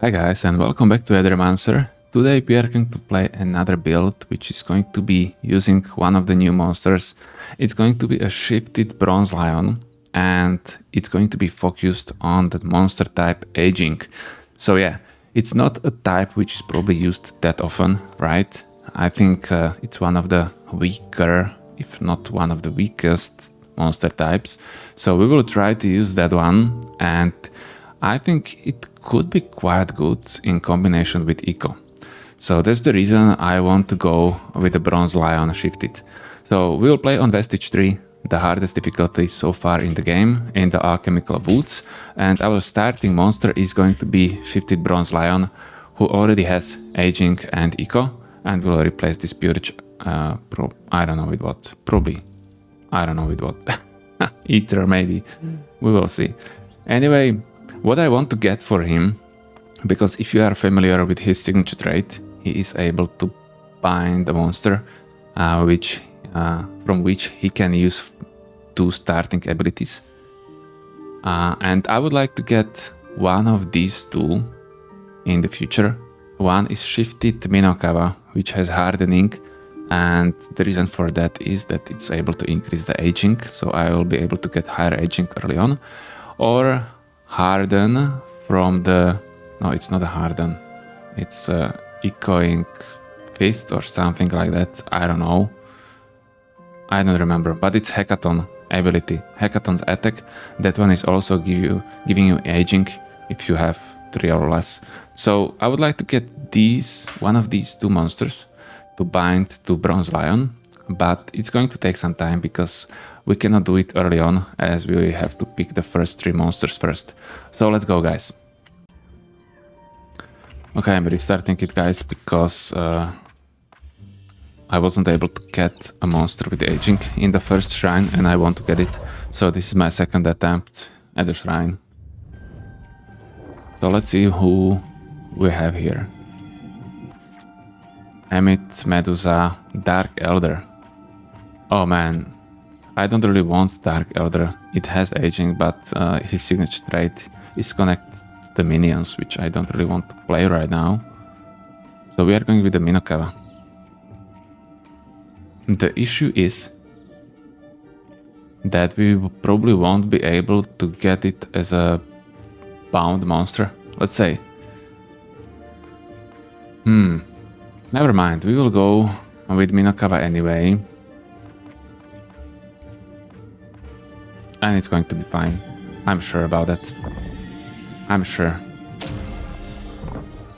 Hi guys and welcome back to Aethermancer. Today we are going to play another build which is going to be using one of the new monsters. It's going to be a shifted bronze lion and it's going to be focused on the monster type aging. So yeah, it's not a type which is probably used that often, right? I think it's one of the weaker, if not one of the weakest monster types. So we will try to use that one, and I think it could be quite good in combination with Eco. So that's the reason I want to go with the Bronze Lion shifted. So we will play on Vestige 3, the hardest difficulty so far in the game, in the Alchemical Woods, and our starting monster is going to be shifted Bronze Lion, who already has Aging and Eco, and will replace this Purge, I don't know with what, probably, I don't know with what, Aether maybe, we will see. Anyway, what I want to get for him, because if you are familiar with his signature trait, he is able to bind a monster from which he can use two starting abilities. And I would like to get one of these two in the future. One is shifted Minokawa, which has hardening, and the reason for that is that it's able to increase the aging, so I will be able to get higher aging early on. Or harden from the... no, it's not a harden. It's a echoing fist or something like that. I don't know. I don't remember, but it's Hackathon ability. Hackathon's attack. That one is also giving you aging if you have 3 or less. So I would like to get one of these two monsters to bind to Bronze Lion, but it's going to take some time because we cannot do it early on, as we have to pick the first 3 monsters first. So let's go, guys. Okay, I'm restarting it, guys, because I wasn't able to get a monster with aging in the first shrine, and I want to get it. So this is my second attempt at the shrine. So let's see who we have here. Emit, Medusa, Dark Elder. Oh man, I don't really want Dark Elder. It has aging, but his signature trait is connected to the minions, which I don't really want to play right now. So we are going with the Minokawa. The issue is that we probably won't be able to get it as a bound monster, let's say. Never mind, we will go with Minokawa anyway. And it's going to be fine. I'm sure about that. I'm sure.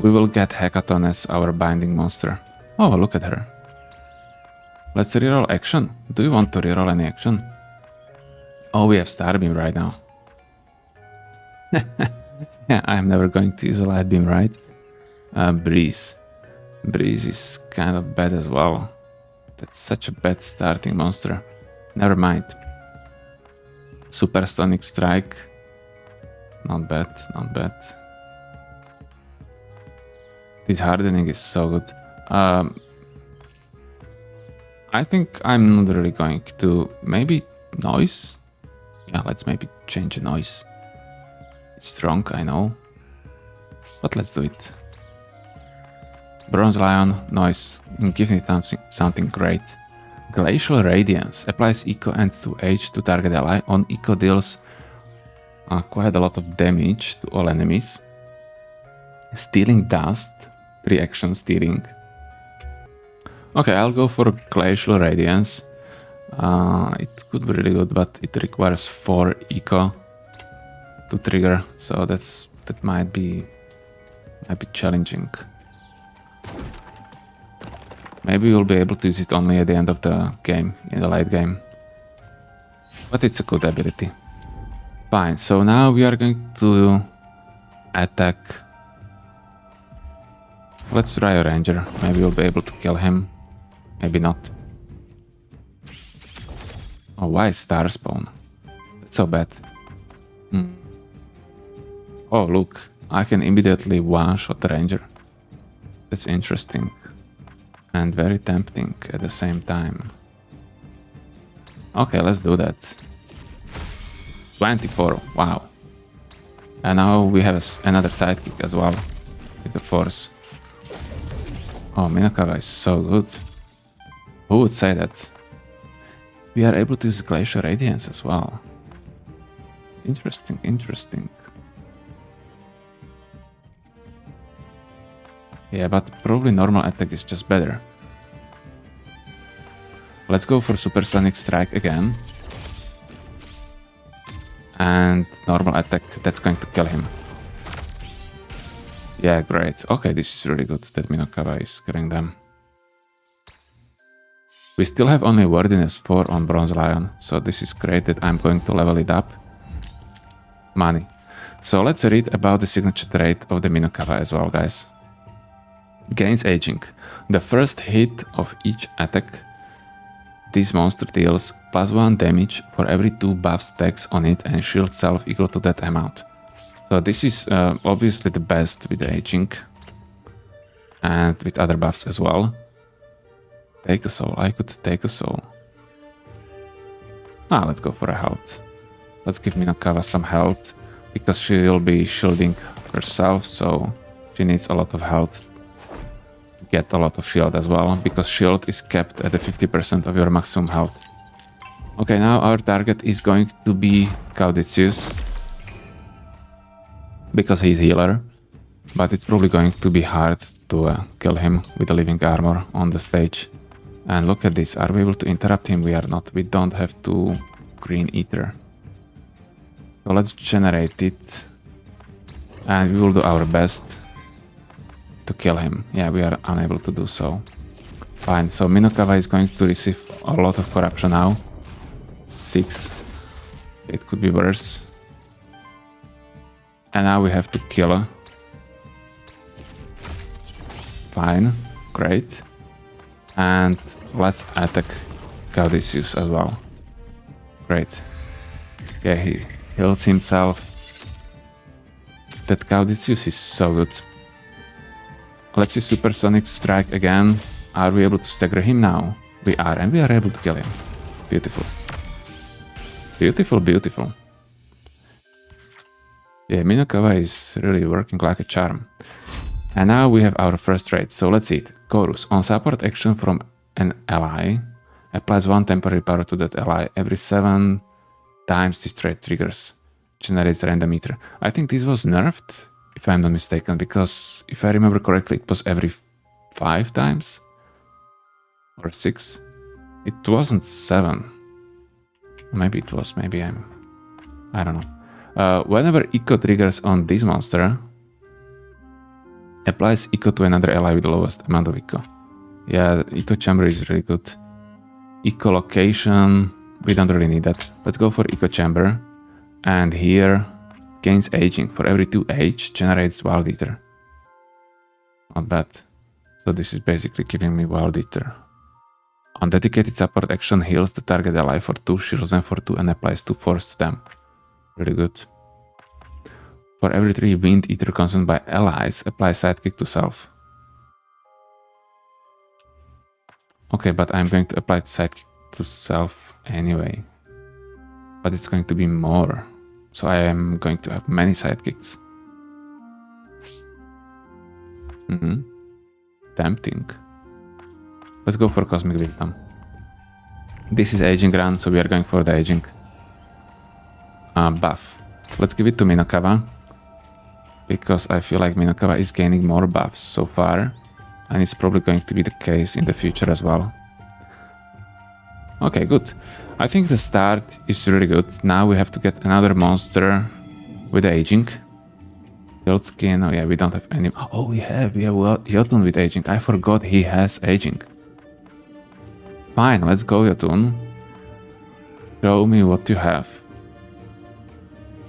We will get Hackathon as our binding monster. Oh, look at her. Let's reroll action. Do you want to reroll any action? Oh, we have Starbeam right now. Yeah, I'm never going to use a Light Beam, right? Breeze. Breeze is kind of bad as well. That's such a bad starting monster. Never mind. Supersonic Strike. Not bad, not bad. This hardening is so good. I think I'm not really going to... maybe noise? Yeah, let's maybe change the noise. It's strong, I know. But let's do it. Bronze Lion, noise. Give me something great. Glacial Radiance. Applies Eco and 2H to target ally. On Eco deals quite a lot of damage to all enemies. Stealing Dust. 3 action stealing. Okay, I'll go for Glacial Radiance. It could be really good, but it requires 4 Eco to trigger, so that might be challenging. Maybe we'll be able to use it only at the end of the game, in the late game. But it's a good ability. Fine, so now we are going to attack. Let's try a ranger. Maybe we'll be able to kill him. Maybe not. Oh, why Star Spawn? That's so bad. Oh, look. I can immediately one-shot the ranger. That's interesting. And very tempting at the same time. Okay, let's do that. 24, wow. And now we have another sidekick as well. with the force. Oh, Minokawa is so good. Who would say that? We are able to use Glacial Radiance as well. Interesting, interesting. Yeah, but probably normal attack is just better. Let's go for Supersonic Strike again. And normal attack, that's going to kill him. Yeah, great. Okay, this is really good that Minokawa is killing them. We still have only Wordiness 4 on Bronze Lion, so this is great that I'm going to level it up. Money. So let's read about the signature trait of the Minokawa as well, guys. Gains aging. The first hit of each attack this monster deals +1 damage for every 2 buff stacks on it and shield self equal to that amount. So this is obviously the best with the aging and with other buffs as well. Take a soul. I could take a soul. Let's go for a health. Let's give Minokawa some health because she will be shielding herself, so she needs a lot of health. Get a lot of shield as well, because shield is kept at the 50% of your maximum health. Okay, now our target is going to be Caudicius, because he's healer, but it's probably going to be hard to kill him with the living armor on the stage. And look at this, are we able to interrupt him? We are not, we don't have to green Aether. So let's generate it, and we will do our best to kill him. Yeah, we are unable to do so. Fine, so Minokawa is going to receive a lot of corruption now. 6. It could be worse. And now we have to kill her. Fine, great. And let's attack Caudicius as well. Great. Yeah, he healed himself. That Caudicius is so good. Let's use Supersonic Strike again. Are we able to stagger him now? We are, and we are able to kill him. Beautiful. Beautiful, beautiful. Yeah, Minokawa is really working like a charm. And now we have our first trait, so let's see it. Chorus. On support action from an ally, applies 1 temporary power to that ally. Every 7 times this trait triggers. Generates random Aether. I think this was nerfed, if I'm not mistaken, because if I remember correctly, it was every 5 times? Or 6? It wasn't 7. Maybe it was, maybe I don't know. Whenever Echo triggers on this monster, applies Echo to another ally with the lowest amount of Echo. Yeah, the Echo Chamber is really good. Echo Location, we don't really need that. Let's go for Echo Chamber. And here, gains aging. For every 2 age, generates Wild Aether. Not bad. So this is basically giving me Wild Aether. On dedicated support action, heals the target ally for 2, shields them for 2, and applies 2 force to them. Really good. For every 3 wind Aether consumed by allies, apply sidekick to self. Okay, but I'm going to apply sidekick to self anyway. But it's going to be more. So I am going to have many sidekicks. Tempting. Let's go for Cosmic Wisdom. This is aging run, so we are going for the aging buff. Let's give it to Minokawa, because I feel like Minokawa is gaining more buffs so far, and it's probably going to be the case in the future as well. Okay, good. I think the start is really good. Now we have to get another monster with aging. Build skin. Oh yeah, we don't have any. Oh, we have Jotunn with aging. I forgot he has aging. Fine, let's go, Jotunn. Show me what you have.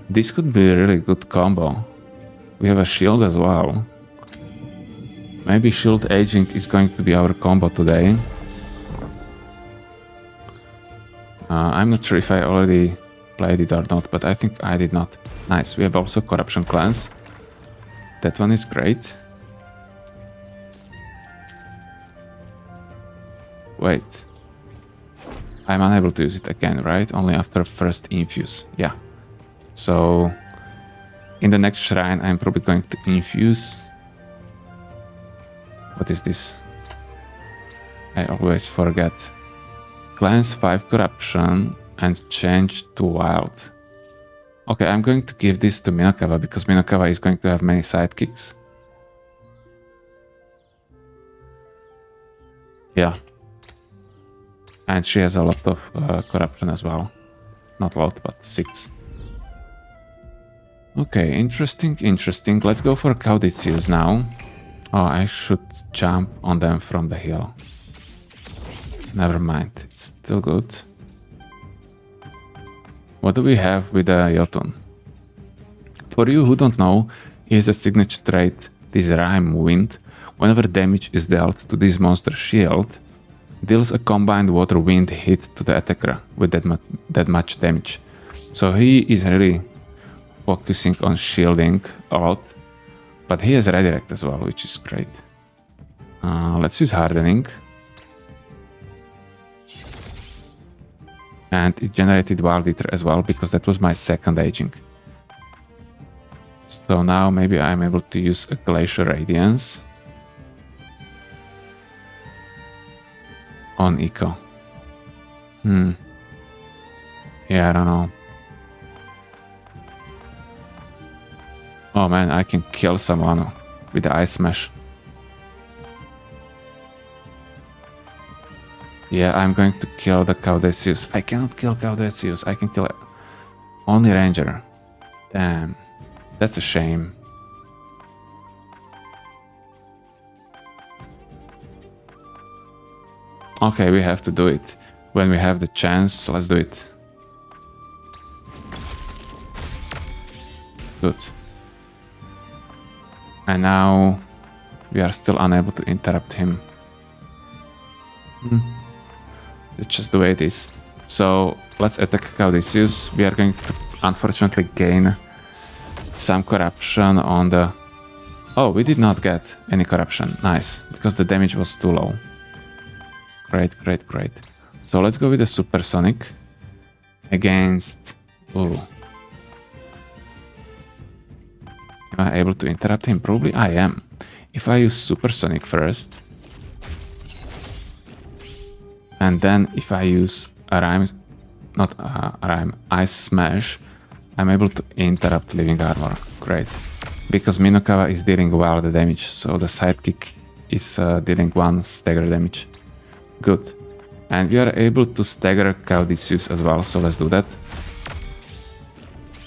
This could be a really good combo. We have a shield as well. Maybe shield aging is going to be our combo today. I'm not sure if I already played it or not, but I think I did not. Nice, we have also Corruption Cleanse. That one is great. Wait. I'm unable to use it again, right? Only after first infuse. Yeah. So in the next shrine, I'm probably going to infuse What is this? I always forget. Cleanse 5 corruption and change to wild. Okay, I'm going to give this to Minokawa because Minokawa is going to have many sidekicks. Yeah. And she has a lot of corruption as well. Not a lot, but 6. Okay, interesting, interesting. Let's go for Caudicius now. Oh, I should jump on them from the hill. Never mind, it's still good. What do we have with the Jotunn? For you who don't know, he has a signature trait, this Rime Wind. Whenever damage is dealt to this monster's shield, deals a combined water wind hit to the attacker with that much damage. So he is really focusing on shielding a lot, but he has redirect as well, which is great. Let's use hardening. And it generated Wild Ether as well, because that was my second aging. So now maybe I'm able to use a Glacial Radiance on Eco. Yeah, I don't know. Oh man, I can kill someone with the Ice Smash. Yeah, I'm going to kill the Caudicius. I cannot kill Caudicius. I can kill only Ranger. Damn, that's a shame. Okay, we have to do it. When we have the chance, let's do it. Good. And now we are still unable to interrupt him. It's just the way it is. So let's attack Caudicius. We are going to unfortunately gain some corruption on the... Oh, we did not get any corruption. Nice, because the damage was too low. Great, great, great. So let's go with the Supersonic against... Ooh. Am I able to interrupt him? Probably I am. If I use Supersonic first, and then if I use a Rime, not a Rime, Ice Smash, I'm able to interrupt Living Armor. Great. Because Minokawa is dealing well the damage, so the sidekick is dealing 1 stagger damage. Good. And we are able to stagger Caudicius as well, so let's do that.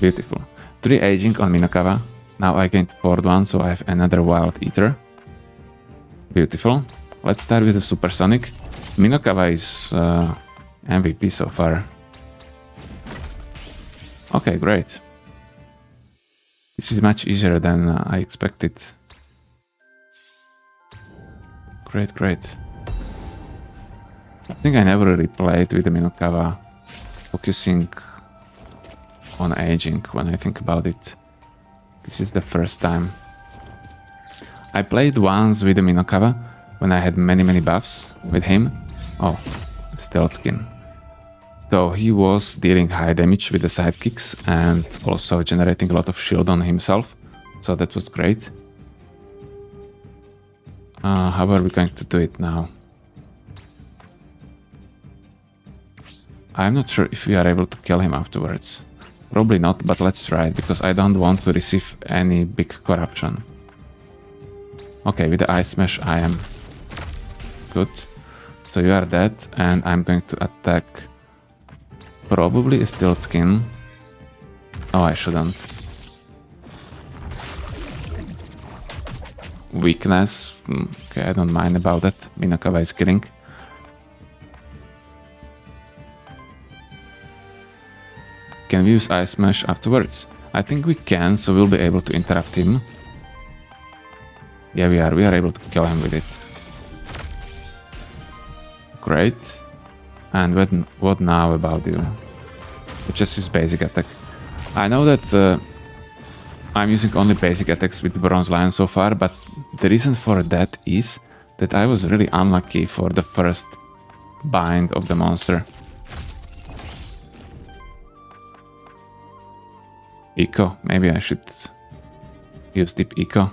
Beautiful. 3 aging on Minokawa. Now I gained 4th one, so I have another Wild Ether. Beautiful. Let's start with the Supersonic. Minokawa is MVP so far. Okay, great. This is much easier than I expected. Great, great. I think I never really played with the Minokawa focusing on aging when I think about it. This is the first time. I played once with the Minokawa when I had many buffs with him. Oh, Stealth Skin. So he was dealing high damage with the sidekicks and also generating a lot of shield on himself. So that was great. How are we going to do it now? I'm not sure if we are able to kill him afterwards. Probably not, but let's try it, because I don't want to receive any big corruption. Okay, with the Ice Smash I am good. So you are dead, and I'm going to attack probably a Stealth Skin. Oh, I shouldn't. Weakness. Okay, I don't mind about that. Minokawa is killing. Can we use Ice Smash afterwards? I think we can, so we'll be able to interrupt him. Yeah, we are. We are able to kill him with it. Great. And what now about you? Just use basic attack. I know that I'm using only basic attacks with the Bronze Lion so far, but the reason for that is that I was really unlucky for the first bind of the monster. Eco. Maybe I should use Deep Eco.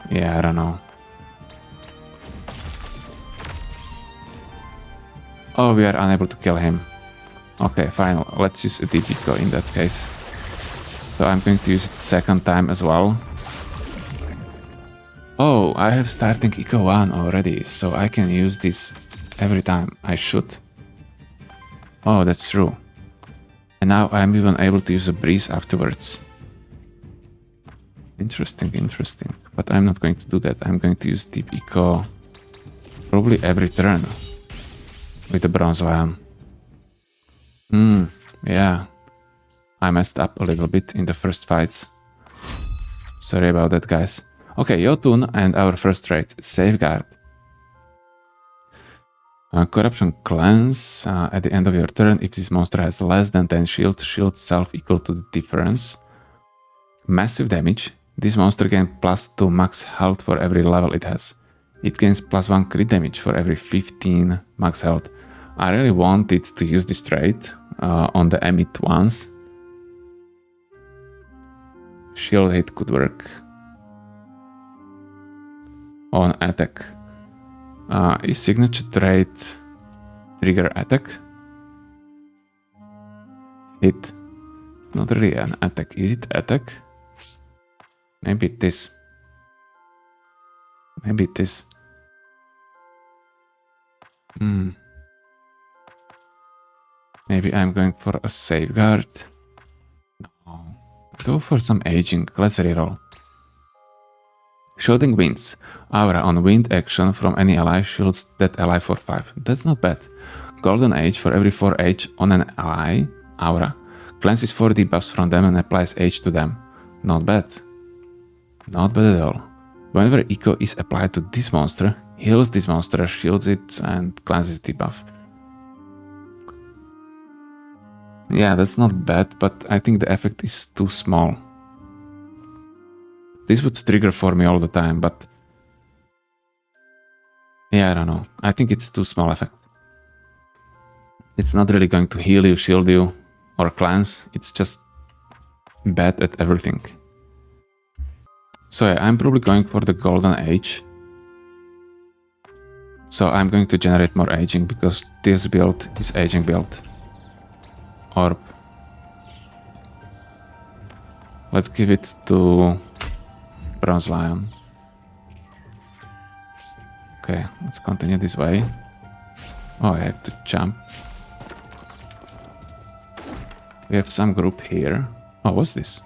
Yeah, I don't know. Oh, we are unable to kill him. Okay, fine. Let's use a deep eco in that case. So I'm going to use it second time as well. Oh, I have starting eco 1 already, so I can use this every time. I should. Oh, that's true. And now I'm even able to use a breeze afterwards. Interesting, interesting. But I'm not going to do that. I'm going to use deep eco probably every turn with the bronze lion. Yeah. I messed up a little bit in the first fights. Sorry about that, guys. Okay, Jotunn and our first trait, Safeguard. Corruption Cleanse. At the end of your turn, if this monster has less than 10 shield, shield self equal to the difference. Massive damage. This monster gains +2 max health for every level it has. It gains +1 crit damage for every 15 max health. I really wanted to use this trait on the emit ones. Shield hit could work. On attack. Is signature trait trigger attack? Hit. It's not really an attack. Is it attack? Maybe it is. Maybe it is. Maybe I'm going for a safeguard. No. Let's go for some aging. Let's reroll. Shielding winds. Aura on wind action from any ally shields that ally for 5. That's not bad. Golden Age for every 4 age on an ally. Aura. Cleanses 4 debuffs from them and applies age to them. Not bad. Not bad at all. Whenever eco is applied to this monster, heals this monster, shields it, and cleanses debuff. Yeah, that's not bad, but I think the effect is too small. This would trigger for me all the time, but... yeah, I don't know. I think it's too small effect. It's not really going to heal you, shield you, or cleanse. It's just bad at everything. So yeah, I'm probably going for the Golden Age. So I'm going to generate more aging, because this build is aging build. Orb. Let's give it to Bronze Lion. Okay, let's continue this way. Oh, I have to jump. We have some group here. Oh, what's this?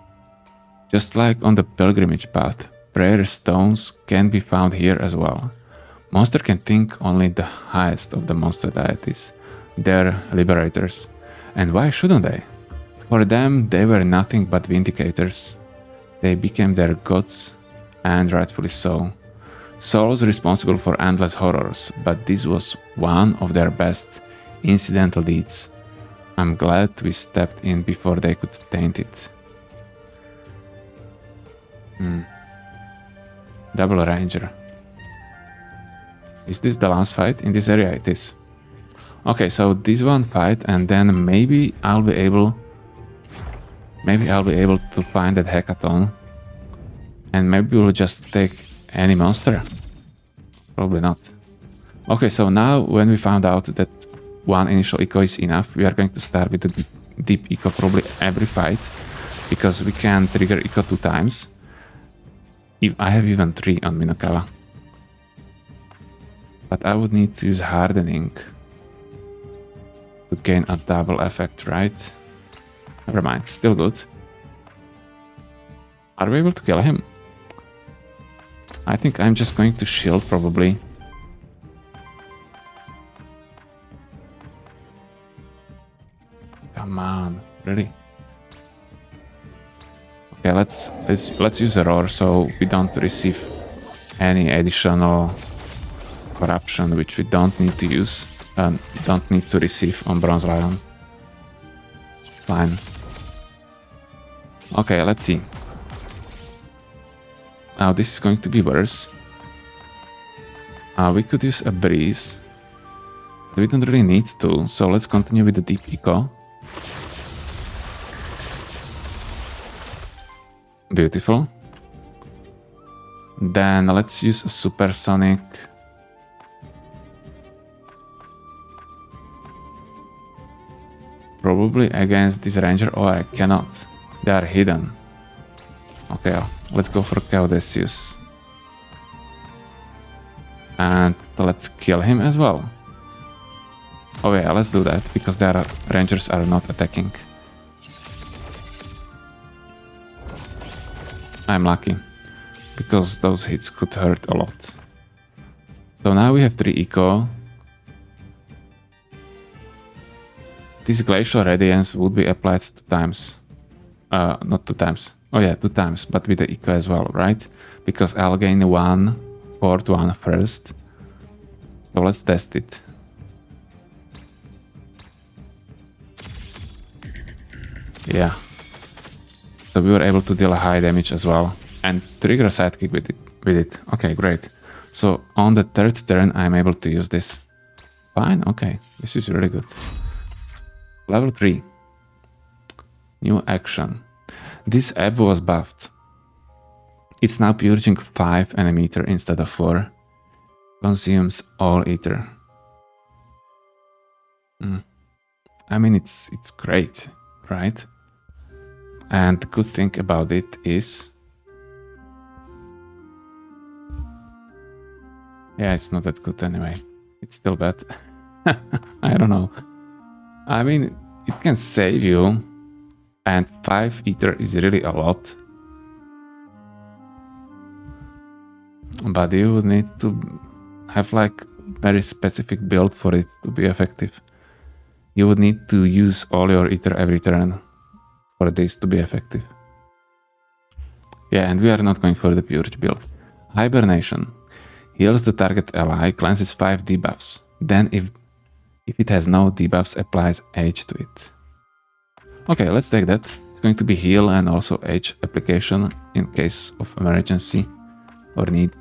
Just like on the pilgrimage path, prayer stones can be found here as well. Monster can think only the highest of the monster deities. They're liberators. And why shouldn't they? For them, they were nothing but vindicators. They became their gods, and rightfully so. Souls responsible for endless horrors, but this was one of their best incidental deeds. I'm glad we stepped in before they could taint it. Double Ranger. Is this the last fight? In this area it is. Okay, so this one fight, and then maybe I'll be able to find that hackathon. And maybe we'll just take any monster. Probably not. Okay, so now when we found out that one initial eco is enough, we are going to start with the deep eco probably every fight, because we can trigger eco 2 times. If I have even 3 on Minokawa. But I would need to use hardening to gain a double effect, right? Never mind, still good. Are we able to kill him? I think I'm just going to shield probably. Come on, really? Okay, let's use a roar so we don't receive any additional corruption which we don't need to use and don't need to receive on Bronze Lion. Fine. Okay, let's see. Now this is going to be worse. We could use a breeze, but we don't really need to, so let's continue with the deep eco. Beautiful. Then let's use a supersonic. Probably against this ranger, or I cannot. They are hidden. Okay, let's go for Caudesius. And let's kill him as well. Oh yeah, let's do that, because their rangers are not attacking. I'm lucky, because those hits could hurt a lot. So now we have 3 eco. This Glacial Radiance would be applied 2 times. Not 2 times. Oh yeah, 2 times, but with the eco as well, right? Because I'll gain 1 fourth one first. So let's test it. Yeah. So we were able to deal a high damage as well. And trigger a sidekick with it. Okay, great. So on the 3rd turn I'm able to use this. Fine, okay. This is really good. Level 3. New action. This app was buffed. It's now purging 5 enemy ether instead of 4. Consumes all ether. I mean, it's great, right? And the good thing about it is... yeah, it's not that good anyway. It's still bad. I don't know. I mean, it can save you, and 5 ether is really a lot. But you would need to have like very specific build for it to be effective. You would need to use all your ether every turn for this to be effective. Yeah, and we are not going for the purge build. Hibernation. Heals the target ally, cleanses 5 debuffs. Then if it has no debuffs, applies H to it. Okay, let's take that. It's going to be heal and also H application in case of emergency. Or need,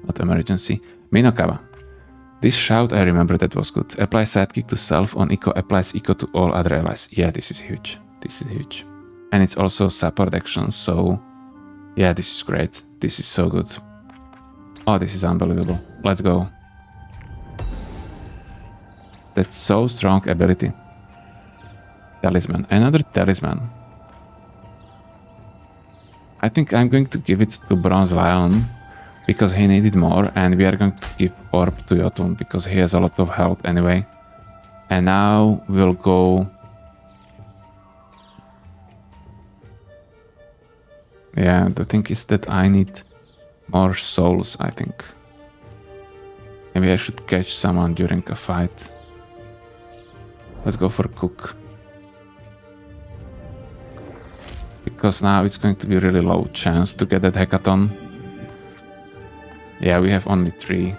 not emergency. Minokawa. This shout, I remember that was good. Apply sidekick to self on eco, applies eco to all other allies. Yeah, this is huge. This is huge. And it's also support action, so... yeah, this is great. This is so good. Oh, this is unbelievable. Let's go. That's so strong ability. Talisman. Another talisman. I think I'm going to give it to Bronze Lion because he needed more, and we are going to give Orb to Jotunn because he has a lot of health anyway. And now we'll go... yeah, the thing is that I need more souls, I think. Maybe I should catch someone during a fight. Let's go for Cook. Because now it's going to be really low chance to get that hackathon. Yeah, we have only 3.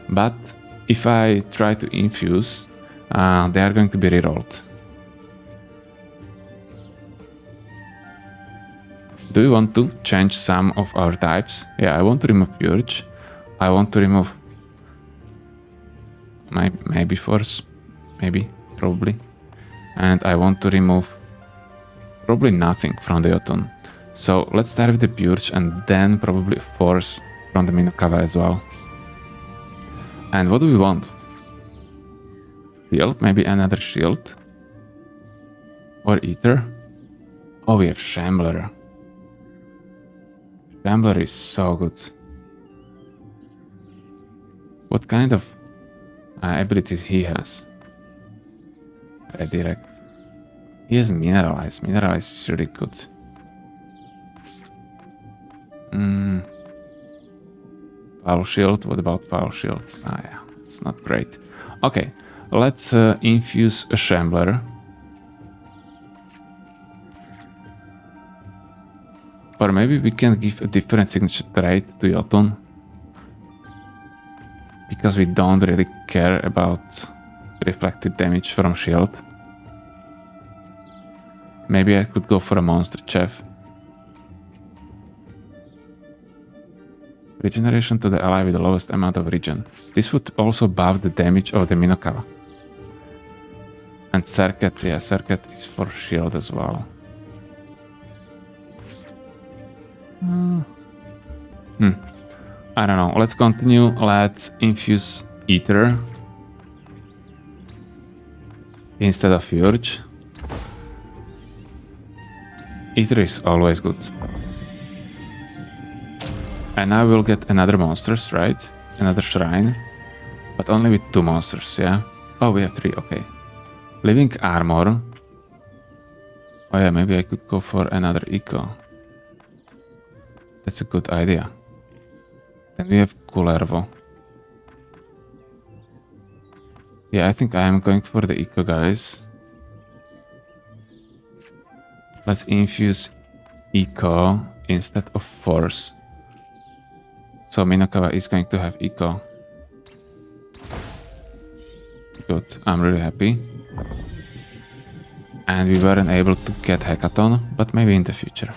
But if I try to infuse, they are going to be rerolled. Do we want to change some of our types? Yeah, I want to remove Purge. I want to remove... maybe Force. Maybe. Probably. And I want to remove... probably nothing from the Jotunn. So let's start with the Purge and then probably Force from the Minokawa as well. And what do we want? Shield? Maybe another shield? Or Ether? Oh, we have Shambler. Shambler is so good. What kind of abilities he has? Redirect. He has Mineralize. Mineralize is really good. Foul Shield. What about Foul Shield? Ah, yeah, it's not great. Okay, let's infuse a Shambler. Or maybe we can give a different signature trait to Jotunn. Because we don't really care about reflected damage from shield. Maybe I could go for a monster chef. Regeneration to the ally with the lowest amount of regen. This would also buff the damage of the Minokawa. And Circuit, yeah, Circuit is for shield as well. I don't know. Let's continue. Let's infuse Aether instead of Urge. Aether is always good. And now we'll get another monsters, right? Another shrine. But only with 2 monsters, yeah? Oh, we have 3, okay. Living armor. Oh yeah, maybe I could go for another eco. That's a good idea. Then we have Kullervo. Yeah, I think I am going for the eco, guys. Let's infuse eco instead of force. So Minokawa is going to have eco. Good, I'm really happy. And we weren't able to get Hackathon, but maybe in the future.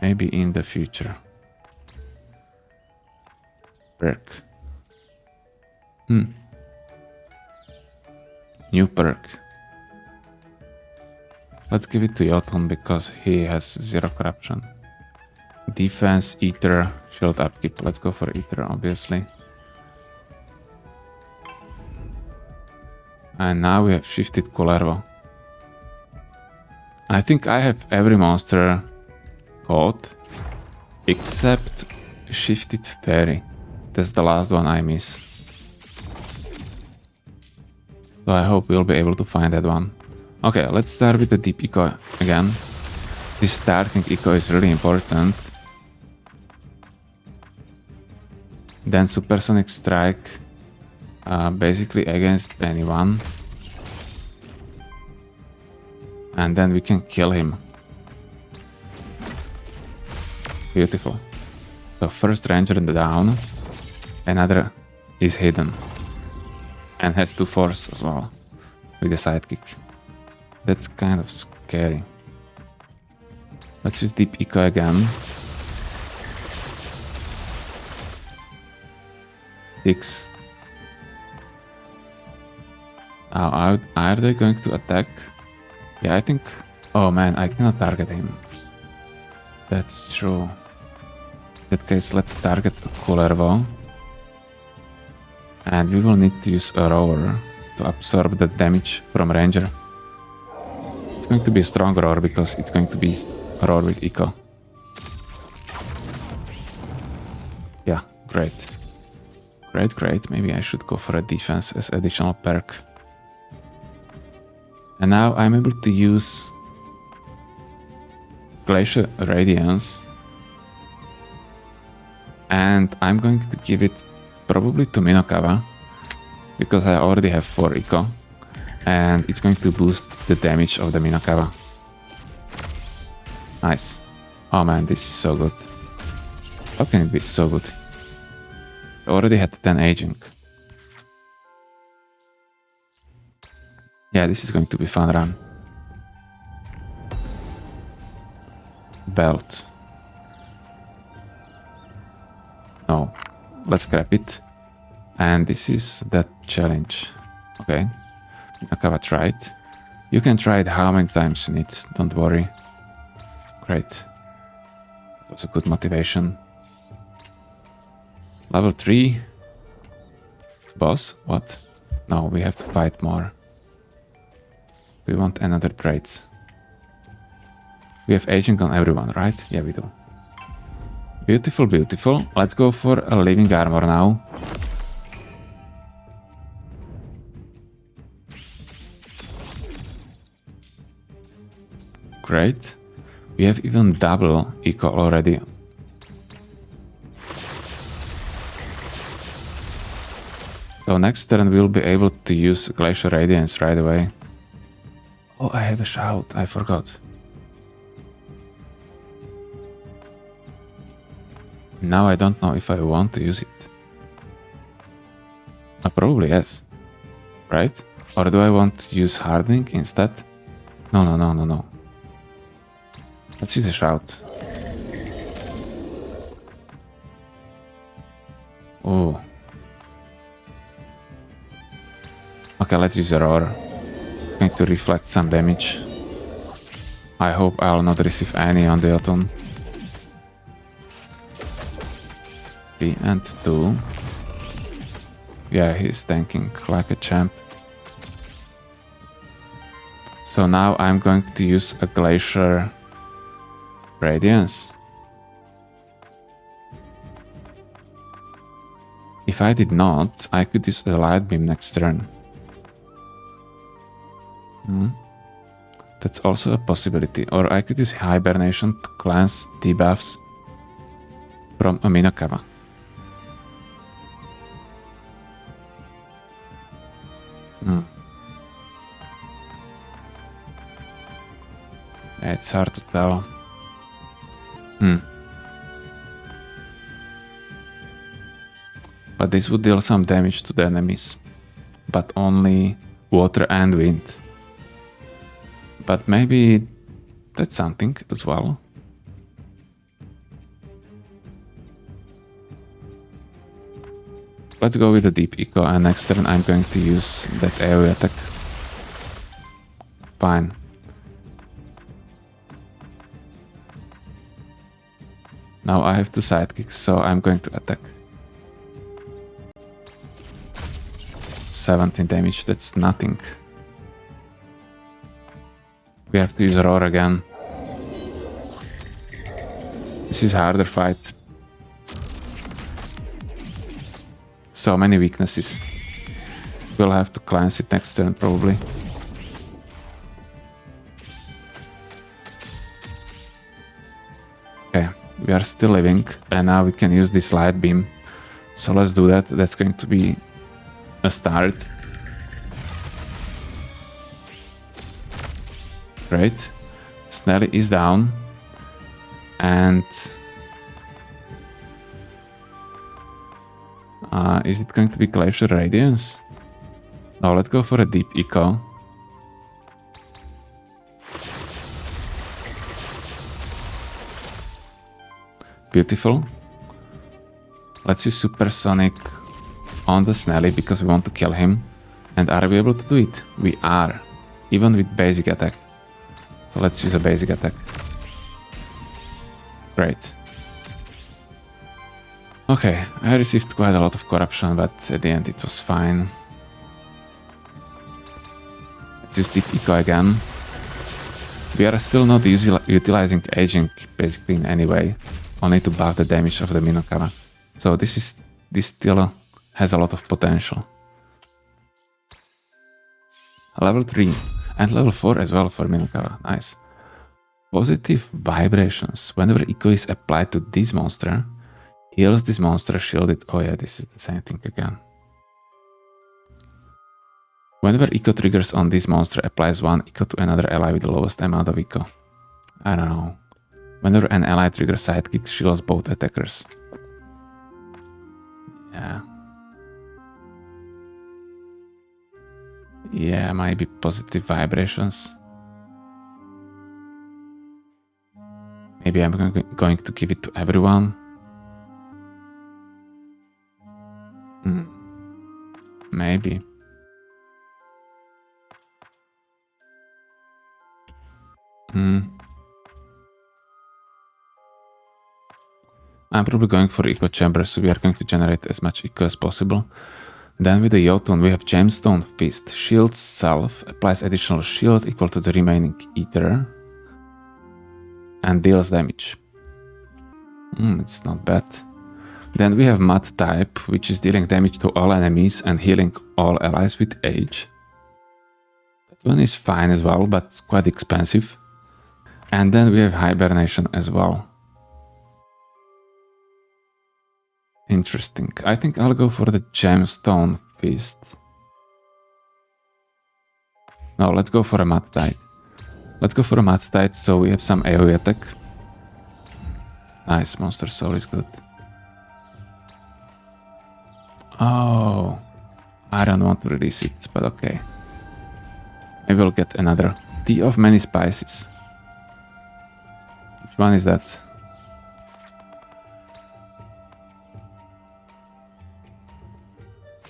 Maybe in the future. Perk. New perk. Let's give it to Jotunn because he has 0 corruption. Defense, Aether, shield upkeep. Let's go for Aether, obviously. And now we have shifted Kullervo. I think I have every monster caught except shifted fairy. That's the last one I miss. So I hope we'll be able to find that one. Okay, let's start with the deep eco again. This starting eco is really important. Then supersonic strike, basically against anyone. And then we can kill him. Beautiful. So first ranger in the down. Another is hidden. And has 2 force as well. With a sidekick. That's kind of scary. Let's use deep eco again. 6. Now, are they going to attack? Yeah, I think... Oh man, I cannot target him. That's true. In that case, let's target Kullervo. And we will need to use a roar to absorb the damage from ranger. It's going to be a strong roar because it's going to be a roar with eco. Yeah, great. Great. Maybe I should go for a defense as additional perk. And now I'm able to use Glacial Radiance. And I'm going to give it probably to Minokawa. Because I already have 4 eco. And it's going to boost the damage of the Minokawa. Nice. Oh man, this is so good. How can it be so good? I already had 10 aging. Yeah, this is going to be fun run. Belt. No. Let's scrap it. And this is that challenge. Okay. Minokawa tried. You can try it how many times you need, don't worry. Great. That was a good motivation. Level 3. Boss? What? No, we have to fight more. We want another traits. We have aging on everyone, right? Yeah, we do. Beautiful. Let's go for a living armor now. Great. We have even double eco already. So next turn we'll be able to use Glacial Radiance right away. Oh, I have a shout. I forgot. Now I don't know if I want to use it. Probably yes. Right? Or do I want to use hardening instead? No. Let's use a shout. Oh. Okay, let's use a roar. It's going to reflect some damage. I hope I'll not receive any on the Jotunn. 3 and 2. Yeah, he's tanking like a champ. So now I'm going to use a Glacial Radiance. If I did not, I could use a Light Beam next turn. That's also a possibility. Or I could use Hibernation to cleanse debuffs from a Minokawa. Yeah, it's hard to tell. But this would deal some damage to the enemies. But only water and wind. But maybe that's something as well. Let's go with the deep eco, and next turn I'm going to use that AoE attack. Fine. Now I have 2 sidekicks, so I'm going to attack. 17 damage, that's nothing. We have to use Roar again. This is a harder fight. So many weaknesses. We'll have to cleanse it next turn probably. Okay, we are still living and now we can use this light beam. So let's do that. That's going to be a start. Great. Snelly is down. And is it going to be Glacial Radiance? No, let's go for a deep eco. Beautiful. Let's use Supersonic on the Snelly because we want to kill him. And are we able to do it? We are. Even with basic attack. So let's use a basic attack. Great. Okay, I received quite a lot of corruption, but at the end it was fine. Let's use Deep Eco again. We are still not utilizing aging basically in any way, only to buff the damage of the Minokawa. So this still has a lot of potential. Level 3 and level 4 as well for Minokawa, nice. Positive vibrations. Whenever eco is applied to this monster, heals this monster shielded. Oh yeah, this is the same thing again. Whenever eco triggers on this monster, applies 1 eco to another ally with the lowest amount of eco. I don't know. Whenever an ally triggers sidekick, shields both attackers. Yeah. Yeah, maybe positive vibrations. Maybe I'm going to give it to everyone. Maybe. I'm probably going for eco chamber, so we are going to generate as much eco as possible. Then with the Jotunn we have Gemstone Fist. Shields self, applies additional shield equal to the remaining Aether. And deals damage. It's not bad. Then we have Mud type, which is dealing damage to all enemies and healing all allies with age. That one is fine as well, but quite expensive. And then we have Hibernation as well. Interesting. I think I'll go for the Gemstone Fist. No, let's go for a Mud type. Let's go for a Mud type, so we have some AoE attack. Nice, Monster Soul is good. Oh, I don't want to release it, but okay. Maybe we'll get another Tea of Many Spices. Which one is that?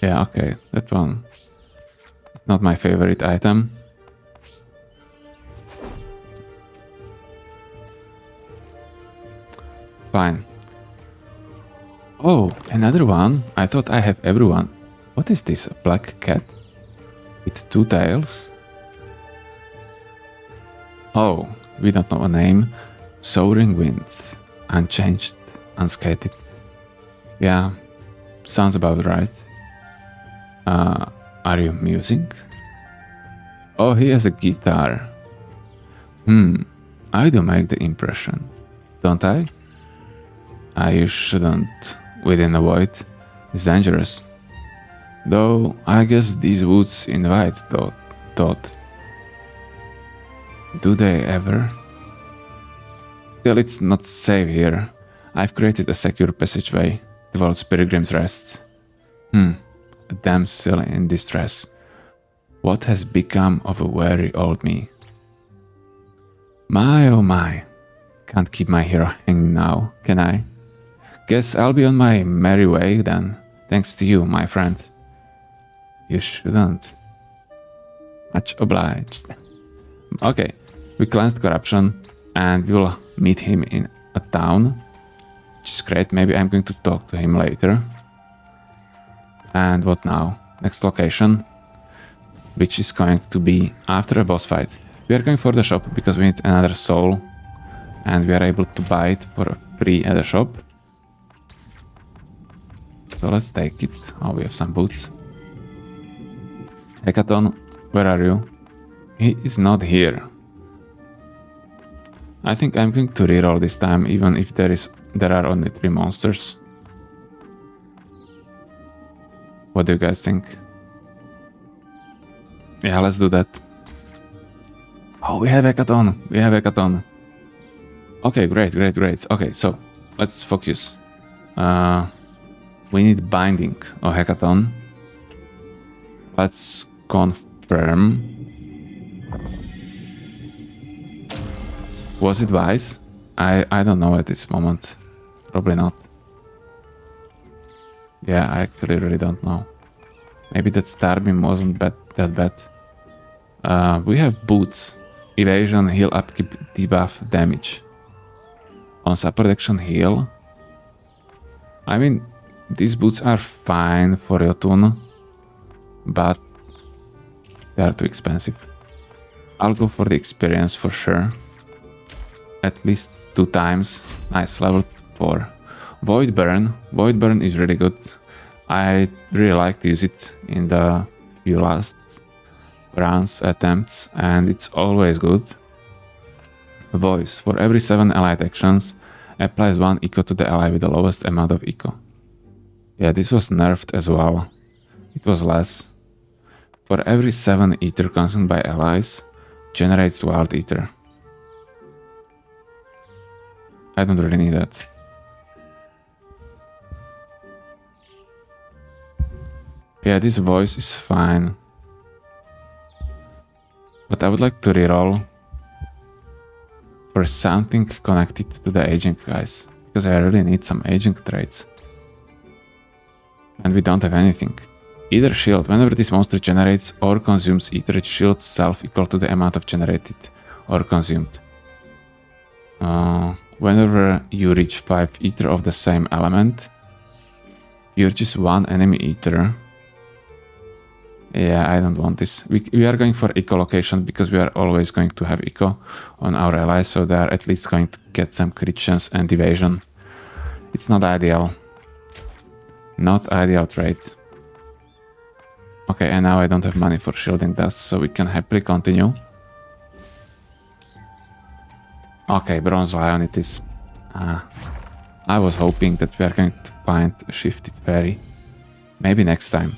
Yeah, okay, that one. It's not my favorite item. Fine. Oh, another one? I thought I have everyone. What is this? A black cat? With 2 tails? Oh, we don't know a name. Soaring winds. Unchanged. Unscathed. Yeah, sounds about right. Are you musing? Oh, he has a guitar. I do make the impression, don't I? You shouldn't. Within a void. It's dangerous. Though, I guess these woods invite thought. Do they ever? Still, it's not safe here. I've created a secure passageway towards Pilgrim's Rest. A damsel in distress. What has become of a weary old me? My oh my. Can't keep my hero hanging now, can I? Guess I'll be on my merry way then, thanks to you, my friend. You shouldn't. Much obliged. Okay, we cleansed corruption and we will meet him in a town, which is great. Maybe I'm going to talk to him later. And what now? Next location, which is going to be after a boss fight. We are going for the shop because we need another soul and we are able to buy it for free at the shop. So let's take it. Oh, we have some boots. Hekaton, where are you? He is not here. I think I'm going to reroll this time, even if there are only 3 monsters. What do you guys think? Yeah, let's do that. Oh, we have Hekaton. We have Hekaton. Okay, great. Okay, so let's focus. We need binding of Hekaton. Let's confirm. Was it wise? I don't know at this moment. Probably not. Yeah, I actually really don't know. Maybe that Starbeam wasn't that bad. We have boots. Evasion, heal, upkeep, debuff, damage. On support action, heal. I mean, these boots are fine for Jotunn, but they are too expensive. I'll go for the experience for sure. At least 2 times. Nice, level 4. Void Burn. Void Burn is really good. I really like to use it in the few last runs attempts, and it's always good. Voice. For every 7 allied actions, applies 1 eco to the ally with the lowest amount of eco. Yeah, this was nerfed as well. It was less. For every 7 ether consumed by allies, generates wild ether. I don't really need that. Yeah, this voice is fine. But I would like to reroll for something connected to the aging guys, because I really need some aging traits. And we don't have anything. Either shield. Whenever this monster generates or consumes ether, it shields self equal to the amount of generated or consumed. Whenever you reach 5 ether of the same element, you just 1 enemy ether. Yeah, I don't want this. We are going for echolocation because we are always going to have echo on our allies, so they are at least going to get some crit chance and evasion. It's not ideal. Not ideal trait. Okay, and now I don't have money for shielding dust, so we can happily continue. Okay, Bronze Lion it is. I was hoping that we are going to find a shifted fairy. Maybe next time.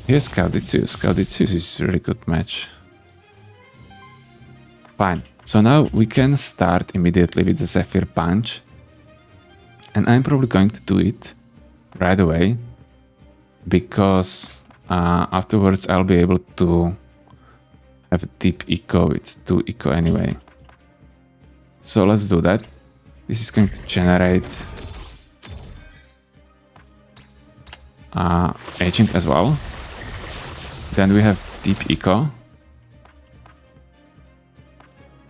Here's Caudicius. Caudicius is a really good match. Fine. So now we can start immediately with the Zephyr Punch. And I'm probably going to do it right away. Because afterwards I'll be able to have a deep eco with 2 eco anyway. So let's do that. This is going to generate aging as well. Then we have deep eco.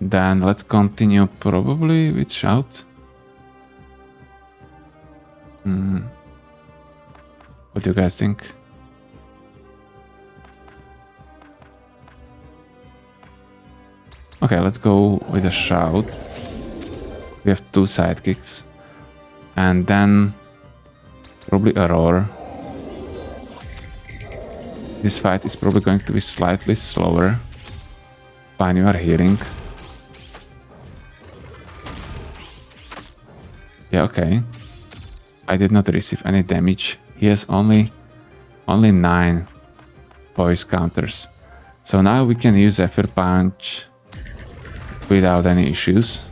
Then let's continue probably with shout. What do you guys think? Okay, let's go with a shout. We have 2 sidekicks. And then probably a roar. This fight is probably going to be slightly slower. Fine, you are healing. Yeah, okay. I did not receive any damage. He has only 9 voice counters. So now we can use Zephyr Punch without any issues.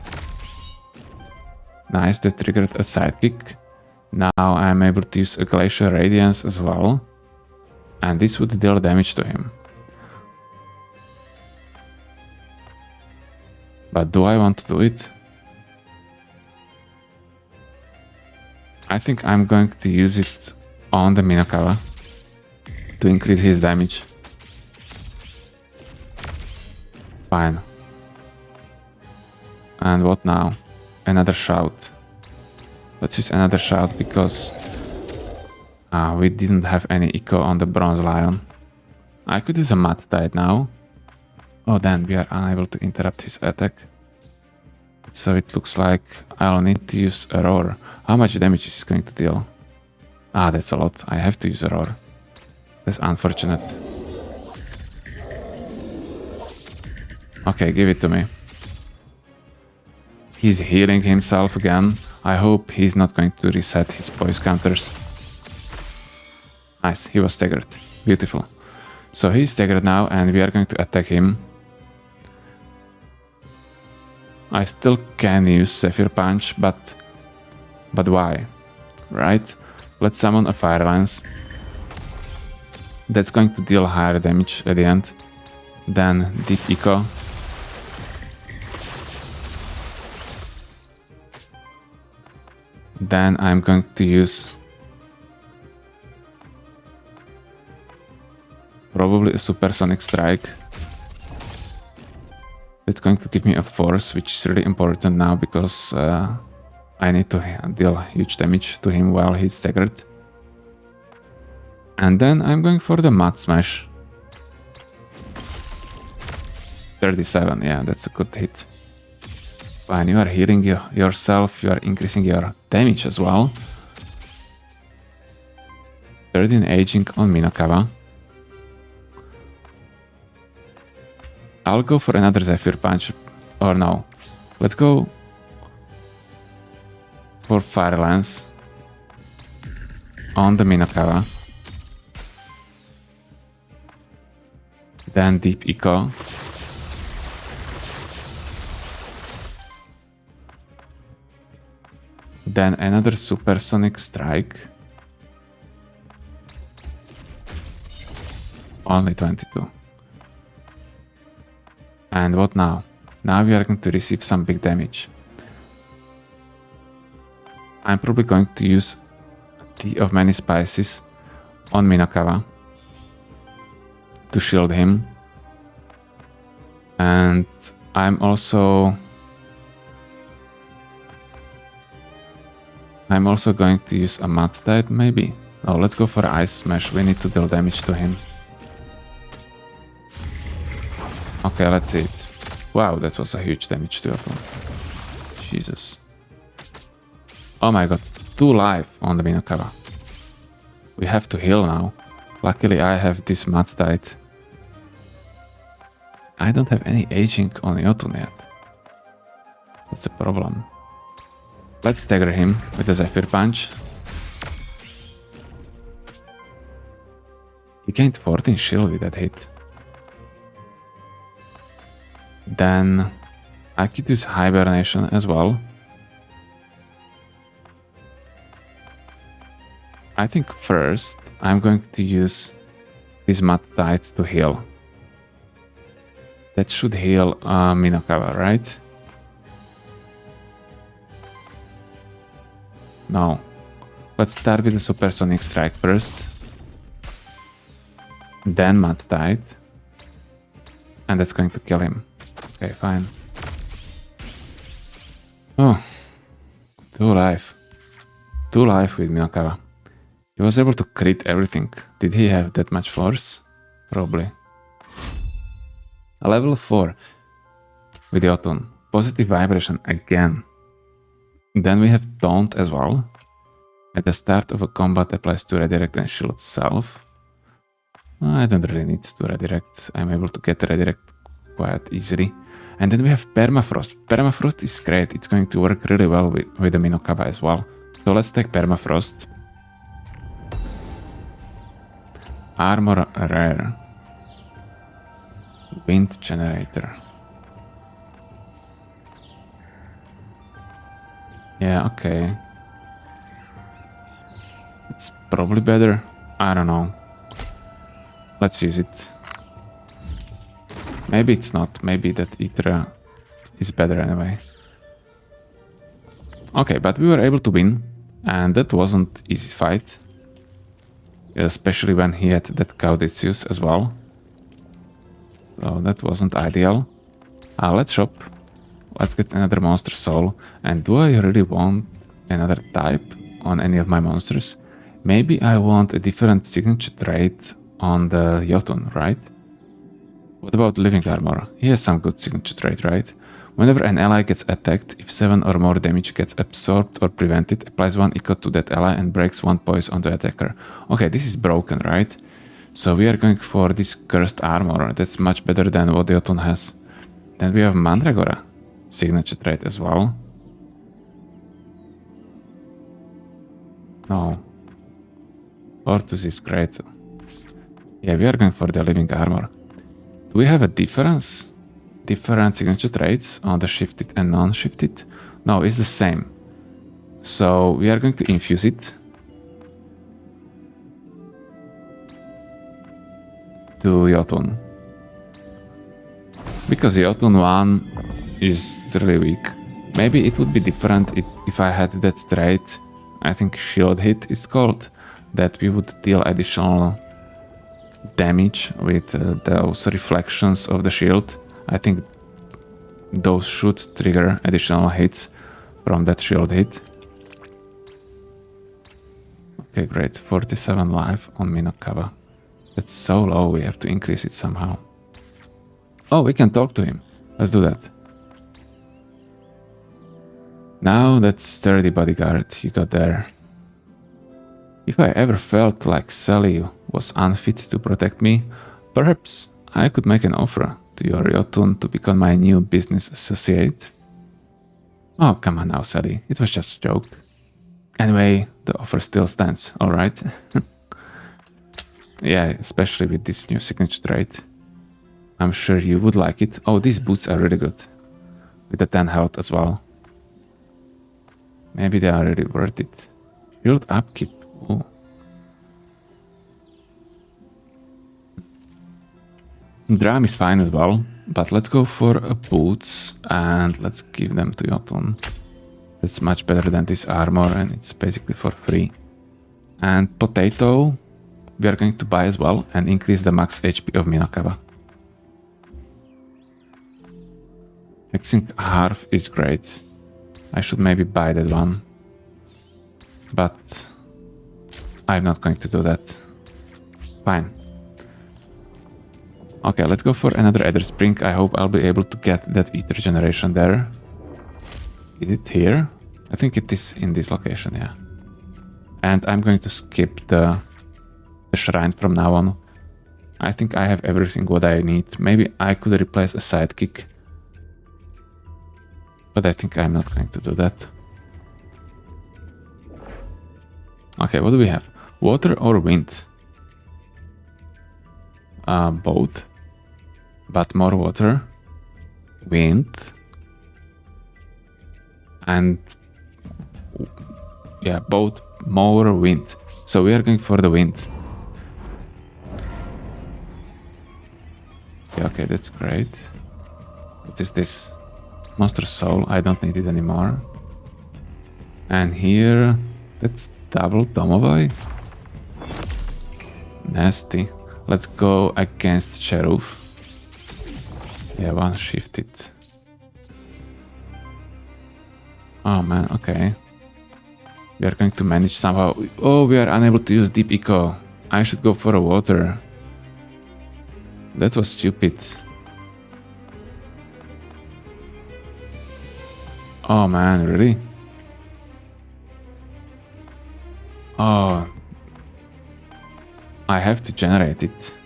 Nice, that triggered a sidekick. Now I'm able to use a Glacial Radiance as well. And this would deal damage to him. But do I want to do it? I think I'm going to use it on the Minokawa to increase his damage. Fine. And what now? Another shout. Let's use another shout because we didn't have any eco on the Bronze Lion. I could use a Mud Tide now. Oh, then we are unable to interrupt his attack. So it looks like I'll need to use a roar. How much damage is it going to deal? Ah, that's a lot. I have to use a roar. That's unfortunate. Okay, give it to me. He's healing himself again. I hope he's not going to reset his poise counters. Nice, he was staggered. Beautiful. So he's staggered now and we are going to attack him. I still can use Zephyr Punch, but why? Right? Let's summon a Fire Lance. That's going to deal higher damage at the end. Then Deep Eco. Then I'm going to use probably a Supersonic Strike. It's going to give me a force, which is really important now because I need to deal huge damage to him while he's staggered. And then I'm going for the Mud Smash. 37, yeah, that's a good hit. Fine, you are healing yourself, you are increasing your damage as well. 13 aging on Minokawa. I'll go for another Zephyr Punch, or no. Let's go for Fire Lance on the Minokawa. Then Deep Eco. Then another Supersonic Strike. Only 22. And what now? Now we are going to receive some big damage. I'm probably going to use Tea of Many Spices on Minokawa to shield him. And I'm also going to use a Mud Tide, maybe. No, let's go for Ice Smash. We need to deal damage to him. Okay, let's see it. Wow, that was a huge damage to your opponent. Jesus. Oh my god, 2 life on the Minokawa. We have to heal now. Luckily I have this Mud Tide. I don't have any aging on Jotunn yet. That's a problem. Let's stagger him with a Zephyr Punch. He gained 14 shield with that hit. Then I could use Hibernation as well. I think first I'm going to use this Mud Tide to heal. That should heal Minokawa, right? No. Let's start with the Supersonic Strike first. Then Mud Tide. And that's going to kill him. Okay, fine. Oh. 2 life. 2 life with Minokawa. He was able to crit everything. Did he have that much force? Probably. A level 4 with Jotunn. Positive vibration again. Then we have Taunt as well. At the start of a combat applies to redirect and shield self. I don't really need to redirect. I'm able to get redirect quite easily. And then we have Permafrost. Permafrost is great. It's going to work really well with the Minokawa as well. So let's take Permafrost. Armor rare. Wind generator. Yeah, okay. It's probably better. I don't know. Let's use it. Maybe it's not. Maybe that Aether is better anyway. Okay, but we were able to win. And that wasn't easy fight. Especially when he had that Caudicius as well. So that wasn't ideal. Let's shop. Let's get another monster soul. And do I really want another type on any of my monsters? Maybe I want a different signature trait on the Jotunn, right? What about living armor? He has some good signature trait, right? Whenever an ally gets attacked, if 7 or more damage gets absorbed or prevented, applies 1 echo to that ally and breaks 1 poise on the attacker. Okay, this is broken, right? So we are going for this cursed armor. That's much better than what Jotunn has. Then we have Mandragora signature trait as well. No. Ortus is great. Yeah, we are going for the living armor. Do we have a difference? Different signature traits on the shifted and non-shifted? No, it's the same. So we are going to infuse it to Jotunn. Because Jotunn 1 is really weak. Maybe it would be different if I had that trait. I think shield hit is called. That we would deal additional damage with those reflections of the shield. I think those should trigger additional hits from that shield hit. Okay, great. 47 life on Minokawa. That's so low, we have to increase it somehow. Oh, we can talk to him. Let's do that. Now that sturdy bodyguard you got there. If I ever felt like Sally was unfit to protect me, perhaps I could make an offer to your Jotunn to become my new business associate. Oh, come on now, Sally. It was just a joke. Anyway, the offer still stands, alright? Yeah, especially with this new signature trait. I'm sure you would like it. Oh, these boots are really good. With the 10 health as well. Maybe they are really worth it. Shield upkeep. Ooh. Dram is fine as well, but let's go for boots and let's give them to Jotunn. That's much better than this armor and it's basically for free. And potato we are going to buy as well and increase the max HP of Minokawa. Hexing Harv is great. I should maybe buy that one. But I'm not going to do that. Fine. Okay, let's go for another Aether Spring. I hope I'll be able to get that Aether generation there. Is it here? I think it is in this location, yeah. And I'm going to skip the shrine from now on. I think I have everything what I need. Maybe I could replace a sidekick. But I think I'm not going to do that. Okay, what do we have? Water or wind? Both. But more water. Wind. And yeah, both more wind. So we are going for the wind. Yeah, okay, that's great. What is this? Monster Soul. I don't need it anymore. And here, that's double Domovoy. Nasty. Let's go against Cheruf. Yeah, one shifted. Oh man, okay. We are going to manage somehow. Oh, we are unable to use deep eco. I should go for a water. That was stupid. Oh man, really? Oh. I have to generate it.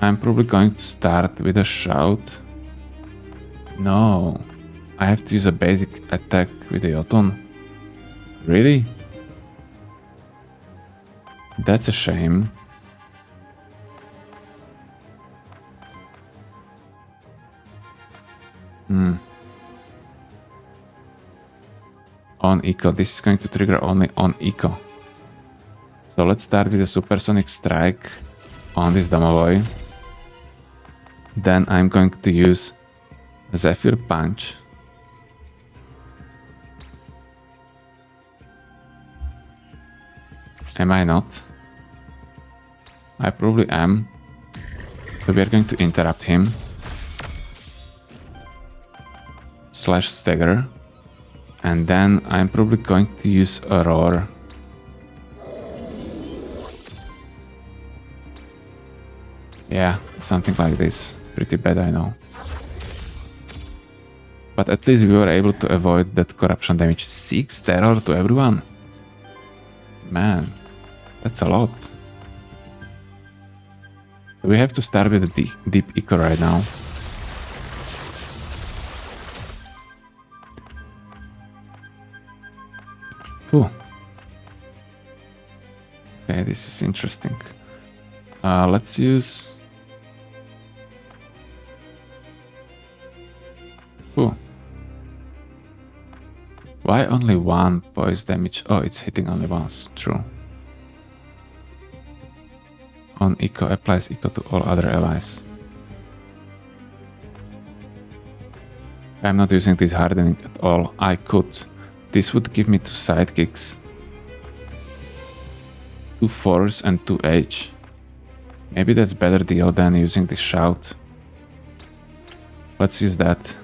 I'm probably going to start with a shout. No. I have to use a basic attack with the Jotunn. Really? That's a shame. On eco. This is going to trigger only on eco. So let's start with a supersonic strike on this Domovoy. Then I'm going to use Zephyr Punch. Am I not? I probably am. So we are going to interrupt him. Slash stagger. And then I'm probably going to use a roar. Yeah, something like this. Pretty bad, I know. But at least we were able to avoid that corruption damage. 6 terror to everyone? Man, that's a lot. So we have to start with a deep eco right now. Ooh. Okay, this is interesting. Let's use... Ooh. Why only one poise damage? Oh, it's hitting only once. True. On eco, applies eco to all other allies. I'm not using this hardening at all. I could. This would give me 2 sidekicks. 2 force and 2 H. Maybe that's better deal than using this shout. Let's use that.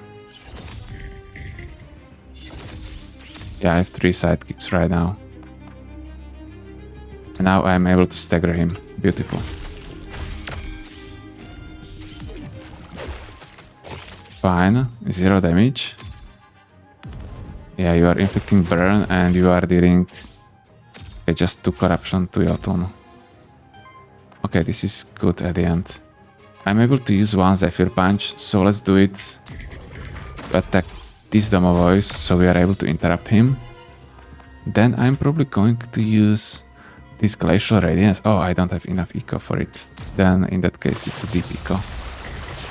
Yeah, I have 3 sidekicks right now. And now I'm able to stagger him. Beautiful. Fine. 0 damage. Yeah, you are inflicting burn and you are dealing just 2 corruption to Jotunn. Okay, this is good at the end. I'm able to use 1 Zephyr Punch, so let's do it to attack this Domovoy, so we are able to interrupt him. Then I'm probably going to use this Glacial Radiance. Oh, I don't have enough eco for it. Then in that case it's a deep eco.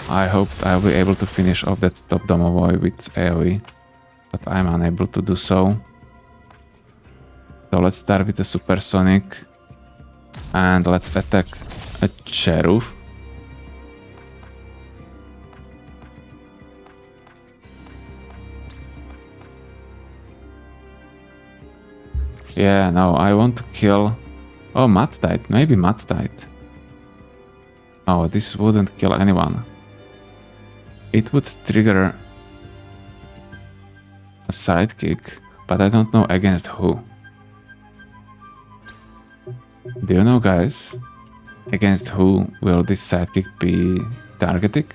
I hope I'll be able to finish off that top Domovoy with AoE, but I'm unable to do so. So let's start with the Supersonic and let's attack a Cherub. Yeah, no, I want to kill... Oh, Mudtide. Maybe Mudtide. Oh, this wouldn't kill anyone. It would trigger a sidekick, but I don't know against who. Do you know, guys? Against who will this sidekick be targeted?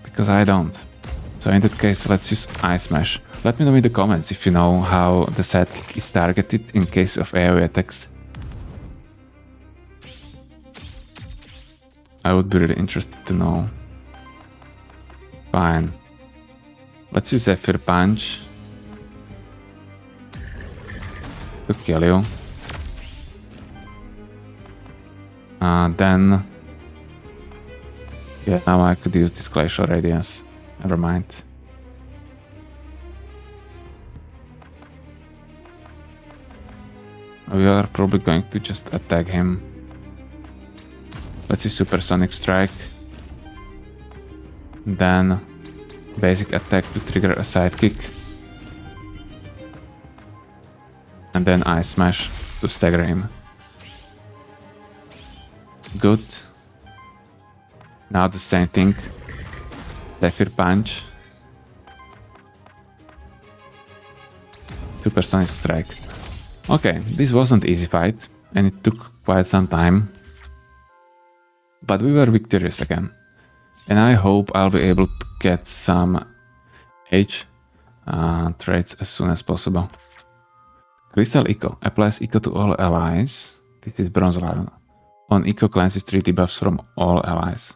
Because I don't. So in that case, let's use Ice Smash. Let me know in the comments if you know how the sidekick is targeted in case of AoE attacks. I would be really interested to know. Fine. Let's use Zephyr Punch to kill you. Then... Yeah, now I could use this Glacial Radiance. Never mind. We are probably going to just attack him. Let's use Supersonic Strike. Then basic attack to trigger a sidekick. And then Ice Smash to stagger him. Good. Now the same thing. Zephyr Punch. Supersonic Strike. Okay, this wasn't easy fight, and it took quite some time. But we were victorious again. And I hope I'll be able to get some H traits as soon as possible. Crystal Echo applies Echo to all allies. This is Bronze Lion. On Echo cleanses 3 debuffs from all allies.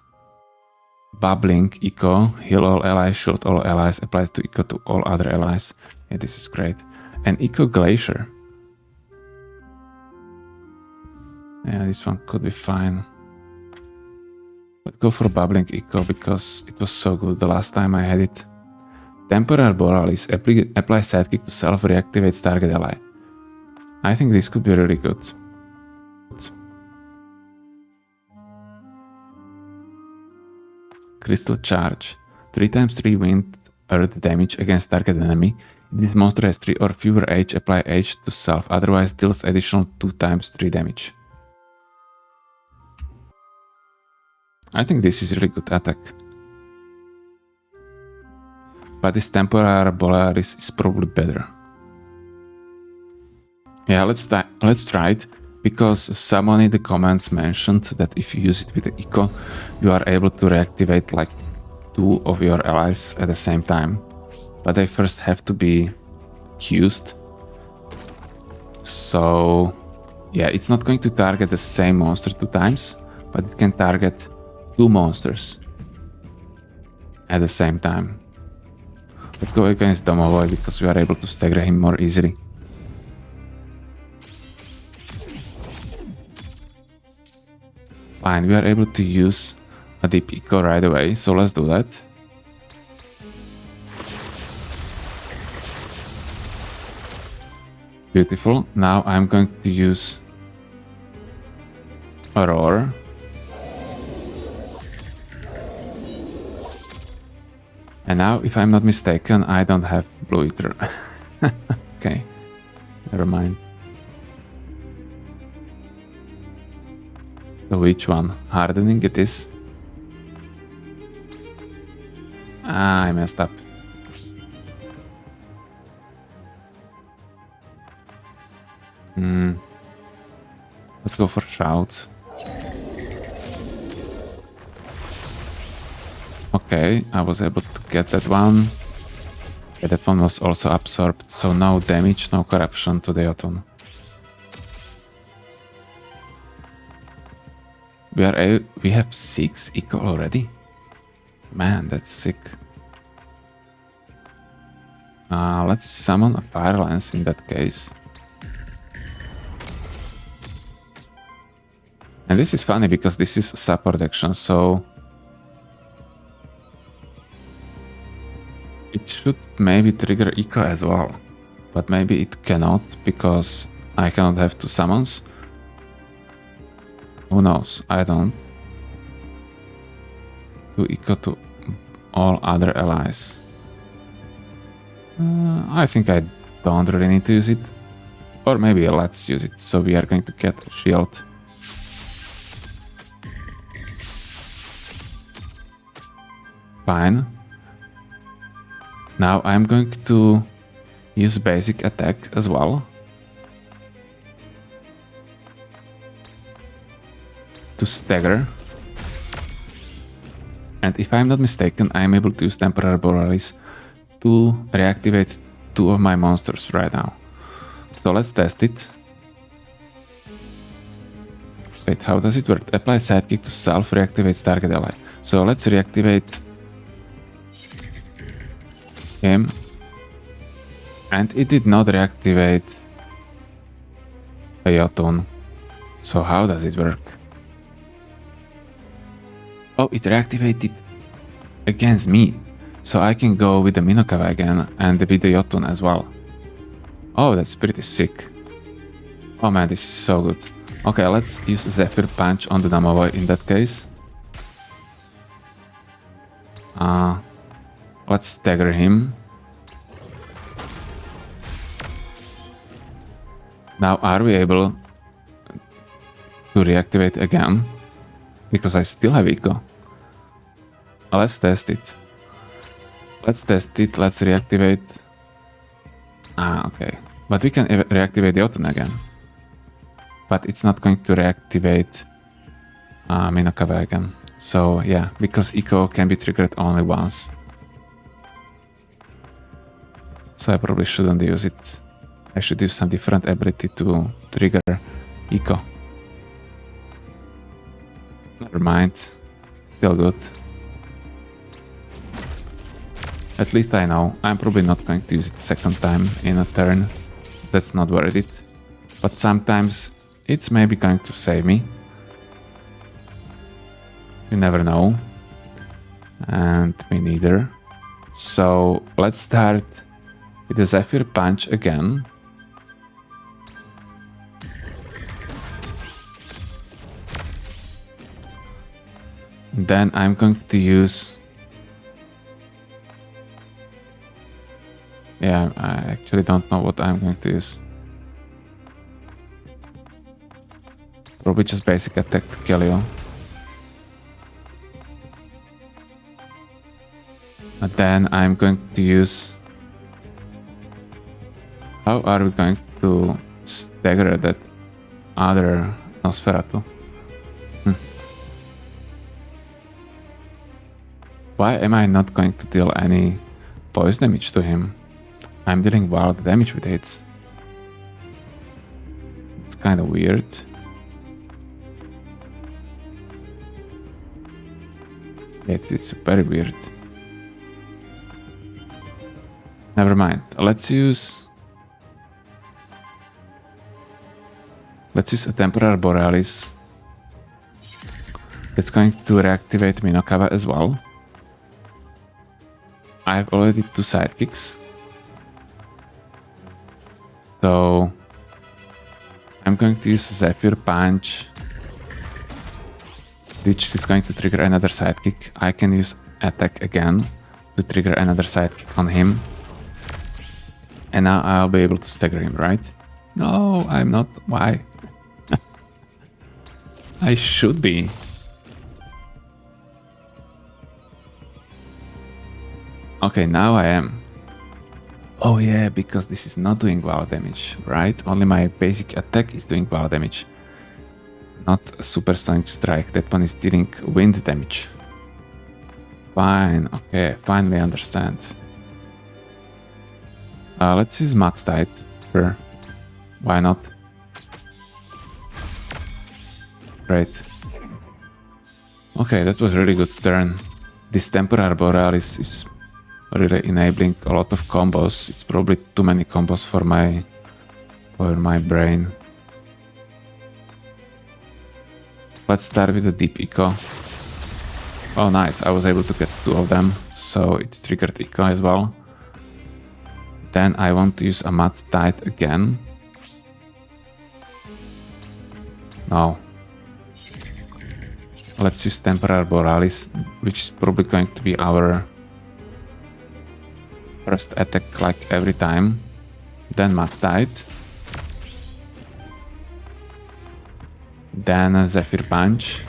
Bubbling Echo, heal all allies, shield all allies, applies to Echo to all other allies. Yeah, this is great. And Echo Glacier. Yeah, this one could be fine. Let's go for Bubbling Echo because it was so good the last time I had it. Temporal Borealis applies sidekick to self-reactivates target ally. I think this could be really good. Crystal Charge. 3 times 3 wind earth damage against target enemy. If this monster has 3 or fewer H, apply H to self, otherwise deals additional 2 times 3 damage. I think this is really good attack. But this Temporal Borealis is probably better. Yeah, let's try it, because someone in the comments mentioned that if you use it with the Echo, you are able to reactivate like 2 of your allies at the same time. But they first have to be used. So yeah, it's not going to target the same monster 2 times, but it can target 2 monsters at the same time. Let's go against Domovoy because we are able to stagger him more easily. Fine, we are able to use a deep eco right away, so let's do that. Beautiful. Now I'm going to use a roar. And now, if I'm not mistaken, I don't have blue Aether. Okay, never mind. So which one? Hardening it is. Ah, I messed up. Let's go for Shout. Okay, I was able to get that one. Yeah, that one was also absorbed, so no damage, no corruption to the Jotunn. We have 6 eco already? Man, that's sick. Let's summon a Fire Lance in that case. And this is funny because this is support action, so it should maybe trigger eco as well. But maybe it cannot because I cannot have 2 summons. Who knows? I don't. Do eco to all other allies. I think I don't really need to use it. Or maybe let's use it. So we are going to get a shield. Fine. Now I'm going to use basic attack as well. To stagger. And if I'm not mistaken, I'm able to use Temporal Borealis to reactivate 2 of my monsters right now. So let's test it. Wait, how does it work? Apply sidekick to self, reactivates target ally. So let's reactivate him. And it did not reactivate a Jotunn. So how does it work? Oh, it reactivated against me. So I can go with the Minokawa again and with the Jotunn as well. Oh, that's pretty sick. Oh man, this is so good. Okay, let's use Zephyr Punch on the Domovoy in that case. Let's stagger him. Now, are we able to reactivate again? Because I still have eco. Let's test it. Let's test it. Let's reactivate. Okay. But we can reactivate the Jotunn again. But it's not going to reactivate Minokawa again. So yeah, because Eco can be triggered only once. So I probably shouldn't use it. I should use some different ability to trigger Eco. Never mind. Still good. At least I know. I'm probably not going to use it second time in a turn. That's not worth it. But sometimes it's maybe going to save me. You never know. And me neither. So let's start with the Zephyr Punch again. Then I'm going to use... Yeah, I actually don't know what I'm going to use. Probably just basic attack to kill you. And then I'm going to use... How are we going to stagger that other Nosferatu? Why am I not going to deal any poison damage to him? I'm dealing wild damage with hits. It's kind of weird. It's very weird. Never mind. Let's use a Temporal Borealis. It's going to reactivate Minokawa as well. I have already 2 sidekicks. So I'm going to use Zephyr Punch, which is going to trigger another sidekick. I can use attack again to trigger another sidekick on him. And now I'll be able to stagger him, right? No, I'm not. Why? I should be. Okay, now I am. Oh yeah, because this is not doing wild damage, right? Only my basic attack is doing wild damage. Not a supersonic strike. That one is dealing wind damage. Fine, okay, finally understand. Let's use Mud Tide. Sure. Why not? Great. Okay, that was a really good turn. This Temporal Borealis is really enabling a lot of combos. It's probably too many combos for my brain. Let's start with the Deep Eco. Oh nice, I was able to get 2 of them, so it triggered Eco as well. Then I want to use a Mud Tide again. No. Let's use Temporal Borealis, which is probably going to be our first attack like every time. Then Mud Tide. Then a Zephyr Punch.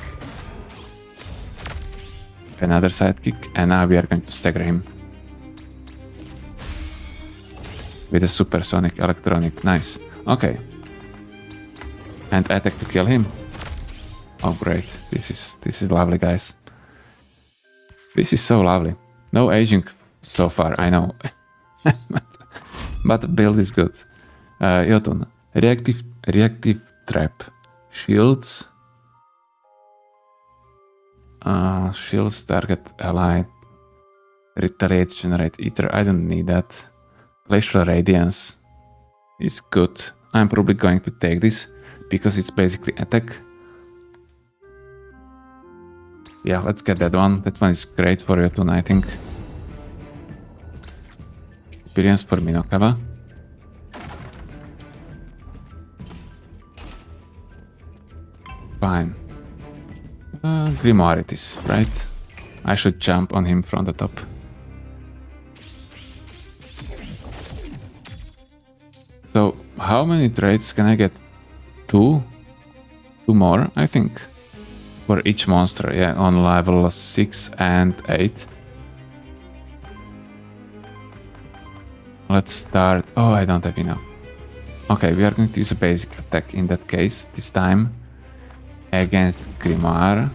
Another sidekick, and now we are going to stagger him. With a supersonic electronic, nice. Okay. And attack to kill him. Oh great, this is lovely, guys. This is so lovely. No aging so far, I know. But the build is good. Jotunn, reactive trap. Shields. Shields target ally. Retaliate, generate Aether. I don't need that. Glacial Radiance is good. I'm probably going to take this because it's basically attack. Yeah, let's get that one. That one is great for Jotunn, I think. Experience for Minokawa. Fine. Grimoire it is, right? I should jump on him from the top. So, how many traits can I get? 2? 2 more, I think. For each monster, yeah, on level 6 and 8. Let's start... Oh, I don't have enough. Okay, we are going to use a basic attack in that case, this time, against Grimoire.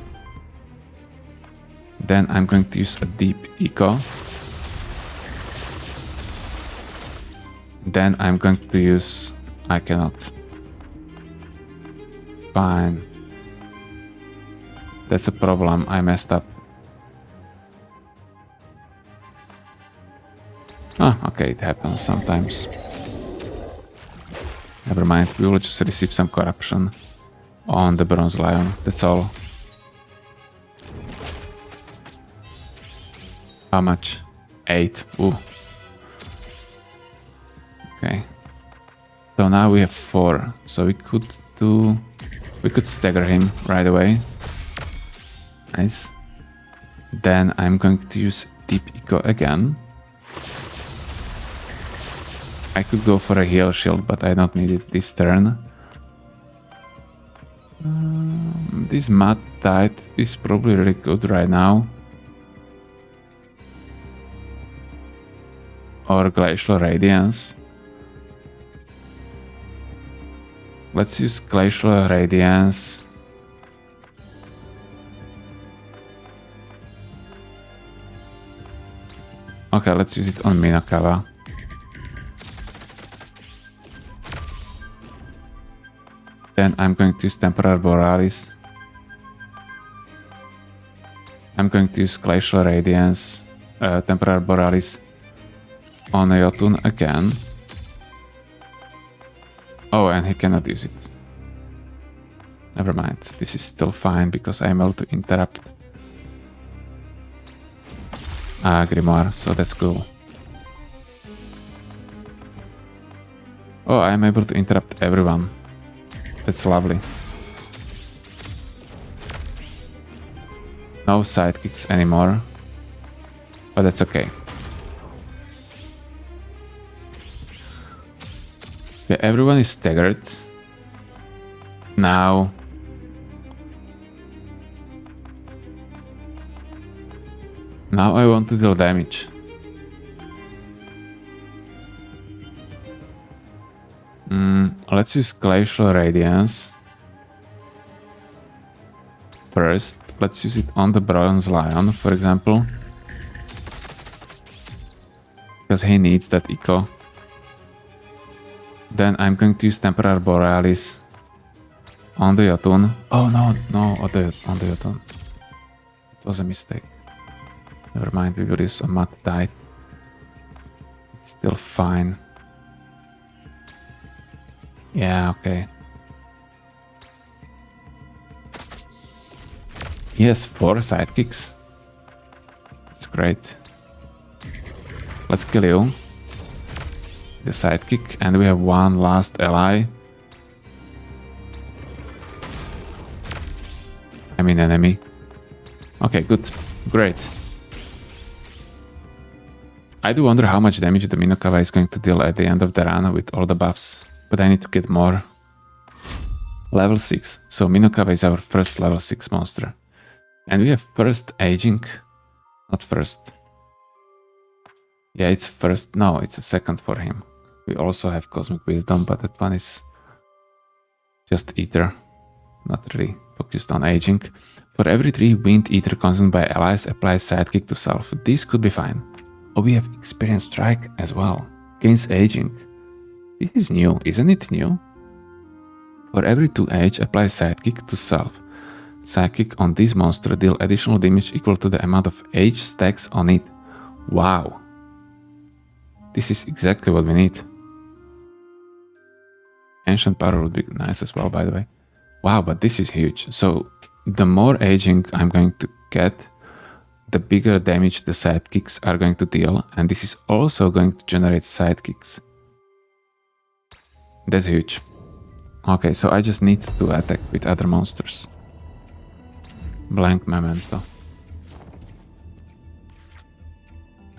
Then I'm going to use a deep eco. Then I'm going to use... I cannot. Fine. That's a problem, I messed up. Ah, okay, it happens sometimes. Never mind, we will just receive some corruption on the Bronze Lion, that's all. How much? 8. Ooh. Okay. So now we have 4. So we could do... We could stagger him right away. Nice. Then I'm going to use Deep Eco again. I could go for a heal shield, but I don't need it this turn. This Mud Tide is probably really good right now. Or Glacial Radiance. Let's use Glacial Radiance. Okay, let's use it on Minokawa. Then I'm going to use Temporal Borealis. I'm going to use Glacial Radiance, Temporal Borealis on Jotunn again. Oh, and he cannot use it. Never mind, this is still fine because I'm able to interrupt Grimoire, so that's cool. Oh, I'm able to interrupt everyone. That's lovely. No sidekicks anymore, but that's okay. Okay, everyone is staggered. Now I want to deal damage. Let's use Glacial Radiance. First, let's use it on the Bronze Lion, for example. Because he needs that eco. Then I'm going to use Temporal Borealis on the Jotunn. Oh no, on the Jotunn. It was a mistake. Never mind, we will use a Mud Tide. It's still fine. Yeah, okay. He has 4 sidekicks. That's great. Let's kill you. The sidekick, and we have one last ally. I mean enemy. Okay, good. Great. I do wonder how much damage the Minokawa is going to deal at the end of the run with all the buffs. But I need to get more. Level 6. So Minokawa is our first level 6 monster. And we have first aging. Not first. Yeah, it's first. No, it's a second for him. We also have Cosmic Wisdom, but that one is just Aether. Not really focused on aging. For every 3 wind Aether consumed by allies, apply sidekick to self. This could be fine. Oh, we have Experience Strike as well. Gains aging. This is new, isn't it new? For every 2 age, apply sidekick to self. Sidekick on this monster deal additional damage equal to the amount of age stacks on it. Wow. This is exactly what we need. Ancient Power would be nice as well, by the way. Wow, but this is huge. So the more aging I'm going to get, the bigger damage the sidekicks are going to deal, and this is also going to generate sidekicks. That's huge. Okay, so I just need to attack with other monsters. Blank Memento.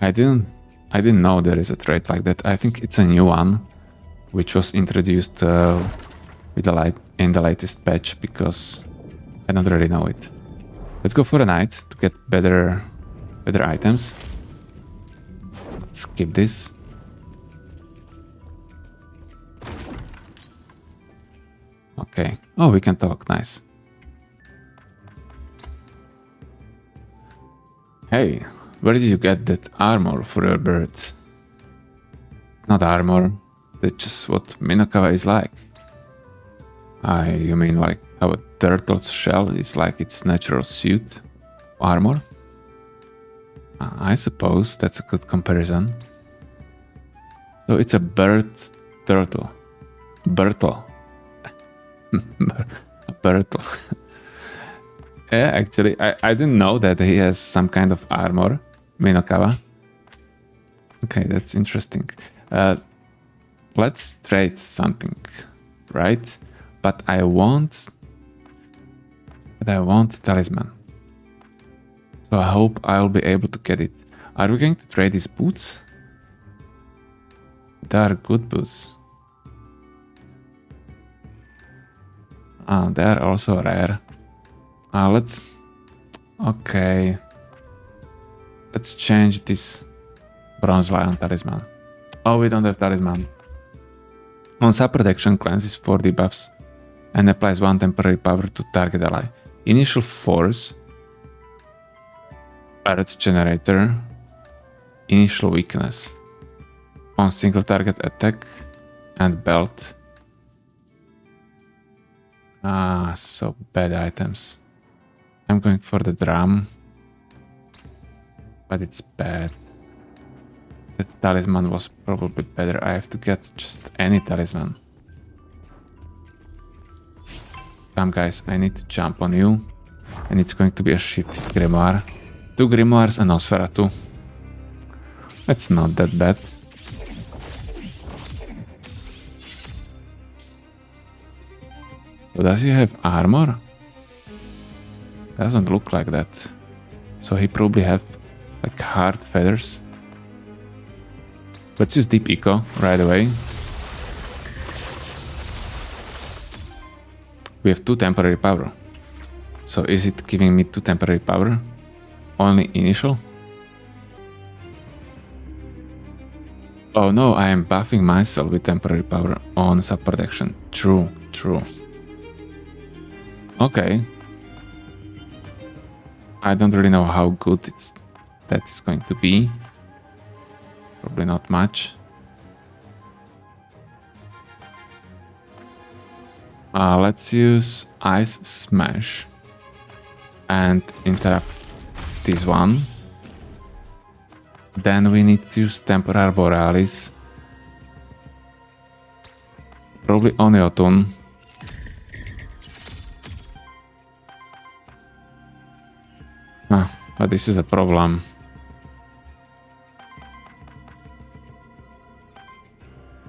I didn't know there is a trait like that. I think it's a new one, which was introduced in the latest patch, because I don't really know it. Let's go for a knight to get better items. Let's skip this. Okay. Oh, we can talk. Nice. Hey, where did you get that armor for your bird? Not armor. That's just what Minokawa is like. You mean like how a turtle's shell is like its natural suit? Armor? I suppose that's a good comparison. So it's a bird turtle. Birtle. A birtle. Yeah, actually, I didn't know that he has some kind of armor, Minokawa. Okay, that's interesting. Let's trade something, right? But I want talisman. So I hope I'll be able to get it. Are we going to trade these boots? They are good boots. They are also rare. Okay. Let's change this bronze lion talisman. Oh, we don't have talisman. On sub-protection, cleanses 4 debuffs and applies 1 temporary power to target ally. Initial force, Earth generator, initial weakness on single target attack and belt. So bad items. I'm going for the drum, but it's bad. The talisman was probably better. I have to get just any talisman. Come guys, I need to jump on you. And it's going to be a shifted grimoire. 2 grimoires and Nosferatu. That's not that bad. So does he have armor? Doesn't look like that. So he probably have like hard feathers. Let's use deep eco right away. We have 2 temporary power. So is it giving me 2 temporary power? Only initial? Oh no, I am buffing myself with temporary power on sub-protection. True. Okay. I don't really know how good that is going to be. Probably not much. Let's use Ice Smash and interrupt this one. Then we need to use Temporal Borealis. Probably on Jotunn. But this is a problem.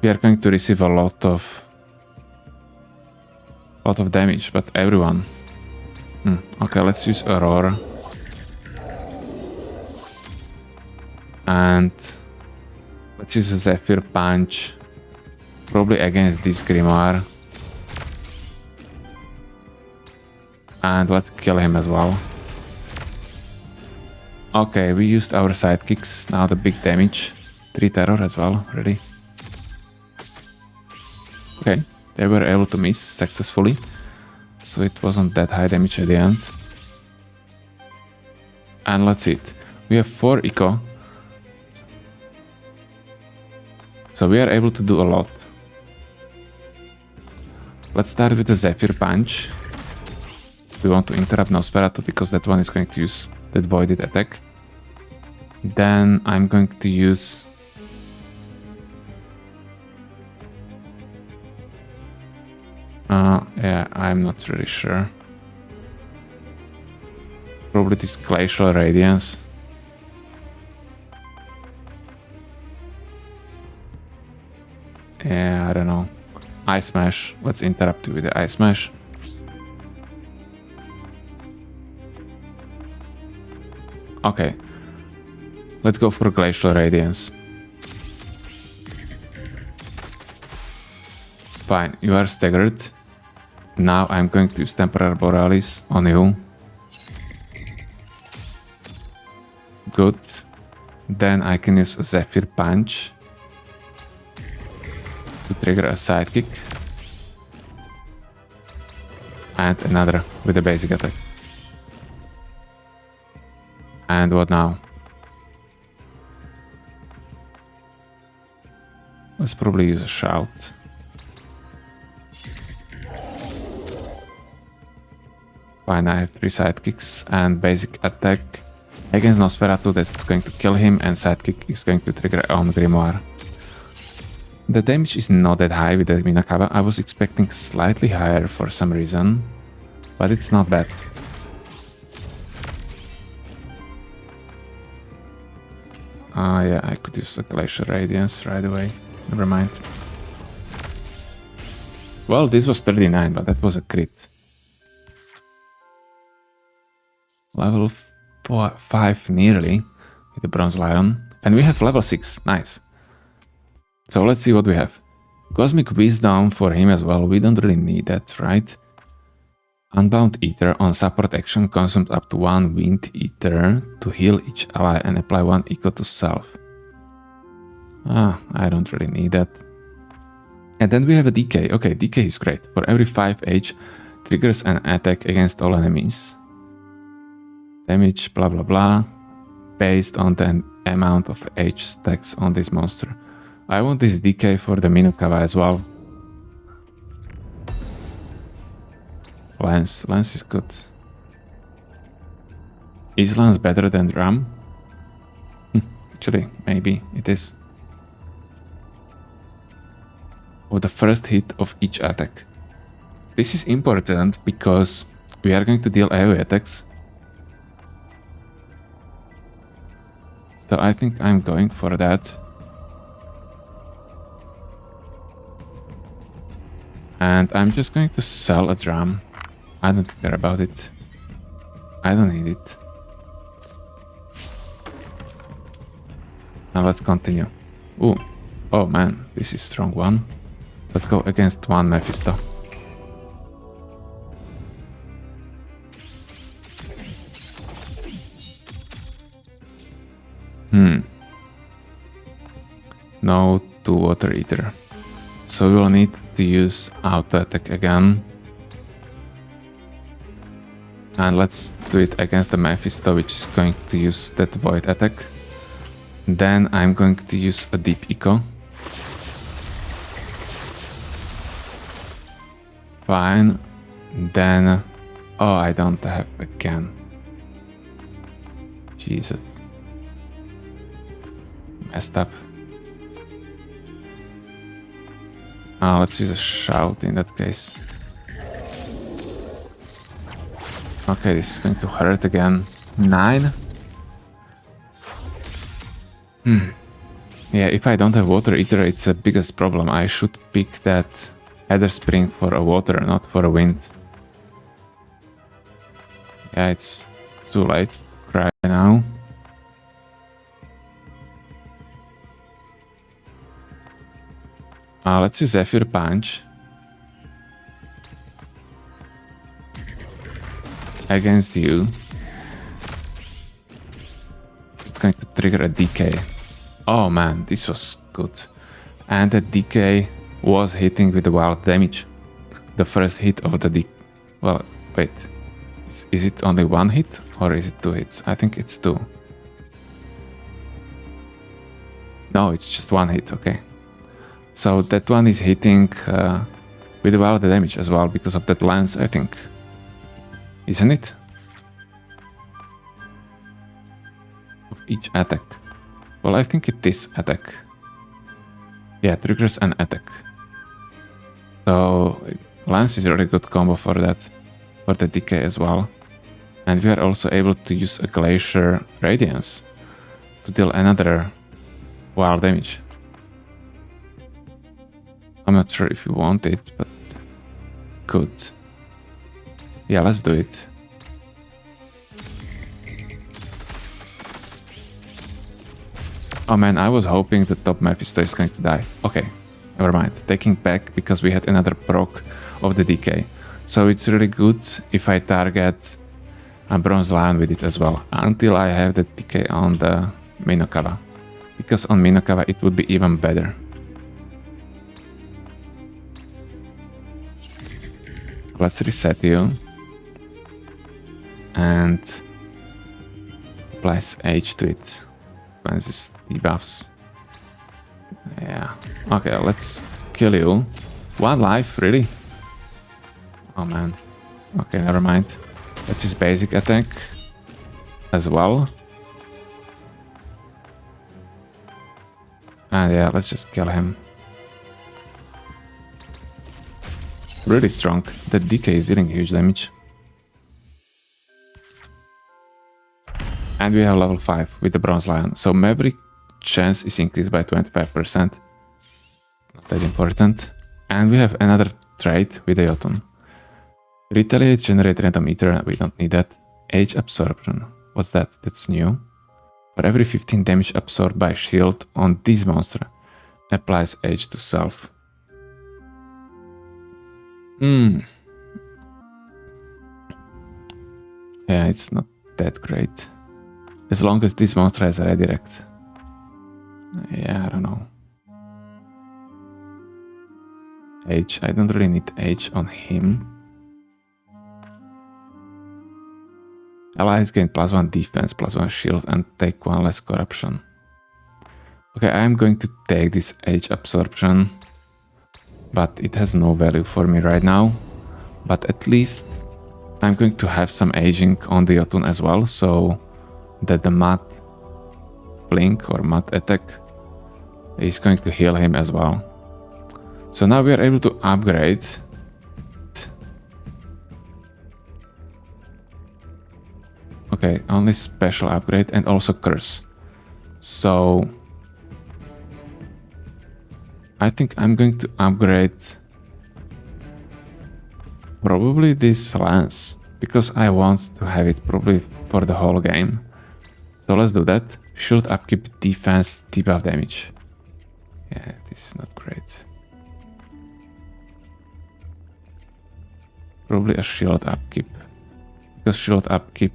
We are going to receive a lot of damage, but everyone. Okay, let's use Aurora. And let's use a Zephyr Punch. Probably against this Grimoire. And let's kill him as well. Okay, we used our sidekicks. Now the big damage. 3 terror as well, ready? Okay, they were able to miss successfully. So it wasn't that high damage at the end. And let's see it. We have 4 eco. So we are able to do a lot. Let's start with the Zephyr Punch. We want to interrupt Nosferatu because that one is going to use that voided attack. Then I'm going to use yeah, I'm not really sure. Probably this Glacial Radiance. Yeah, I don't know. Ice Smash. Let's interrupt you with the Ice Smash. Okay. Let's go for Glacial Radiance. Fine, you are staggered. Now I'm going to use Temporal Borealis on you. Good. Then I can use a Zephyr Punch to trigger a sidekick. And another with the basic attack. And what now? Let's probably use a shout. Fine, I have 3 sidekicks and basic attack against Nosferatu, that's going to kill him, and sidekick is going to trigger on Grimoire. The damage is not that high with the Minokawa. I was expecting slightly higher for some reason, but it's not bad. Yeah, I could use the Glacial Radiance right away. Never mind. Well, this was 39, but that was a crit. Level 5 nearly with the Bronze Lion. And we have level 6, nice. So let's see what we have. Cosmic Wisdom for him as well, we don't really need that, right? Unbound Aether on support action consumes up to 1 Wind Aether to heal each ally and apply 1 eco to self. I don't really need that. And then we have a Decay. Okay, Decay is great. For every 5 H, triggers an attack against all enemies. Damage, blah blah blah, based on the amount of H stacks on this monster. I want this Decay for the Minokawa as well. Lance is good. Is Lance better than Drum? Actually, maybe it is. With the first hit of each attack. This is important because we are going to deal AoE attacks. So I think I'm going for that. And I'm just going to sell a drum. I don't care about it. I don't need it. Now let's continue. Ooh. Oh man, this is strong one. Let's go against one Mephisto. No 2 Water Eater. So we will need to use auto attack again. And let's do it against the Mephisto, which is going to use that void attack. Then I'm going to use a deep eco. Fine. Then... oh, I don't have again. Jesus. Messed up. Let's use a shout in that case. Okay, this is going to hurt again. 9? Yeah, if I don't have Water Eater, it's the biggest problem. I should pick that Aether Spring for a water, not for a wind. Yeah, it's too late to cry now. Let's use Zephyr Punch. Against you. It's going to trigger a Decay. Oh man, this was good. And the Decay was hitting with the wild damage. The first hit of the well, wait. Is it only 1 hit or is it 2 hits? I think it's 2. No, it's just 1 hit, okay. So that one is hitting with wild damage as well because of that lance, I think. Isn't it? Of each attack. Well, I think it is attack. Yeah, triggers an attack. So lance is a really good combo for that. For the Decay as well. And we are also able to use a Glacial Radiance to deal another wild damage. I'm not sure if you want it, but could. Yeah, let's do it. Oh man, I was hoping the top Mephisto is going to die. Okay, never mind. Taking back because we had another proc of the Decay. So it's really good if I target a Bronze Lion with it as well, until I have the Decay on the Minokawa. Because on Minokawa it would be even better. Let's reset you. And place H to it. And just debuffs. Yeah. Okay, let's kill you. 1 life, really? Oh man. Okay, never mind. Let's use basic attack as well. And yeah, let's just kill him. Really strong. That Decay is dealing huge damage. And we have level 5 with the Bronze Lion. So Maverick chance is increased by 25%. Not that important. And we have another trait with the Jotunn. Retaliate, generate random ether. We don't need that. Age absorption. What's that? That's new. For every 15 damage absorbed by shield on this monster, applies age to self. Yeah, it's not that great. As long as this monster has a redirect. Yeah, I don't know. Age. I don't really need age on him. Allies gain +1 defense, +1 shield, and take 1 less corruption. Okay, I'm going to take this age absorption, but it has no value for me right now. But at least I'm going to have some aging on the Jotunn as well, so that the Mud Blink or Mud Attack is going to heal him as well. So now we are able to upgrade. Okay, only special upgrade and also curse. So I think I'm going to upgrade probably this lance, because I want to have it probably for the whole game. So let's do that. Shield upkeep, defense, debuff damage. Yeah, this is not great. Probably a shield upkeep. Because shield upkeep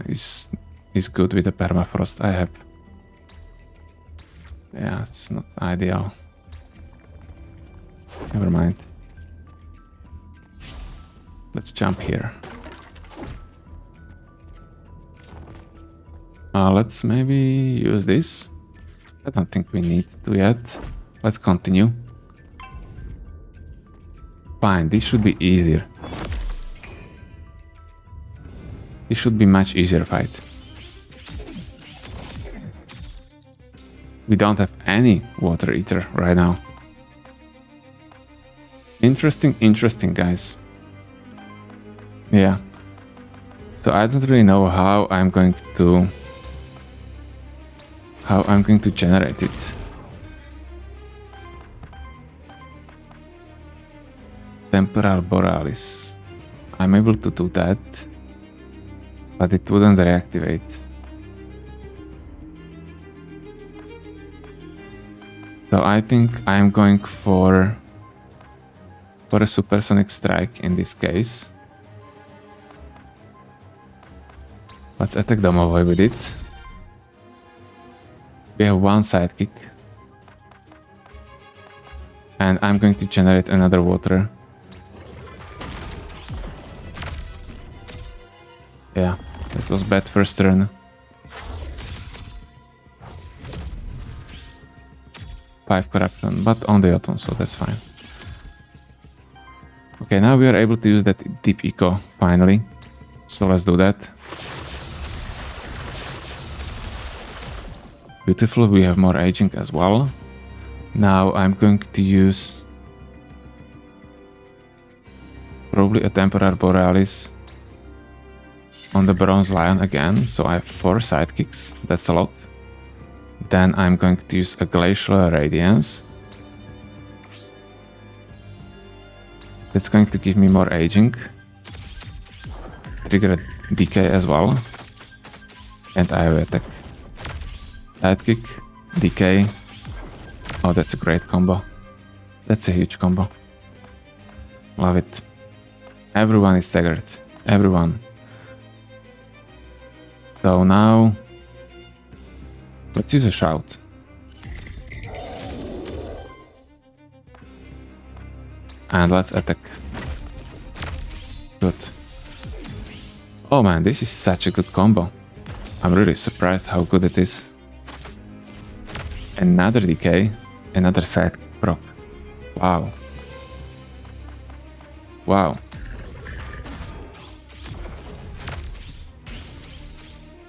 is good with the permafrost I have. Yeah, it's not ideal. Never mind. Let's jump here. Let's maybe use this. I don't think we need to yet. Let's continue. Fine, this should be easier. This should be much easier fight. We don't have any water eater right now. Interesting, guys. Yeah. So I don't really know how I'm going to generate it. Temporal Borealis. I'm able to do that, but it wouldn't reactivate. So I think I'm going for a supersonic strike in this case. Let's attack Domovoy with it. We have 1 sidekick. And I'm going to generate another water. Yeah, that was bad first turn. 5 corruption, but on the Jotunn, so that's fine. Okay, now we are able to use that deep eco finally. So let's do that. Beautiful, we have more aging as well. Now I'm going to use probably a Temporal Borealis on the Bronze Lion again. So I have 4 sidekicks, that's a lot. Then I'm going to use a Glacial Radiance. That's going to give me more aging. Trigger a Decay as well. And I will attack. Sidekick, Decay. Oh, that's a great combo. That's a huge combo. Love it. Everyone is staggered. Everyone. So now let's use a shout. And let's attack. good. Oh man, this is such a good combo. I'm really surprised how good it is. Another Decay, another sidekick proc. Wow. Wow.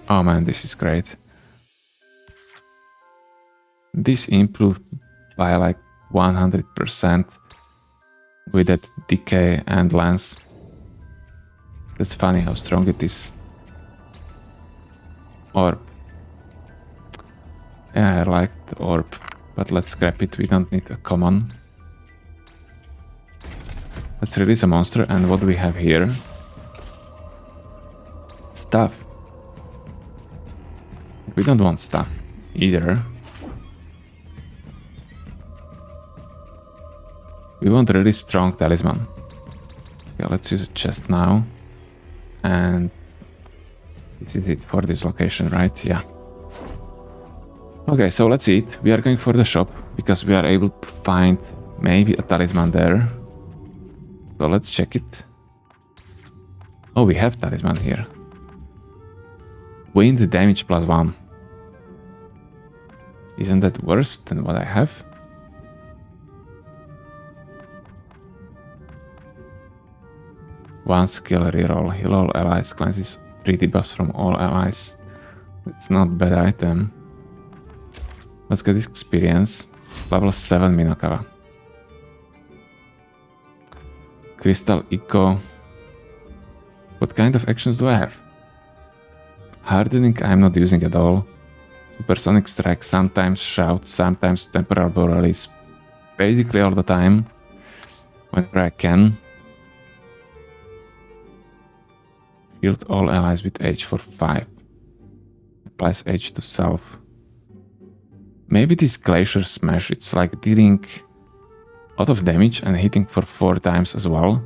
Oh man, this is great. This improved by like 100% with that Decay and Lance. That's funny how strong it is. Orb. Yeah, I like the orb, but let's scrap it, we don't need a common. Let's release a monster, and what do we have here? Stuff. We don't want stuff either. We want a really strong talisman. Okay, let's use a chest now. And this is it for this location, right? Yeah. Okay, so let's see it. We are going for the shop because we are able to find maybe a talisman there. So let's check it. Oh, we have talisman here. Wind damage +1. Isn't that worse than what I have? One skill reroll. Heal all allies. Cleanses 3 debuffs from all allies. It's not a bad item. Let's get this experience. Level 7 Minokawa. Crystal Echo. What kind of actions do I have? Hardening I'm not using at all. Supersonic Strike, sometimes Shout, sometimes Temporal Borealis. Basically all the time. Whenever I can. Shield all allies with H for 5. Applies H to self. Maybe this Glacier Smash, it's like dealing a lot of damage and hitting for 4 times as well.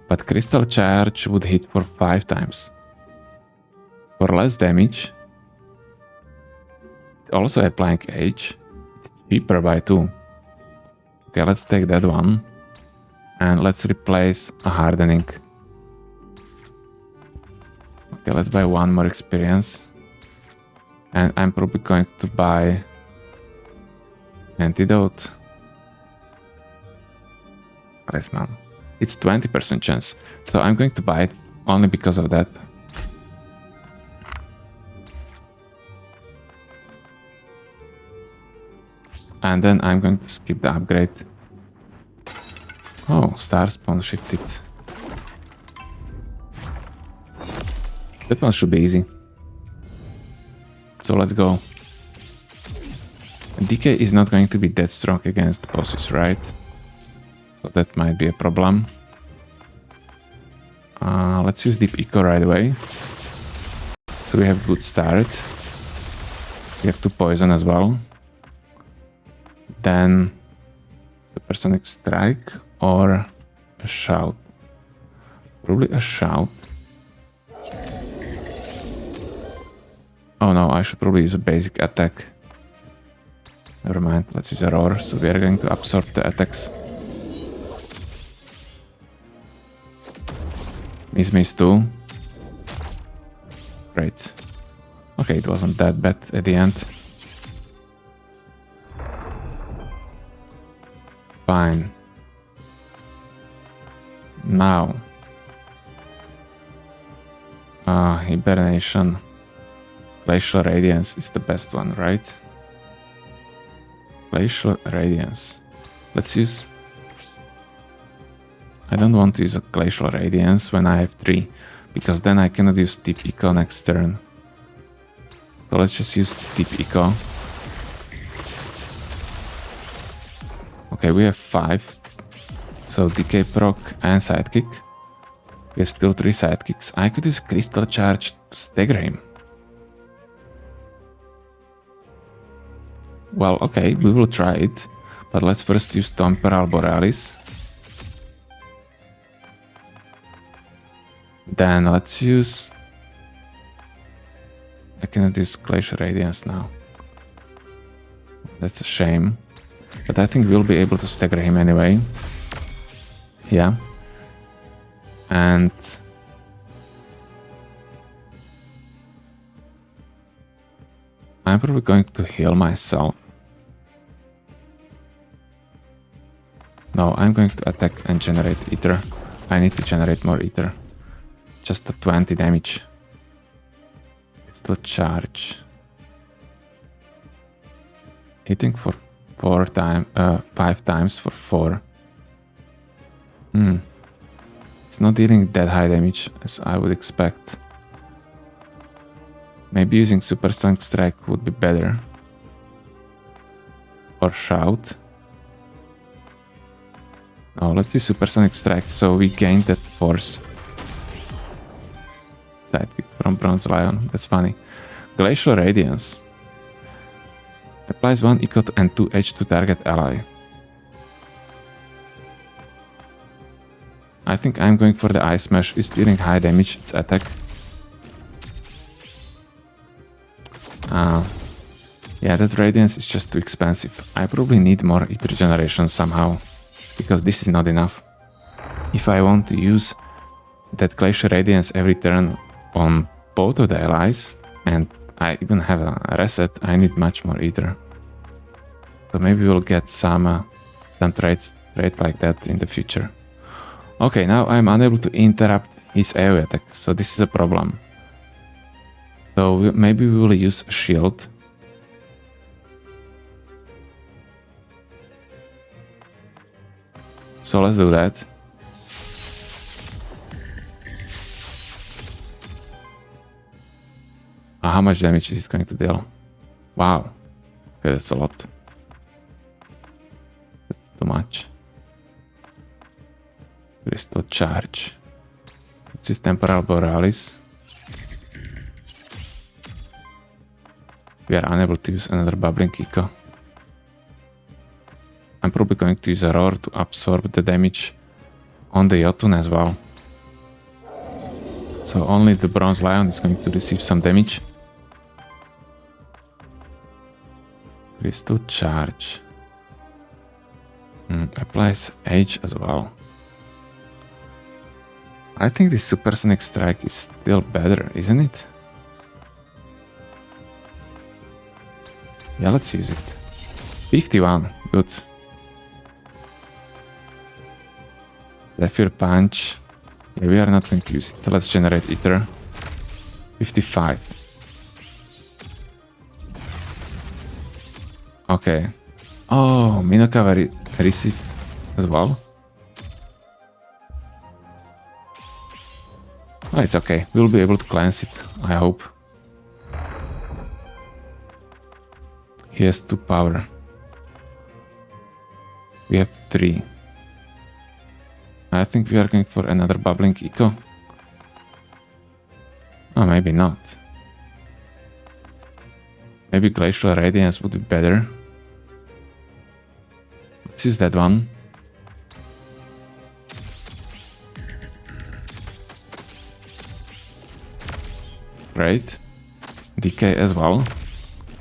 But Crystal Charge would hit for 5 times. For less damage. It's also applying H. It's cheaper by 2. Okay, let's take that one. And let's replace a Hardening. Okay, let's buy 1 more experience. And I'm probably going to buy Antidote. Talisman. It's 20% chance. So I'm going to buy it only because of that. And then I'm going to skip the upgrade. Oh, Star Spawn shifted. That one should be easy. So let's go. Decay is not going to be that strong against bosses, right? So that might be a problem. Let's use Deep Echo right away. So we have a good start. We have 2 poison as well. Then Supersonic Strike or a Shout. Probably a Shout. Oh no, I should probably use a basic attack. Never mind, let's use a Roar. So we are going to absorb the attacks. Miss 2. Great. Okay, it wasn't that bad at the end. Fine. Now. Hibernation. Glacial Radiance is the best one, right? Glacial Radiance. Let's use... I don't want to use a Glacial Radiance when I have 3, because then I cannot use Deep Echo next turn. So let's just use Deep Echo. Okay, we have 5. So Decay proc and Sidekick. We have still 3 Sidekicks. I could use Crystal Charge to stagger him. Well, okay, we will try it. But let's first use Temporal Borealis. Then let's use... I cannot use Glacial Radiance now. That's a shame. But I think we'll be able to stagger him anyway. Yeah. And I'm probably going to heal myself. No, I'm going to attack and generate Aether. I need to generate more Aether. Just a 20 damage. It's to charge. Hitting for 5 times for 4. It's not dealing that high damage as I would expect. Maybe using Supersonic Strike would be better. Or Shout. No, let's use Supersonic Strike so we gain that force. Sidekick from Bronze Lion, that's funny. Glacial Radiance. Applies 1 eco and 2 H to target ally. I think I'm going for the Ice Smash. It's dealing high damage, its attack. Yeah, that Radiance is just too expensive. I probably need more Aether generation somehow, because this is not enough. If I want to use that Glacial Radiance every turn on both of the allies, and I even have a reset, I need much more Aether. So maybe we'll get some trade like that in the future. Okay, now I'm unable to interrupt his AoE attack, so this is a problem. So maybe we will use a shield. So let's do that. How much damage is it going to deal? Wow. Okay, that's a lot. That's too much. Crystal Charge. Let's use Temporal Borealis. We are unable to use another Bubbling Eco. I'm probably going to use a Roar to absorb the damage on the Jotunn as well. So only the Bronze Lion is going to receive some damage. Crystal Charge. Applies Age as well. I think this Supersonic Strike is still better, isn't it? Yeah, let's use it. 51, good. Zephyr Punch. Yeah, we are not going to use it. Let's generate Aether. 55. Okay. Oh, Minokawa received as well. Oh, it's okay. We'll be able to cleanse it, I hope. He has 2 power. We have 3. I think we are going for another Bubbling Eco. Oh, maybe not. Maybe Glacial Radiance would be better. Let's use that one. Great. Decay as well.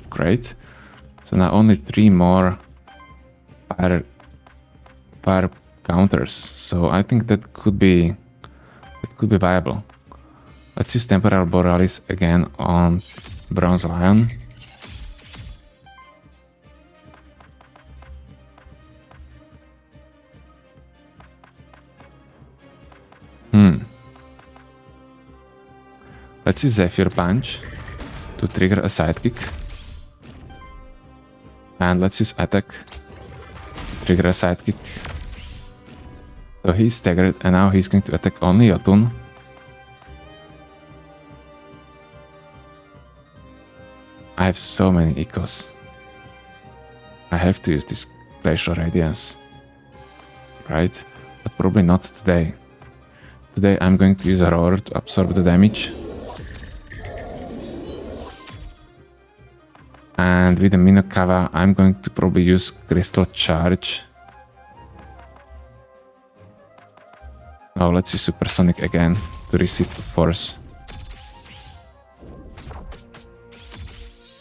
Great. So now only 3 more fire counters. So I think that could be viable. Let's use Temporal Borealis again on Bronze Lion. Let's use Zephyr Punch to trigger a sidekick. And let's use Attack to trigger a sidekick. So he's staggered and now he's going to attack only Jotunn. I have so many ecos. I have to use this Glacial Radiance. Right? But probably not today. Today I'm going to use a Roar to absorb the damage. And with the Minokawa, I'm going to probably use Crystal Charge. Oh, let's use Supersonic again to receive the force.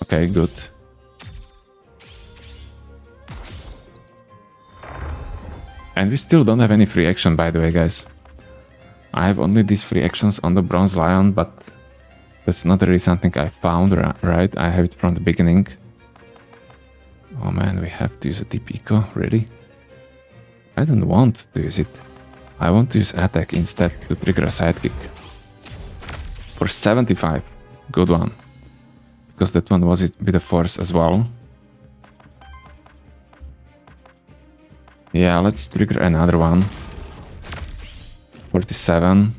Okay, good. And we still don't have any free action, by the way, guys. I have only these 3 actions on the Bronze Lion, but that's not really something I found, right? I have it from the beginning. Oh man, we have to use a deep eco, really? I don't want to use it. I want to use attack instead to trigger a sidekick. For 75, good one. Because that one was with a force as well. Yeah, let's trigger another one. 47.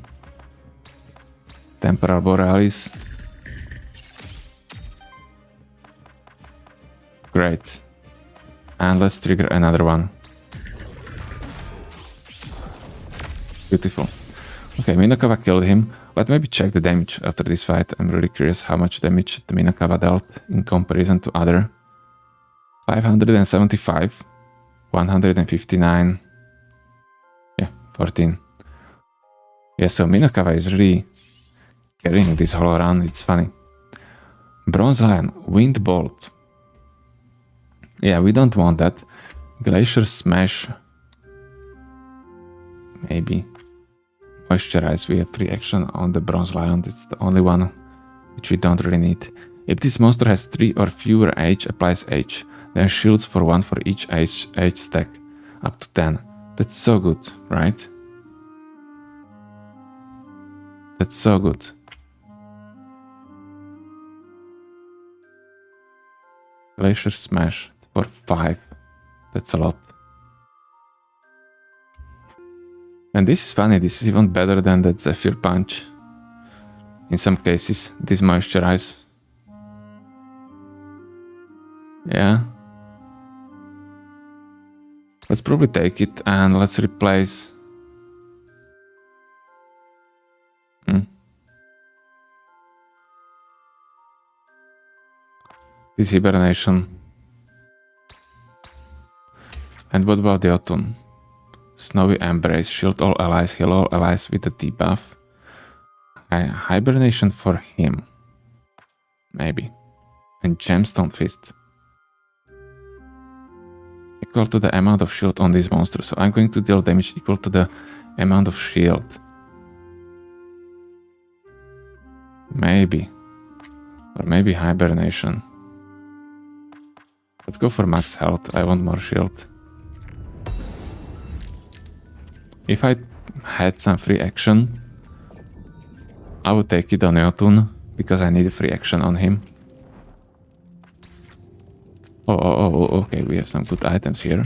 Temporal Borealis. Great. And let's trigger another one. Beautiful. Okay, Minokawa killed him. Let's maybe check the damage after this fight. I'm really curious how much damage the Minokawa dealt in comparison to other. 575. 159. Yeah, 14. Yeah, so Minokawa is really carrying this whole run. It's funny. Bronze Lion, Wind Bolt. Yeah, we don't want that. Glacier Smash. Maybe. Moisturize, we have free action on the Bronze Lion. It's the only one which we don't really need. If this monster has 3 or fewer H, applies H. Then shields for 1 for each H stack. Up to 10. That's so good, right? That's so good. Glacier Smash for 5. That's a lot. And this is funny, this is even better than that Zephyr Punch. In some cases, this Moisturize. Yeah. Let's probably take it and let's replace... This Hibernation. And what about the Jotunn? Snowy Embrace, shield all allies, heal all allies with a debuff. Hibernation for him. Maybe. And Gemstone Fist. Equal to the amount of shield on this monster. So I'm going to deal damage equal to the amount of shield. Maybe. Or maybe Hibernation. Let's go for max health. I want more shield. If I had some free action, I would take it on Jotunn, because I need a free action on him. Oh, okay, we have some good items here.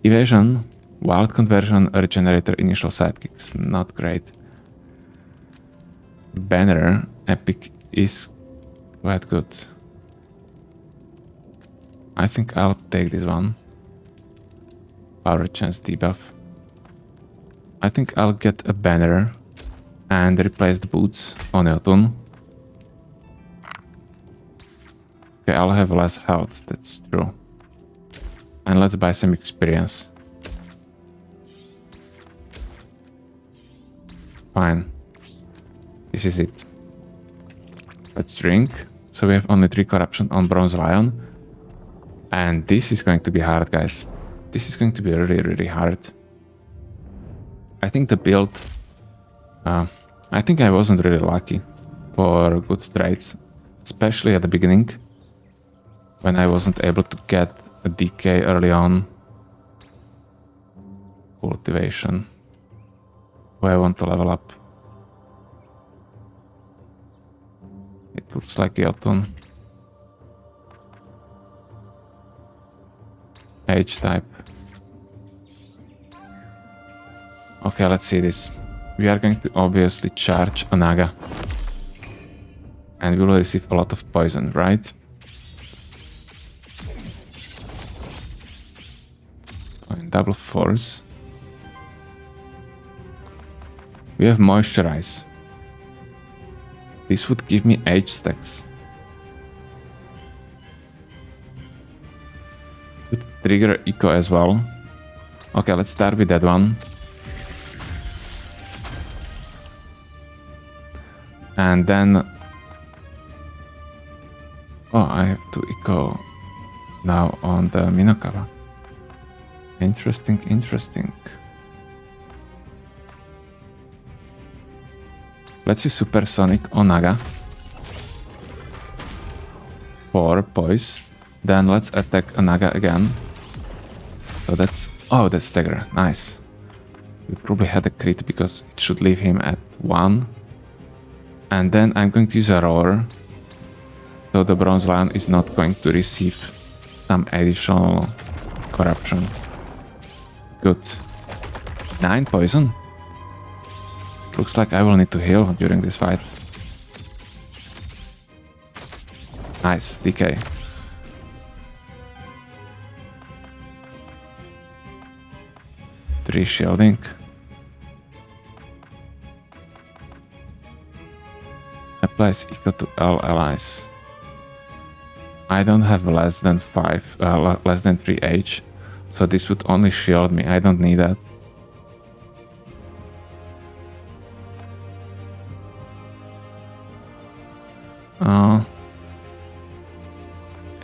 Evasion, Wild Conversion, Regenerator, Initial Sidekicks, not great. Banner, Epic is quite good. I think I'll take this one. Power Chance debuff. I think I'll get a banner and replace the boots on Jotunn. Okay, I'll have less health, that's true. And let's buy some experience. Fine. This is it. Let's drink. So we have only 3 corruption on Bronze Lion. And this is going to be hard, guys. This is going to be really, really hard. I think the build... I think I wasn't really lucky for good trades. Especially at the beginning. When I wasn't able to get a Decay early on. Cultivation. Oh, I want to level up. It looks like Jotunn. H-type. Okay, let's see this. We are going to obviously charge a Naga. And we will receive a lot of poison, right? And double force. We have Moisturize. This would give me H stacks. Would trigger Eco as well. Okay, let's start with that one. And then... Oh, I have to Eco now on the Minokawa. Interesting, interesting. Let's use Supersonic on Naga. 4 poise. Then let's attack a Naga again. So that's... Oh, that's stagger. Nice. We probably had a crit because it should leave him at 1. And then I'm going to use a roar. So the Bronze Lion is not going to receive some additional corruption. Good. 9 poison. Looks like I will need to heal during this fight. Nice, decay. Three shielding. Applies eco to all allies. I don't have less than 3 H, so this would only shield me. I don't need that.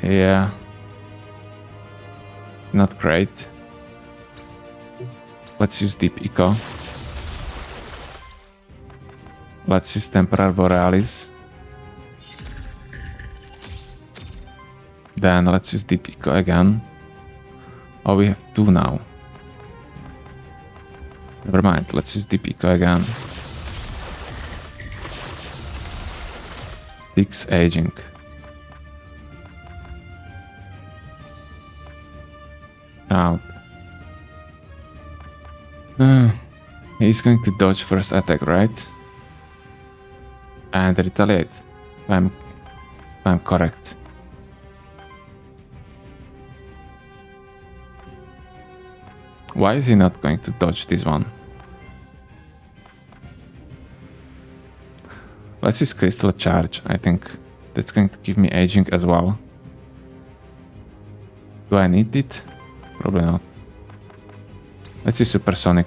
Yeah. Not great. Let's use deep eco. Let's use Temporal Borealis. Then let's use deep eco again. Oh, we have 2 now. Never mind, let's use deep eco again. 6 aging. Out. He's going to dodge first attack, right? And retaliate, if I'm correct. Why is he not going to dodge this one? Let's use Crystal Charge. I think that's going to give me aging as well. Do I need it? Probably not. Let's use Supersonic.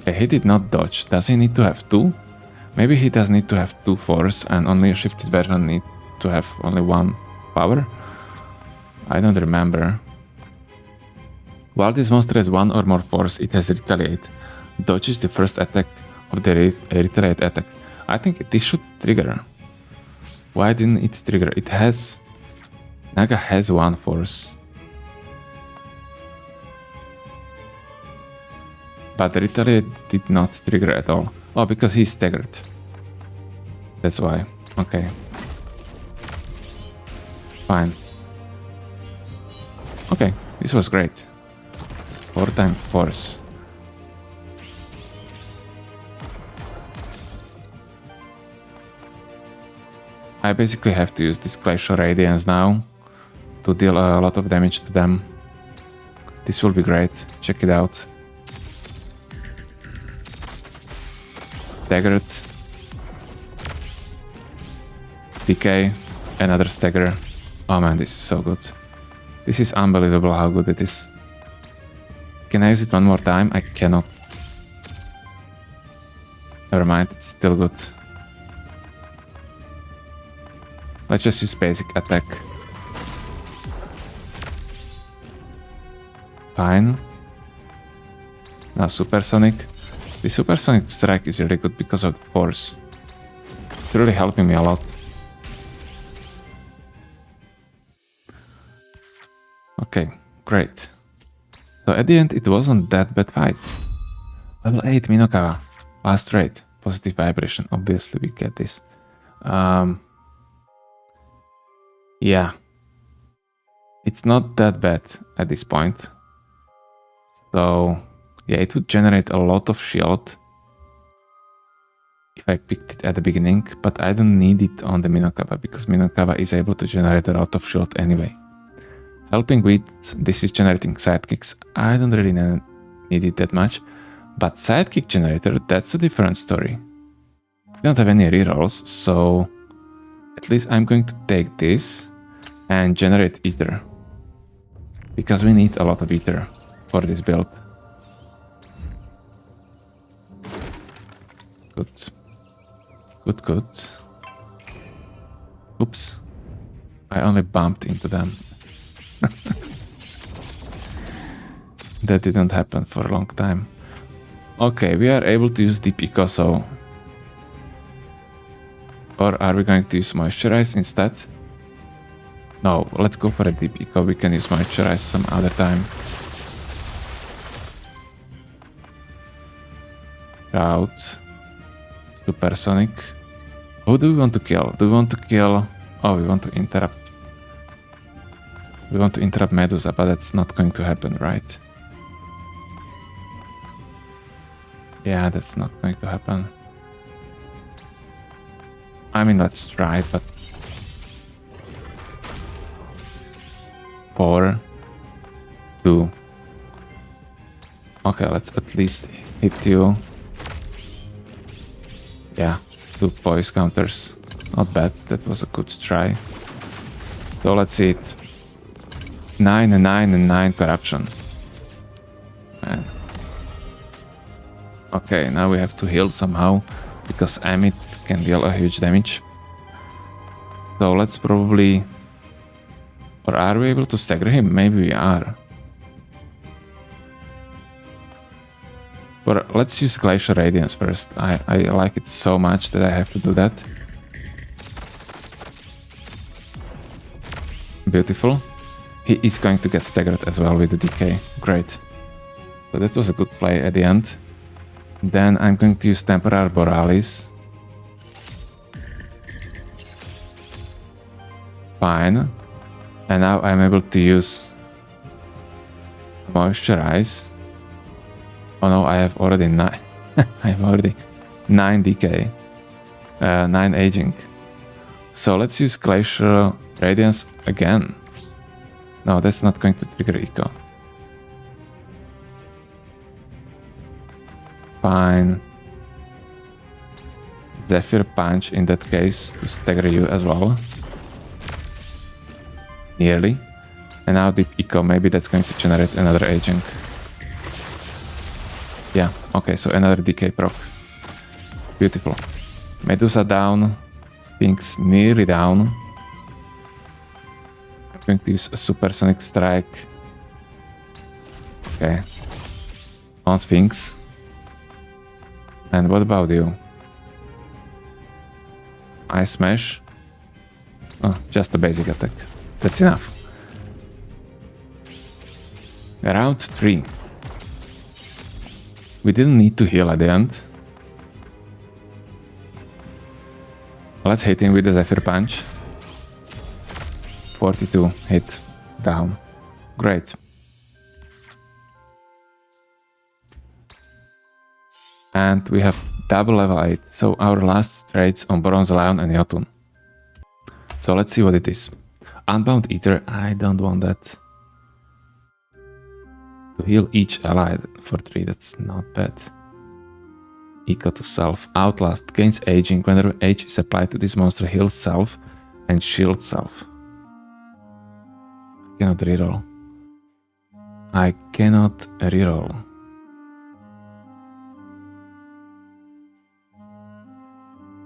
Okay, he did not dodge. Does he need to have 2? Maybe he does need to have 2 force and only a shifted version need to have only 1 power? I don't remember. While this monster has 1 or more force, it has retaliate. Dodge is the first attack of the retaliate attack. I think this should trigger. Why didn't it trigger? It has... Naga has 1 force. But the retaliate did not trigger at all. Oh, because he's staggered. That's why. Okay. Fine. Okay, this was great. 4-time force. I basically have to use this Glacial Radiance now to deal a lot of damage to them. This will be great. Check it out. Staggered. Decay. Another stagger. Oh man, this is so good. This is unbelievable how good it is. Can I use it one more time? I cannot. Never mind, it's still good. Let's just use basic attack. Fine. Now Supersonic. The Supersonic strike is really good because of the force. It's really helping me a lot. Okay, great. So at the end it wasn't that bad fight. Level 8 Minokawa. Last raid. Positive vibration. Obviously we get this. Yeah. It's not that bad at this point. So yeah, it would generate a lot of shield if I picked it at the beginning, but I don't need it on the Minokawa because Minokawa is able to generate a lot of shield anyway. Helping with this is generating sidekicks. I don't really need it that much, but sidekick generator, that's a different story. I don't have any rerolls, so at least I'm going to take this and generate Aether, because we need a lot of Aether for this build. Good. Good, good. Oops. I only bumped into them. That didn't happen for a long time. Okay, we are able to use deep eco, so Or are we going to use Moisturize instead? No, let's go for a deep eco. We can use Moisturize some other time. Shout. Supersonic. Who do we want to kill? Do we want to kill... Oh, we want to interrupt. We want to interrupt Medusa, but that's not going to happen, right? Yeah, that's not going to happen. I mean, let's try it, but... 4, 2. Okay, let's at least hit you. Yeah, 2 poise counters. Not bad, that was a good try. So let's see it. 9 and 9 and 9 corruption. Man. Okay, now we have to heal somehow, because Amit can deal a huge damage. So let's probably... Or are we able to stagger him? Maybe we are. But let's use Glacial Radiance first. I like it so much that I have to do that. Beautiful. He is going to get staggered as well with the Decay. Great. So that was a good play at the end. Then I'm going to use Temporal Borealis. Fine. And now I'm able to use Moisturize. Oh no, I have already 9. I have already 9 Decay. 9 aging. So let's use Glacial Radiance again. No, that's not going to trigger eco. Fine. Zephyr Punch in that case to stagger you as well. Nearly. And now Deep Eco, maybe that's going to generate another aging. Yeah, okay, so another Decay proc. Beautiful. Medusa down. Sphinx nearly down. I'm going to use a Supersonic Strike. Okay. On Sphinx. And what about you? Ice Smash. Oh, just a basic attack. That's enough. Round 3. We didn't need to heal at the end. Let's hit him with the Zephyr Punch. 42 hit down. Great. And we have double level 8, so our last trades on Bronze Lion and Jotunn. So let's see what it is. Unbound Aether, I don't want that. To heal each ally for 3, that's not bad. Eco to self. Outlast gains aging whenever age is applied to this monster, heals self and shield self. I cannot reroll. I cannot reroll.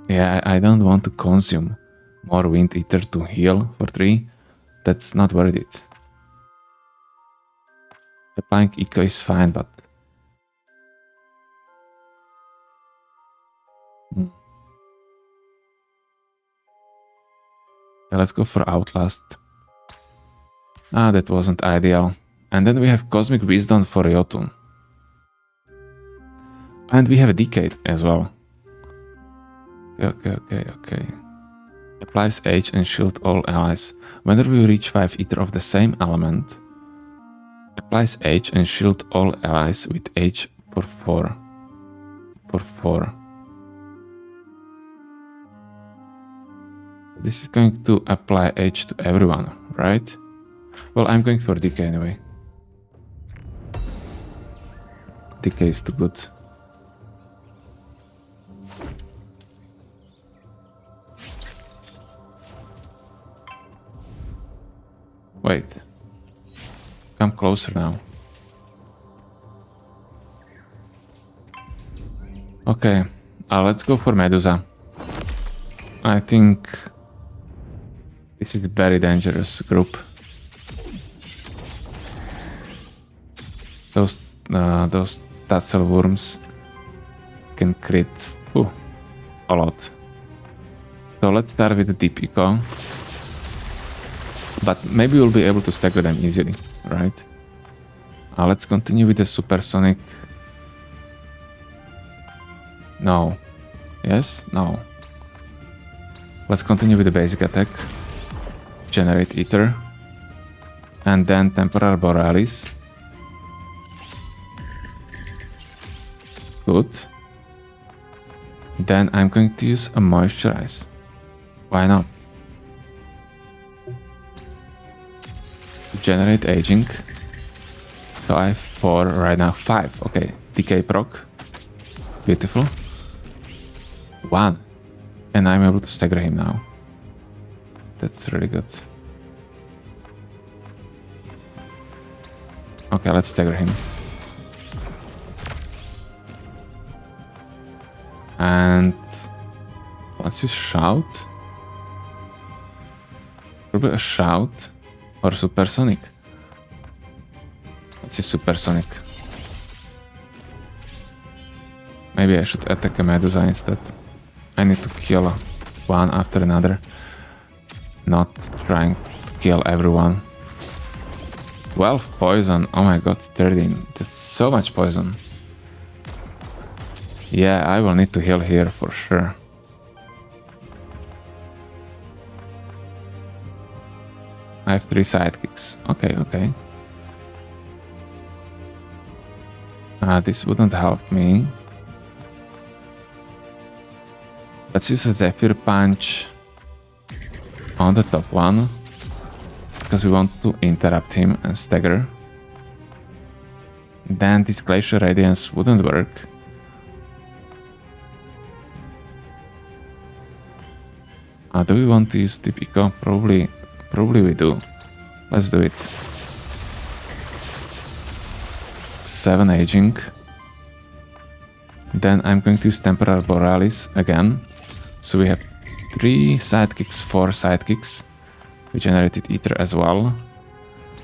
Yeah, I don't want to consume more Wind Eater to heal for 3. That's not worth it. Applying Eco is fine, but... Yeah, let's go for Outlast. Ah, that wasn't ideal. And then we have Cosmic Wisdom for Jotunn. And we have a Decay as well. Okay. Applies Age and Shield all allies. Whenever we reach 5 Ether of the same element, applies Age and Shield all allies with Age for 4. For 4. This is going to apply Age to everyone, right? Well, I'm going for Decay anyway. Decay is too good. Wait. Come closer now. Okay. Let's go for Medusa. I think this is a very dangerous group. Those tassel worms can crit a lot. So let's start with the deep eco. But maybe we'll be able to stagger them easily, right? Let's continue with the supersonic. No. Yes? No. Let's continue with the basic attack. Generate Aether. And then Temporal Borealis. Good. Then I'm going to use a Moisturize. Why not? Generate Aging. So I have 4 right now. 5. Okay. Decay proc. Beautiful. 1. And I'm able to stagger him now. That's really good. Okay, let's stagger him. And let's use Shout. Probably a Shout or Supersonic. Let's use Supersonic. Maybe I should attack a Medusa instead. I need to kill one after another. Not trying to kill everyone. 12 poison. Oh my god, 13. That's so much poison. Yeah, I will need to heal here for sure. I have 3 sidekicks. Okay, okay. This wouldn't help me. Let's use a Zephyr Punch on the top one, because we want to interrupt him and stagger. Then this Glacial Radiance wouldn't work. Do we want to use Deep Eco? Probably we do. Let's do it. 7 aging. Then I'm going to use Temporal Borealis again. So we have 3 sidekicks, 4 sidekicks. We generated Aether as well.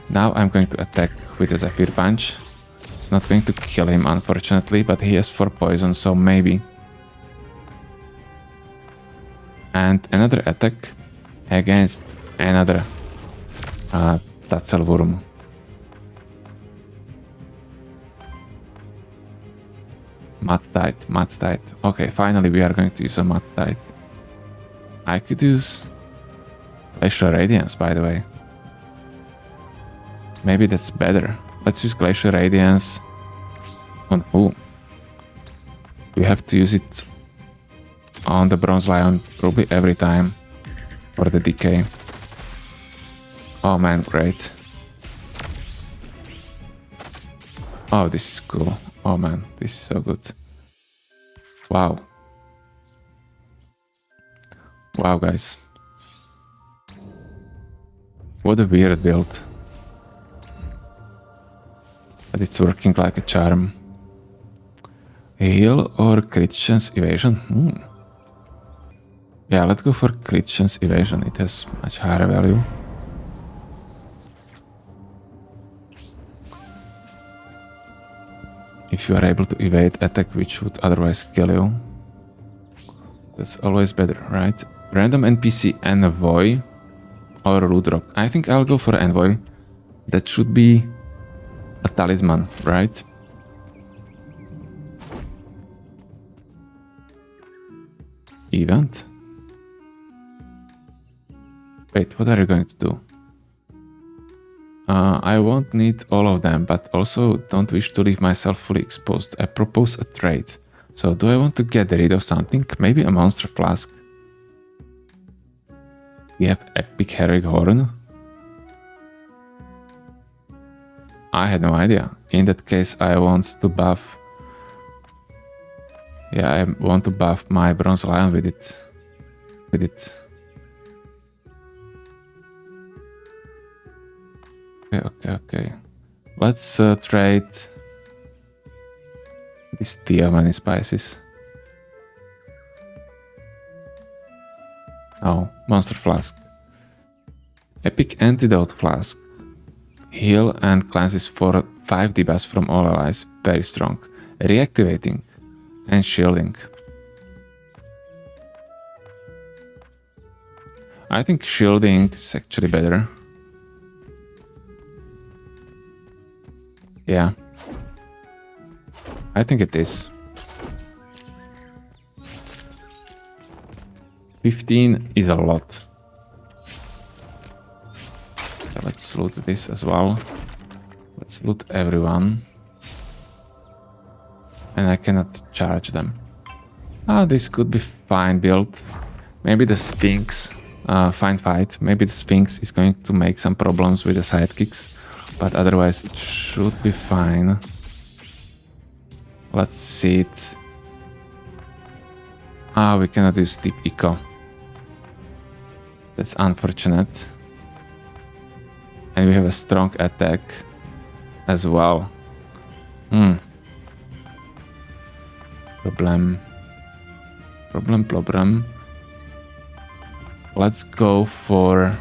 Now I'm going to attack with a Zephyr Punch. It's not going to kill him unfortunately, but he has 4 poison, so maybe. And another attack against another Tatzelwurm. Mud Tide. Okay, finally we are going to use a Mud Tide. I could use Glacial Radiance, by the way. Maybe that's better. Let's use Glacial Radiance on who? We have to use it on the Bronze Lion probably every time for the Decay. Oh man, great. Oh, this is cool. Oh man, this is so good. Wow. Wow, guys. What a weird build. But it's working like a charm. Heal or crit chance evasion? Yeah, let's go for crit chance evasion. It has much higher value. If you are able to evade attack which would otherwise kill you. That's always better, right? Random NPC Envoy or Root Rock. I think I'll go for Envoy. That should be a talisman, right? Event? Wait, what are you going to do? I won't need all of them, but also don't wish to leave myself fully exposed. I propose a trade. So do I want to get rid of something? Maybe a monster flask. We have Epic Heroic Horn. I had no idea. In that case, I want to buff... Yeah, I want to buff my Bronze Lion with it. Okay. Let's trade this tea of many spices. Oh, Monster Flask. Epic Antidote Flask. Heal and cleanses for 5 debuffs from all allies. Very strong. Reactivating and shielding. I think shielding is actually better. Yeah. I think it is. 15 is a lot. Okay, let's loot this as well. Let's loot everyone. And I cannot charge them. Ah, this could be fine build. Maybe the Sphinx, fine fight. Maybe the Sphinx is going to make some problems with the sidekicks. But otherwise it should be fine. Let's see it. Ah, we cannot use deep eco. That's unfortunate. And we have a strong attack as well. Problem. Let's go for...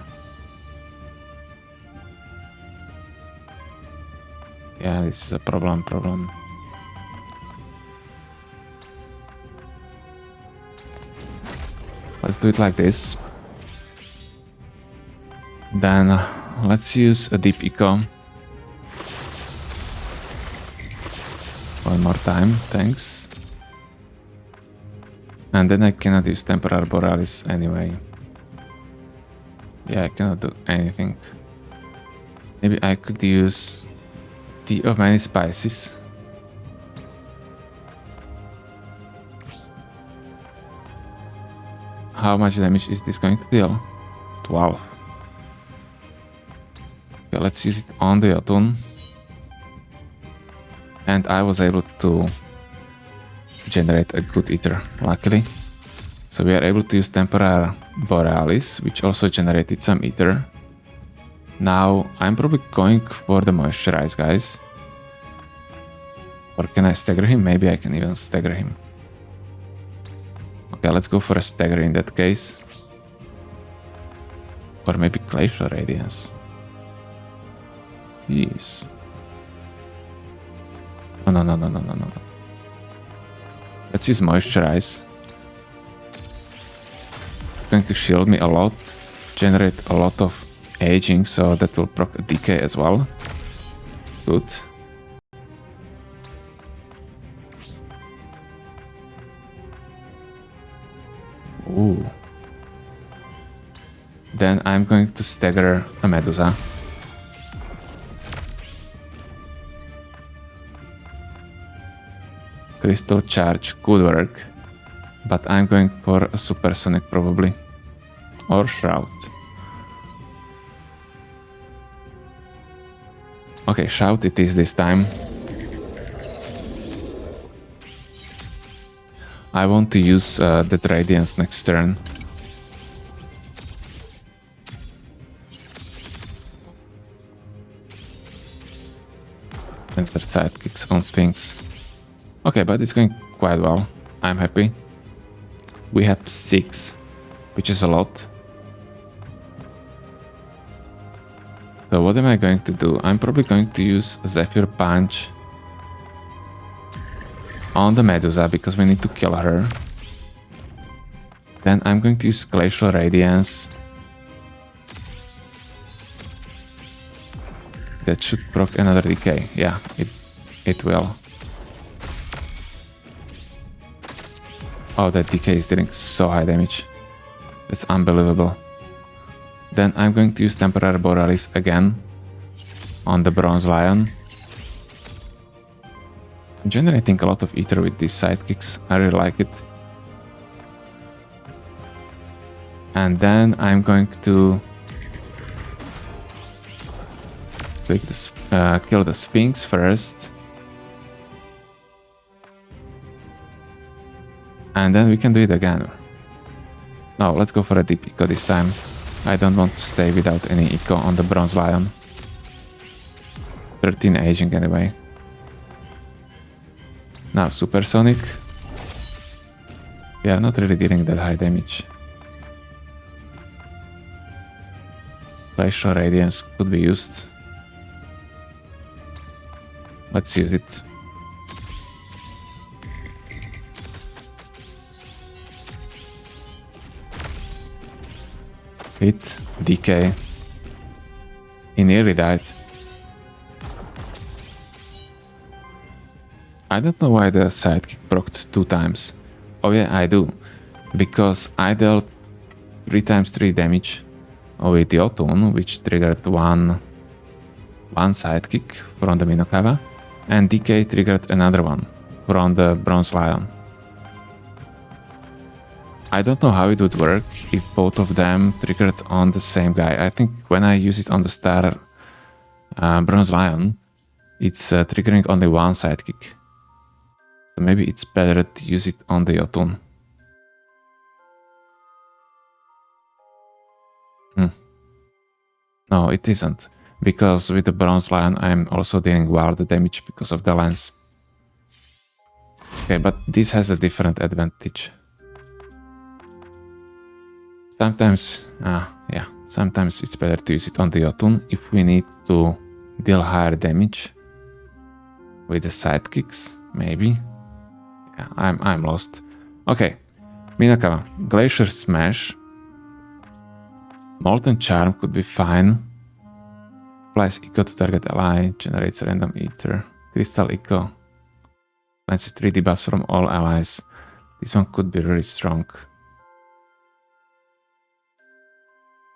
Yeah, this is a problem. Let's do it like this. Then let's use a deep eco. One more time, thanks. And then I cannot use Temporal Borealis anyway. Yeah, I cannot do anything. Maybe I could use Tea of Many Spices. How much damage is this going to deal? 12. Okay, let's use it on the Jotunn. And I was able to generate a good Aether, luckily. So we are able to use Temporal Borealis, which also generated some Aether. Now I'm probably going for the Moisturize, guys. Or can I stagger him? Maybe I can even stagger him. Okay, let's go for a stagger in that case. Or maybe Glacial Radiance. Jeez. Oh, no. Let's use Moisturize. It's going to shield me a lot, generate a lot of aging, so that will proc a Decay as well. Good. Ooh. Then I'm going to stagger a Medusa. Crystal Charge could work, but I'm going for a Supersonic probably. Or Shroud. Okay, Shout it is this time. I want to use that Radiance next turn. And their sidekicks on Sphinx. Okay, but it's going quite well. I'm happy. We have 6, which is a lot. So what am I going to do? I'm probably going to use Zephyr Punch on the Medusa because we need to kill her. Then I'm going to use Glacial Radiance. That should proc another Decay. Yeah, it will. Oh, that Decay is dealing so high damage. That's unbelievable. Then I'm going to use Temporal Borealis again on the Bronze Lion. I'm generating a lot of Aether with these sidekicks. I really like it. And then I'm going to take this, kill the Sphinx first. And then we can do it again. No, let's go for a deep eco this time. I don't want to stay without any eco on the Bronze Lion. 13 aging anyway. Now Supersonic. We are not really dealing that high damage. Glacial Radiance could be used. Let's use it. Hit, Decay. He nearly died. I don't know why the sidekick procced 2 times. Oh yeah, I do. Because I dealt 3 times 3 damage with Jotunn, which triggered one sidekick from the Minokawa, and Decay triggered another one from the Bronze Lion. I don't know how it would work if both of them triggered on the same guy. I think when I use it on the star Bronze Lion, it's triggering only one sidekick. So maybe it's better to use it on the Jotunn. No, it isn't. Because with the Bronze Lion, I'm also dealing wild damage because of the lens. Okay, but this has a different advantage. Sometimes, sometimes it's better to use it on the Jotunn if we need to deal higher damage with the sidekicks, maybe. Yeah, I'm lost. Okay, Minokawa, Glacier Smash. Molten Charm could be fine. Applies Echo to target ally, generates random Aether. Crystal Echo. Cleanses 3 debuffs from all allies. This one could be really strong.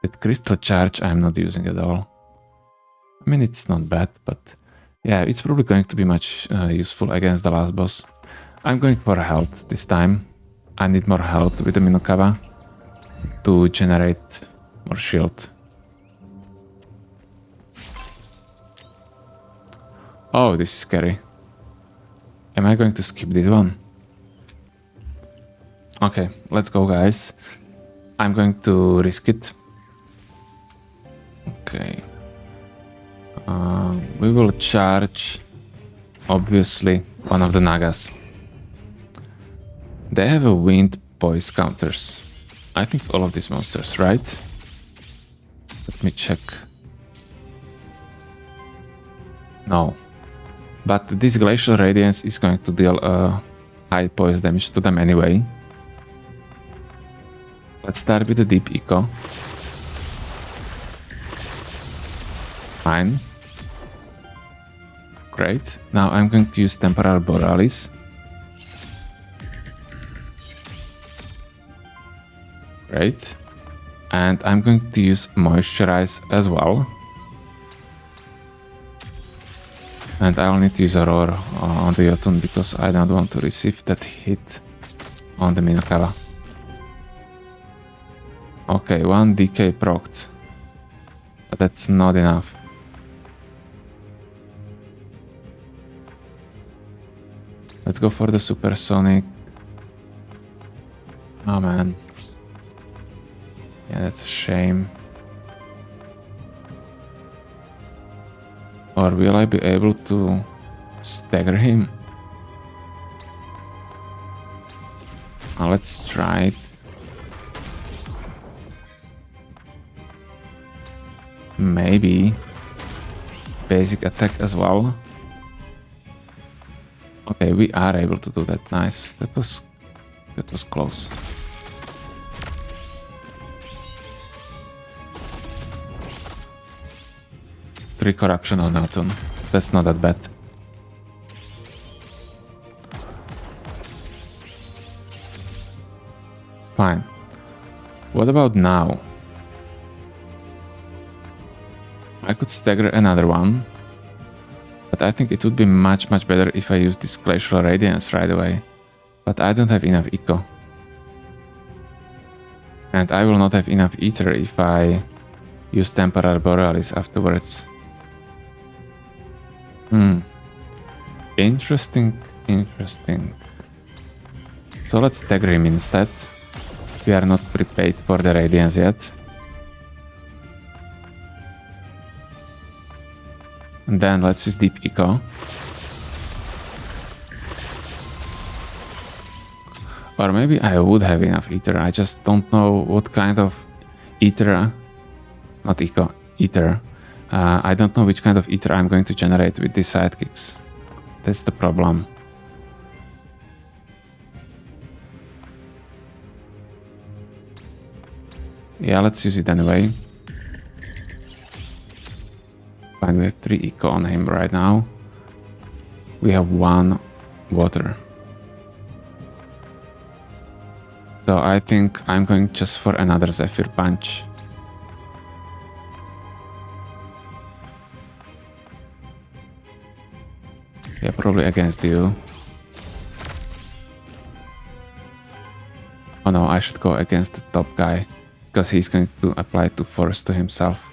That Crystal Charge I'm not using at all. I mean, it's not bad, but yeah, it's probably going to be much useful against the last boss. I'm going for health this time. I need more health with the Minokawa to generate more shield. Oh, this is scary. Am I going to skip this one? Okay, let's go, guys. I'm going to risk it. Okay. We will charge, obviously, one of the Nagas. They have a wind poise counters. I think all of these monsters, right? Let me check. No. But this Glacial Radiance is going to deal high poise damage to them anyway. Let's start with the Deep Echo. Fine. Great. Now I'm going to use Temporal Borealis. Great. And I'm going to use Moisturize as well. And I'll need to use a Roar on the Jotunn because I don't want to receive that hit on the Minokawa. Okay, 1 Decay procced. But that's not enough. Let's go for the Supersonic. Oh man. Yeah, that's a shame. Or will I be able to stagger him? Let's try it. Maybe basic attack as well. Okay, we are able to do that. Nice. That was close. Three corruption on Jotunn. That's not that bad. Fine. What about now? I could stagger another one, but I think it would be much better if I use this Glacial Radiance right away. But I don't have enough Echo. And I will not have enough Aether if I use Temporal Borealis afterwards. Interesting. So let's stagger him instead. We are not prepared for the Radiance yet. And then let's use Deep Echo. Or maybe I would have enough Aether, I just don't know what kind of Aether, not Echo, Aether. I don't know which kind of Aether I'm going to generate with these sidekicks. That's the problem. Yeah, let's use it anyway. Fine, we have 3 eco on him right now. We have 1 water. So I think I'm going just for another Zephyr Punch. Yeah, probably against you. Oh no, I should go against the top guy, because he's going to apply 2 force to himself.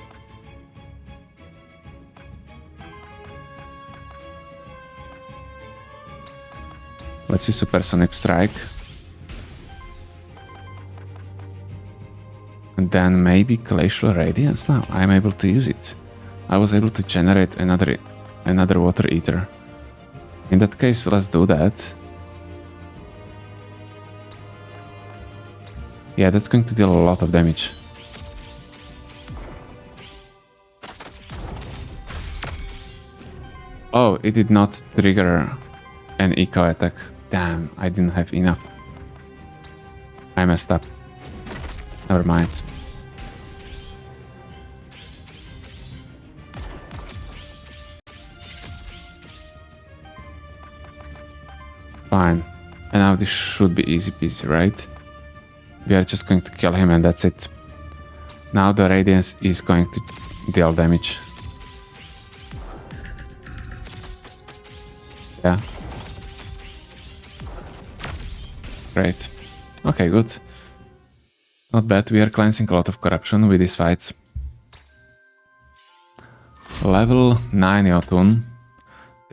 Let's use Supersonic Strike. And then maybe Glacial Radiance now. I'm able to use it. I was able to generate another Water Ether. In that case, let's do that. Yeah, that's going to deal a lot of damage. Oh, it did not trigger an eco attack. Damn, I didn't have enough. I messed up. Never mind. Fine. And now this should be easy peasy, right? We are just going to kill him and that's it. Now the Radiance is going to deal damage. Yeah. Great. Okay, good. Not bad. We are cleansing a lot of corruption with these fights. Level 9 Jotunn.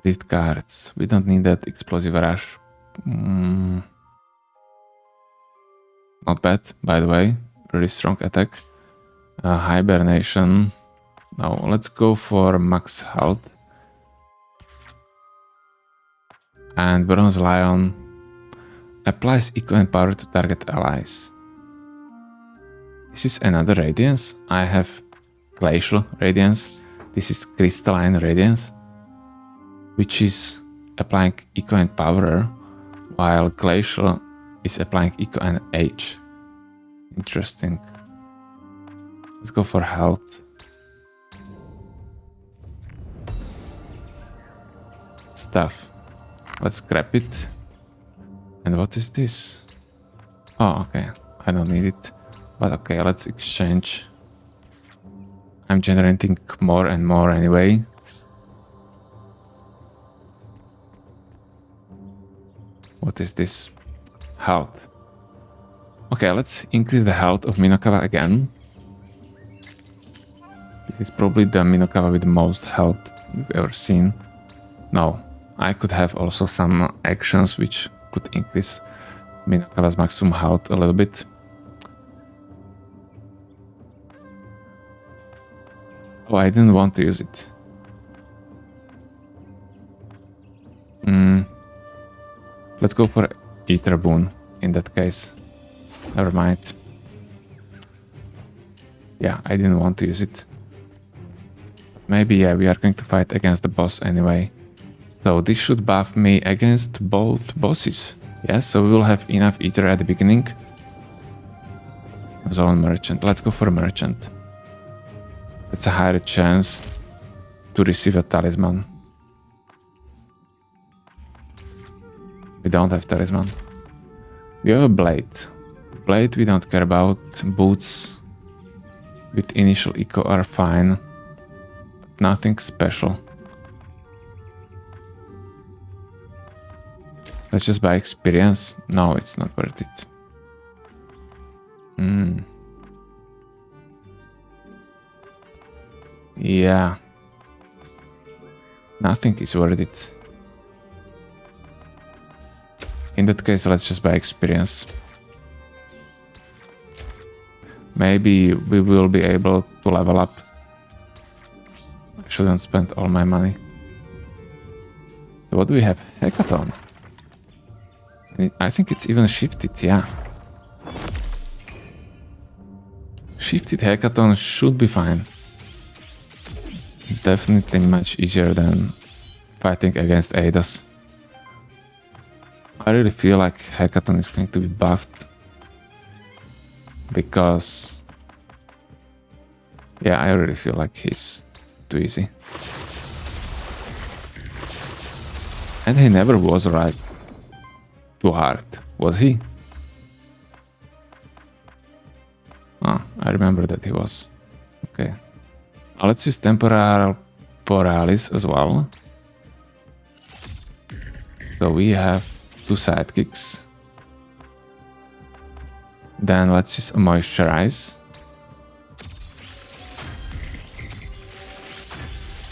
Drift cards. We don't need that explosive rush. Not bad, by the way. Really strong attack. Hibernation. Now let's go for max health. And Bronze Lion applies eco and power to target allies. This is another Radiance. I have Glacial Radiance. This is Crystalline Radiance, which is applying eco and power, while Glacial is applying eco and H. Interesting. Let's go for health. Stuff. Let's grab it. And what is this? Oh, okay. I don't need it. But okay, let's exchange. I'm generating more and more anyway. What is this? Health. Okay, let's increase the health of Minokawa again. This is probably the Minokawa with the most health you've ever seen. No, I could have also some actions which could increase Minokawa's maximum health a little bit. Oh, I didn't want to use it. Let's go for Aether Boon in that case. Never mind. Yeah, I didn't want to use it. Maybe, yeah, we are going to fight against the boss anyway. So this should buff me against both bosses. Yeah, so we will have enough Aether at the beginning. Zone Merchant. Let's go for a Merchant. That's a higher chance to receive a talisman. We don't have talisman. We have a blade. Blade we don't care about. Boots with initial eco are fine. But nothing special. Let's just buy experience. No, it's not worth it. Yeah. Nothing is worth it. In that case, let's just buy experience. Maybe we will be able to level up. I shouldn't spend all my money. So what do we have? Hackathon. I think it's even shifted, yeah. Shifted Hackathon should be fine. Definitely much easier than fighting against Eidos. I really feel like Hackathon is going to be buffed. Because Yeah, I really feel like he's too easy. And he never was right too hard, was he? Ah, I remember that he was. Okay. Now let's use Temporal Borealis as well. So we have 2 sidekicks. Then let's use a Moisturize.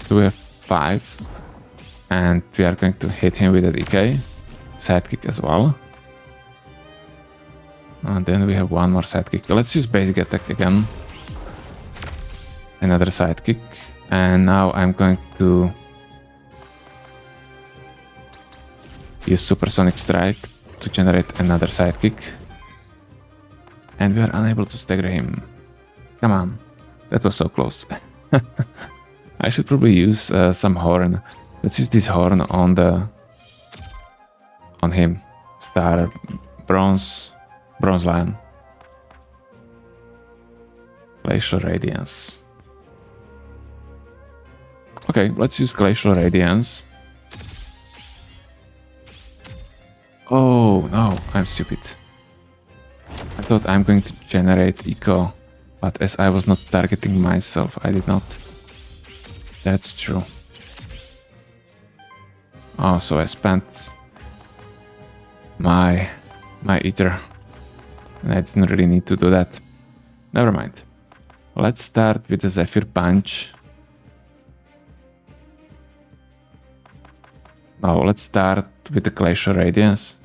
So we have 5. And we are going to hit him with a Decay. Sidekick as well. And then we have 1 more sidekick. Let's use basic attack again. Another sidekick. And now I'm going to use Supersonic Strike to generate another sidekick. And we are unable to stagger him. Come on. That was so close. I should probably use some horn. Let's use this horn on him. Star Bronze Lion. Glacial Radiance. Okay, let's use Glacial Radiance. Oh no, I'm stupid. I thought I'm going to generate eco, but as I was not targeting myself, I did not. That's true. Oh, so I spent my Aether, and I didn't really need to do that. Never mind. Let's start with the Zephyr Punch. Now let's start with the Glacial Radiance.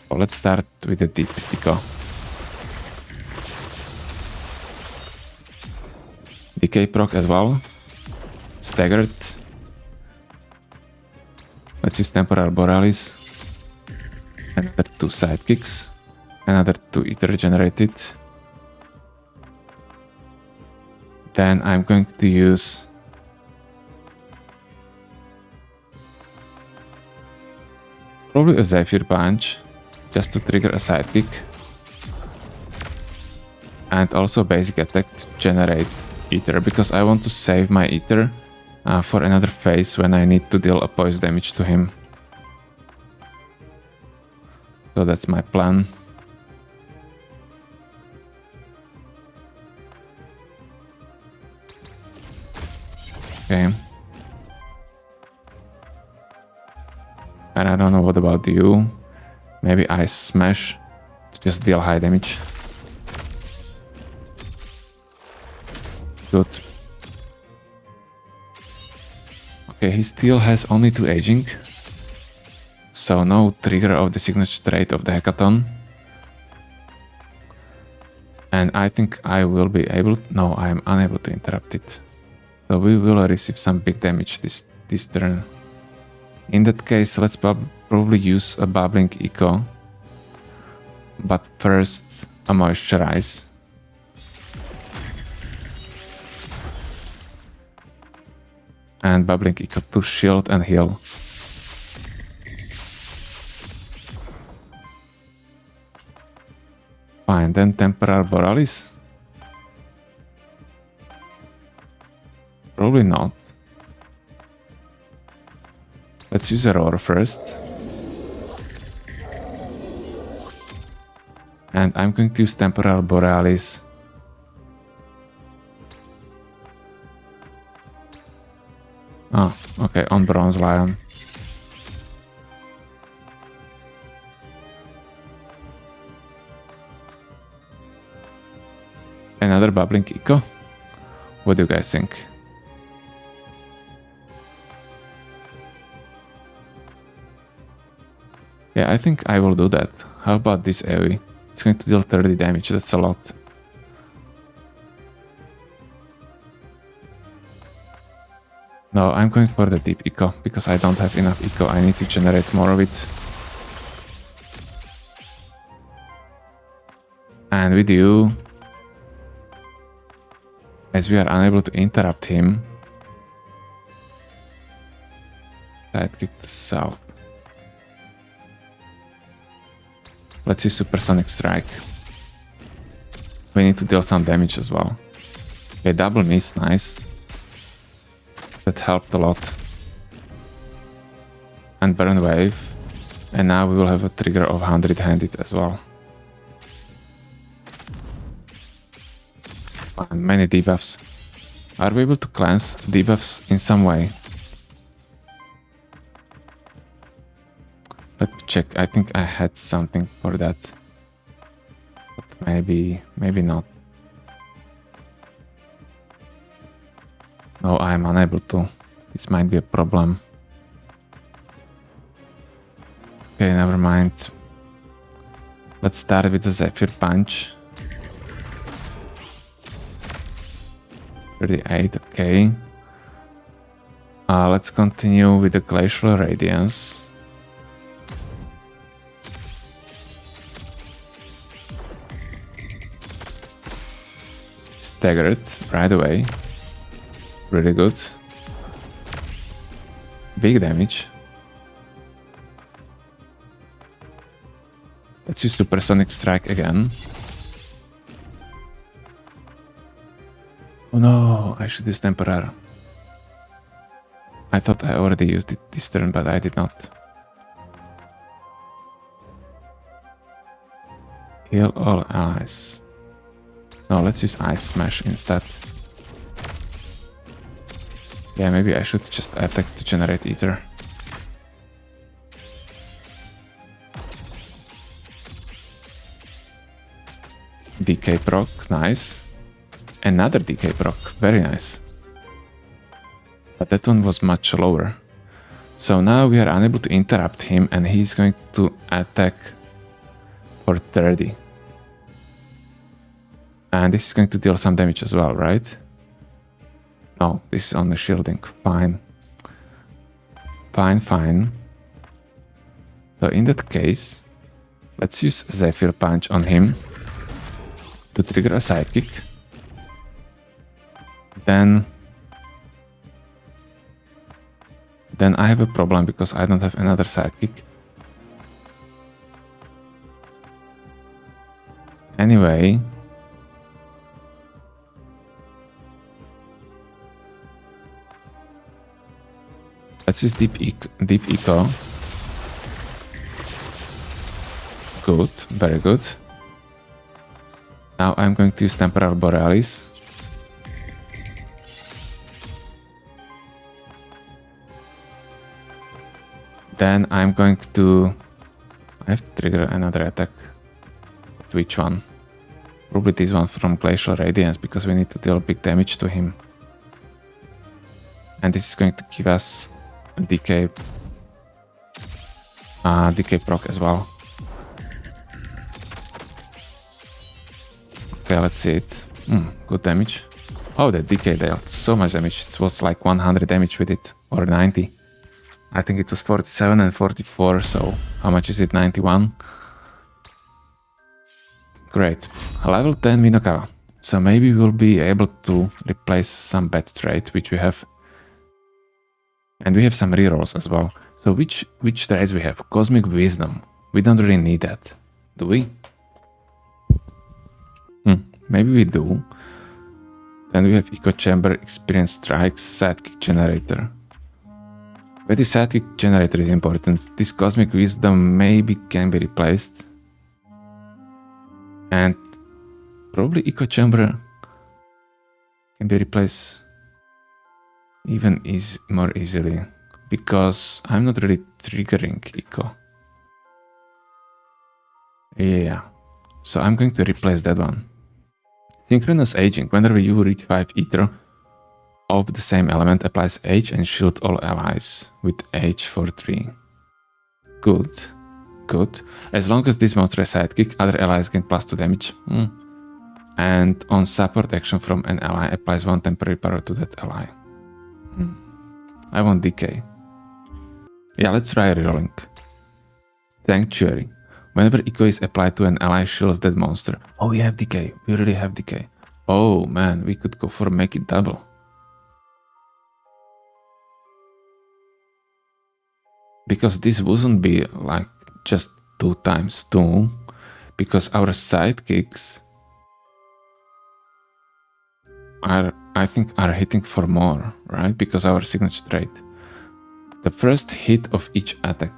Oh, let's start with the Deep Eco. Decay proc as well. Staggered. Let's use Temporal Borealis. Another 2 sidekicks. Another 2 Aether generated. Then I'm going to use probably a Zephyr Punch just to trigger a sidekick. And also basic attack to generate Aether, because I want to save my Aether for another phase when I need to deal a poison damage to him. So that's my plan. Okay. And I don't know what about you. Maybe Ice Smash to just deal high damage. Good. Okay, he still has only 2 aging. So no trigger of the signature trait of the Hackathon. And I think I will be able to... No, I am unable to interrupt it. So we will receive some big damage this turn. In that case, let's probably use a Bubbling Eco. But first, a Moisturize. And Bubbling Eco to shield and heal. Fine, then Temporal Borealis? Probably not. Let's use Aurora first. And I'm going to use Temporal Borealis. Oh, okay, on Bronze Lion. Another Bubbling Eco? What do you guys think? Yeah, I think I will do that. How about this AoE? It's going to deal 30 damage, that's a lot. No, I'm going for the Deep Eco, because I don't have enough Eco, I need to generate more of it. And with you, as we are unable to interrupt him, sidekick to south. Let's use Supersonic Strike. we need to deal some damage as well. Okay, double miss, nice. That helped a lot. And burn wave. And now we will have a trigger of 100-handed as well. And many debuffs. Are we able to cleanse debuffs in some way? Let me check. I think I had something for that. But maybe not. No, I am unable to. This might be a problem. Okay, never mind. Let's start with the Zephyr Punch. 38, okay. Let's continue with the Glacial Radiance. Staggered right away. Really good. Big damage. Let's use Supersonic Strike again. Oh no, I should use Temporary. I thought I already used it this turn, but I did not. Heal all allies. No, let's use Ice Smash instead. Yeah, maybe I should just attack to generate Aether. Decay proc, nice. Another Decay proc, very nice. But that one was much lower. So now we are unable to interrupt him and he's going to attack for 30. And this is going to deal some damage as well, right? No, this is only shielding. Fine. Fine. So in that case, let's use Zephyr Punch on him to trigger a sidekick. Then I have a problem because I don't have another sidekick. Anyway, let's use Deep Eco. Good, very good. Now I'm going to use Temporal Borealis. Then I'm going to... I have to trigger another attack. But which one? Probably this one from Glacial Radiance, because we need to deal big damage to him. And this is going to give us a Decay proc as well. Okay, let's see it. Good damage. Oh, that Decay dealt so much damage. It was like 100 damage with it, or 90. I think it was 47 and 44, so how much is it? 91? Great. Level 10 Minokawa. So maybe we'll be able to replace some bad trait which we have. And we have some rerolls as well. So which traits we have? Cosmic Wisdom. We don't really need that, do we? Maybe we do. Then we have Echo Chamber, Experience Strikes, Sidekick Generator. But the Sidekick Generator is important. This Cosmic Wisdom maybe can be replaced. And probably Echo Chamber can be replaced even more easily. Because I'm not really triggering Echo. Yeah. So I'm going to replace that one. Synchronous Aging. Whenever you reach 5 Aether of the same element, applies Age and shield all allies with Age for 3. Good. As long as this monster has sidekick, other allies gain +2 damage. And on support action from an ally, applies 1 temporary power to that ally. I want Decay. Yeah, let's try rerolling. Sanctuary. Whenever Echo is applied to an ally, shields that monster. Oh, we have Decay. We really have Decay. Oh man, we could go for make it double. Because this wouldn't be like just 2 times 2. Because our sidekicks I think are hitting for more, right? Because our signature trait. The first hit of each attack.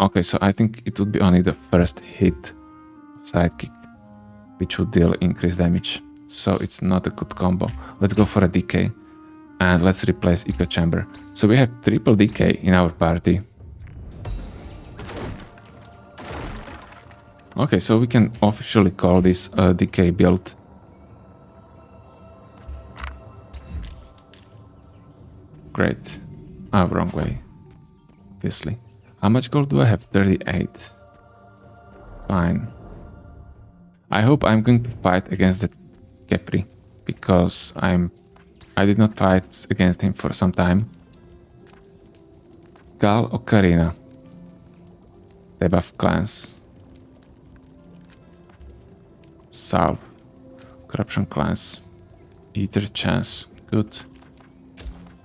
Okay, so I think it would be only the first hit of sidekick, which would deal increased damage. So it's not a good combo. Let's go for a decay. And let's replace Echo Chamber. So we have triple decay in our party. Okay, so we can officially call this a decay build. Great. Ah, wrong way. Obviously. How much gold do I have? 38. Fine. I hope I'm going to fight against that Capri, because I did not fight against him for some time. Gal Ocarina. Debuff clans. Salve. Corruption clans. Aether chance. Good.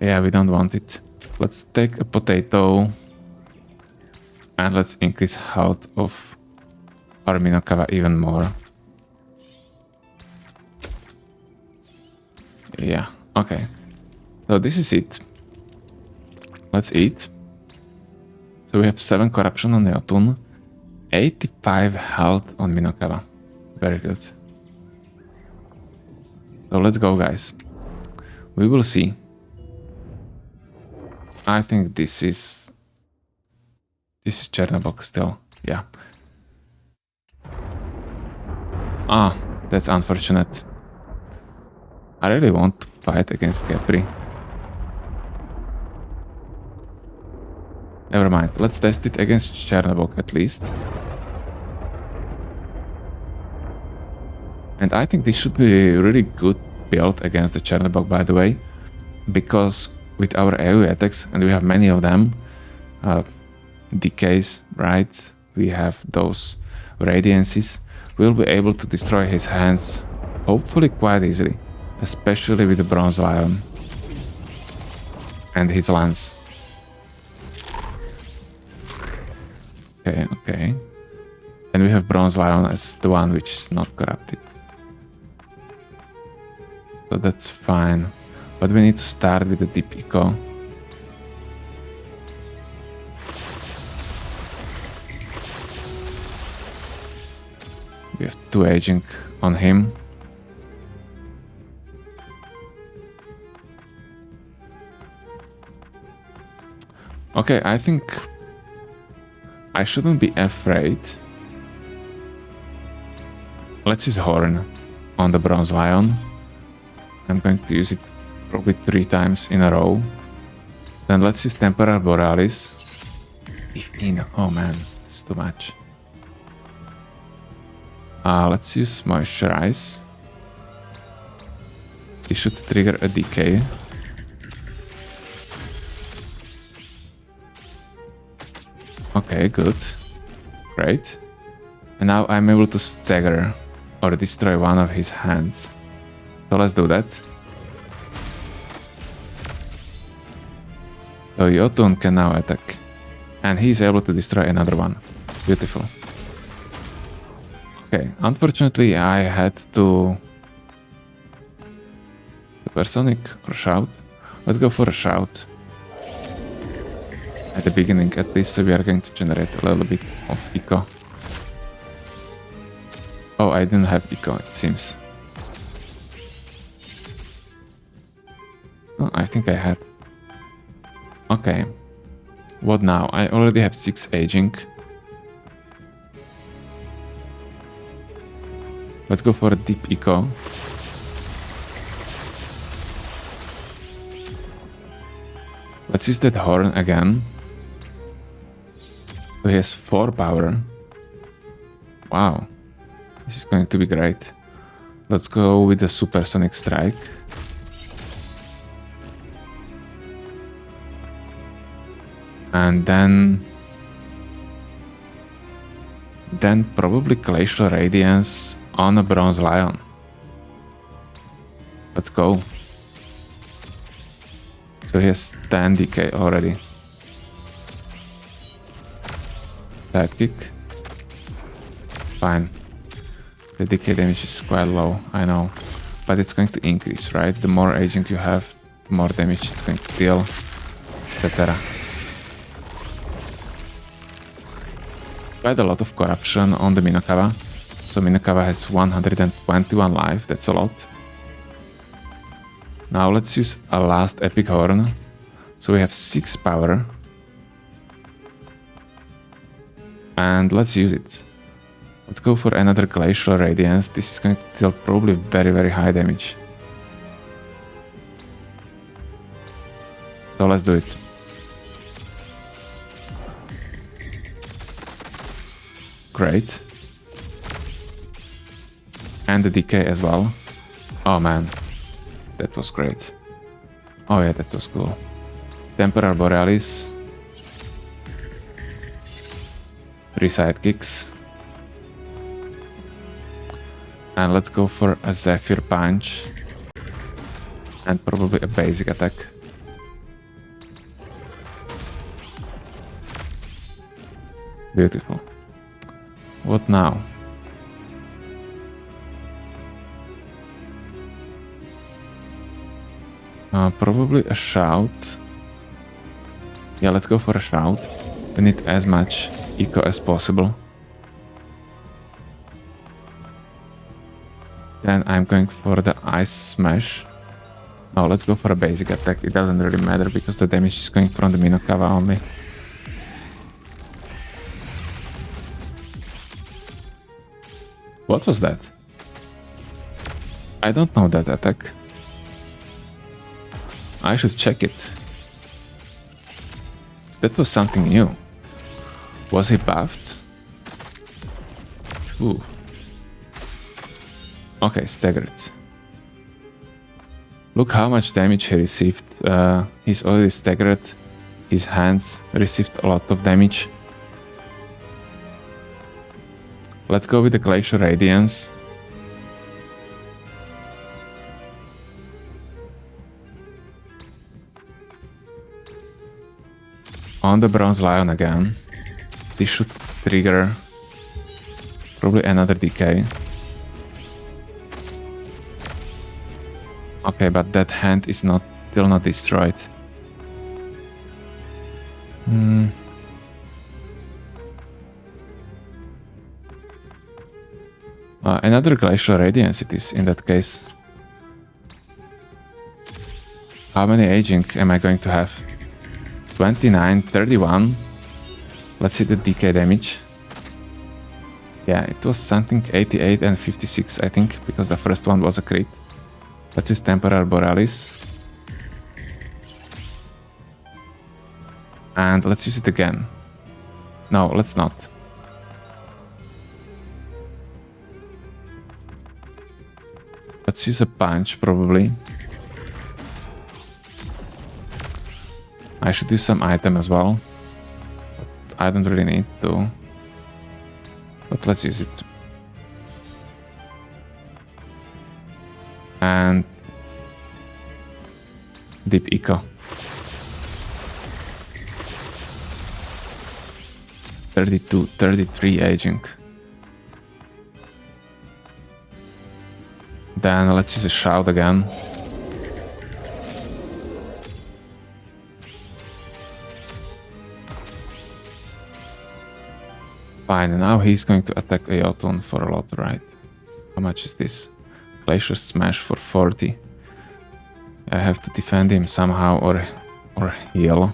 Yeah, we don't want it. Let's take a potato. And let's increase health of our Minokawa even more. Yeah, okay. So this is it. Let's eat. So we have 7 corruption on Jotunn. 85 health on Minokawa. Very good. So let's go, guys. We will see. I think this is Chernobog still. Yeah. Ah, that's unfortunate. I really want to fight against Capri. Never mind. Let's test it against Chernobog at least. And I think this should be a really good build against the Chernobog, by the way, because with our AoE attacks, and we have many of them, decays, right? We have those radiances. We'll be able to destroy his hands, hopefully quite easily, especially with the Bronze Lion and his lance. Okay, okay. And we have Bronze Lion as the one which is not corrupted. So that's fine. But we need to start with the deep eco. We have 2 aging on him. Okay, I think I shouldn't be afraid. Let's use Horn on the Bronze Lion. I'm going to use it probably 3 times in a row. Then let's use Temporal Borealis. 15, oh man, it's too much. Let's use Moisturize. This should trigger a Decay. Okay, good. Great. And now I'm able to stagger or destroy one of his hands. So let's do that. So Jotunn can now attack. And he's able to destroy another one. Beautiful. Okay, unfortunately I had to... Supersonic or Shout? Let's go for a Shout. At the beginning at least, so we are going to generate a little bit of eco. Oh, I didn't have eco, it seems. Oh, I think I had. Okay. What now? I already have 6 aging. Let's go for a deep eco. Let's use that horn again. So he has 4 power. Wow. This is going to be great. Let's go with the Supersonic Strike. And then probably Glacial Radiance on a Bronze Lion. Let's go. So he has 10 decay already. Sidekick. Fine. The decay damage is quite low, I know. but it's going to increase, right? The more aging you have, the more damage it's going to deal, etc. Quite a lot of corruption on the Minokawa. So Minokawa has 121 life, that's a lot. Now let's use a last epic horn. So we have 6 power. And let's use it. Let's go for another Glacial Radiance. This is going to deal probably very, very high damage. So let's do it. Great. And the Decay as well. Oh man, that was great. Oh yeah, that was cool. Temporal Borealis. 3 sidekicks. And let's go for a Zephyr Punch. And probably a basic attack. Beautiful. What now? Probably a Shout. Yeah, let's go for a Shout. We need as much eco as possible. Then I'm going for the Ice Smash. No, let's go for a basic attack. It doesn't really matter because the damage is going from the Minokawa only. What was that? I don't know that attack. I should check it. That was something new. Was he buffed? Ooh. Okay, staggered. Look how much damage he received. He's already staggered. His hands received a lot of damage. Let's go with the Glacial Radiance. On the Bronze Lion again. This should trigger probably another Decay. Okay, but that hand is still not destroyed. Another Glacial Radiance it is in that case. How many aging am I going to have? 29, 31. Let's see the Decay damage. Yeah, it was something 88 and 56, I think, because the first one was a crit. Let's use Temporal Borealis. And let's use it again. No, let's not. Let's use a punch, probably. I should use some item as well. But I don't really need to. But let's use it. And deep eco. 32, 33 aging. Then let's use a Shout again. Fine, now he's going to attack a Jotunn for a lot, right? How much is this? Glacial Smash for 40. I have to defend him somehow or heal.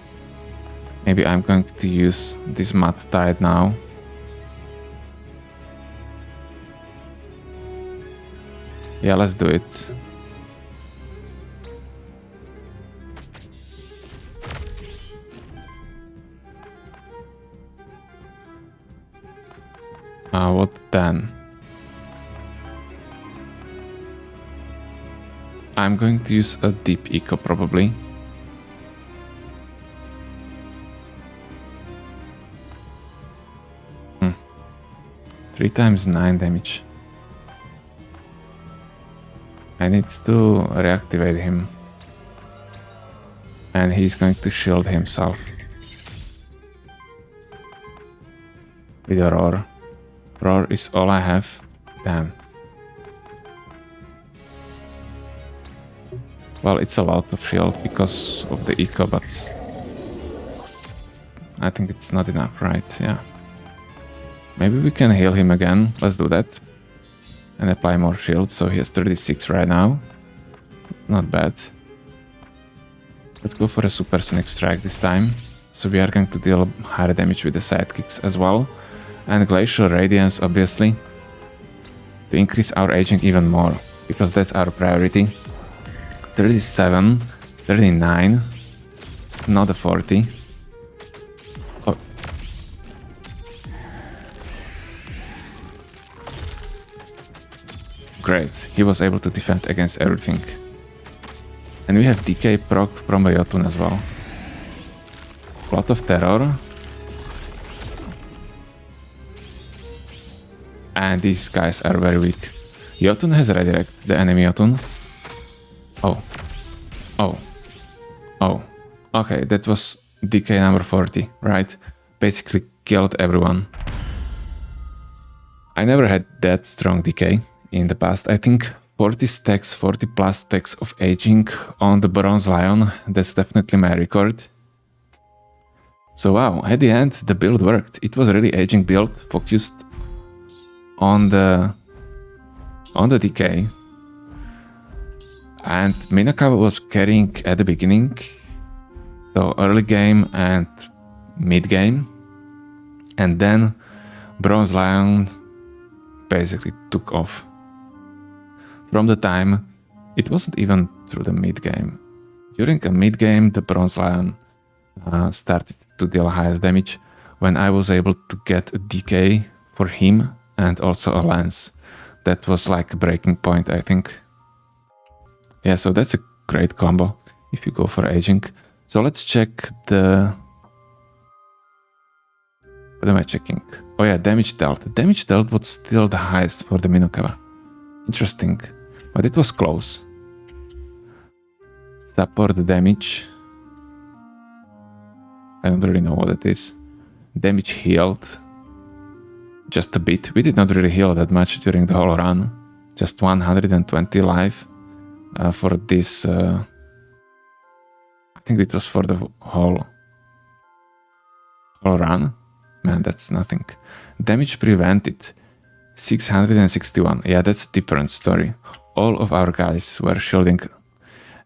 Maybe I'm going to use this Mud Tide now. Yeah, let's do it. What then? I'm going to use a deep eco probably. Three times 9 damage. I need to reactivate him. And he's going to shield himself. With a Roar. Roar is all I have. Damn. Well, it's a lot of shield because of the eco, but I think it's not enough, right? Yeah. Maybe we can heal him again. Let's do that. And apply more shield, so he has 36 right now. It's not bad. Let's go for a supersonic strike this time. So we are going to deal higher damage with the sidekicks as well. And Glacial Radiance, obviously, to increase our aging even more, because that's our priority. 37, 39, it's not a 40. Oh. Great, he was able to defend against everything. And we have Decay proc from Jotunn as well. Lot of terror. And these guys are very weak. Jotunn has redirect, the enemy Jotunn. Oh. Oh. Oh. Okay, that was Decay number 40, right? Basically killed everyone. I never had that strong Decay in the past. I think 40 stacks, 40 plus stacks of aging on the Bronze Lion, that's definitely my record. So wow, at the end the build worked. It was a really aging build, focused on the Decay. And Minokawa was carrying at the beginning, so early game and mid game. And then Bronze Lion basically took off. From the time, it wasn't even through the mid game. During a mid game, the Bronze Lion started to deal highest damage when I was able to get a Decay for him and also a lance. That was like a breaking point, I think. Yeah, so that's a great combo if you go for aging. So let's check the... What am I checking? Oh yeah, damage dealt. Damage dealt was still the highest for the Minokawa. Interesting. But it was close. Support damage. I don't really know what it is. Damage healed. Just a bit. We did not really heal that much during the whole run. Just 120 life for this. I think it was for the whole run. Man, that's nothing. Damage prevented. 661. Yeah, that's a different story. All of our guys were shielding.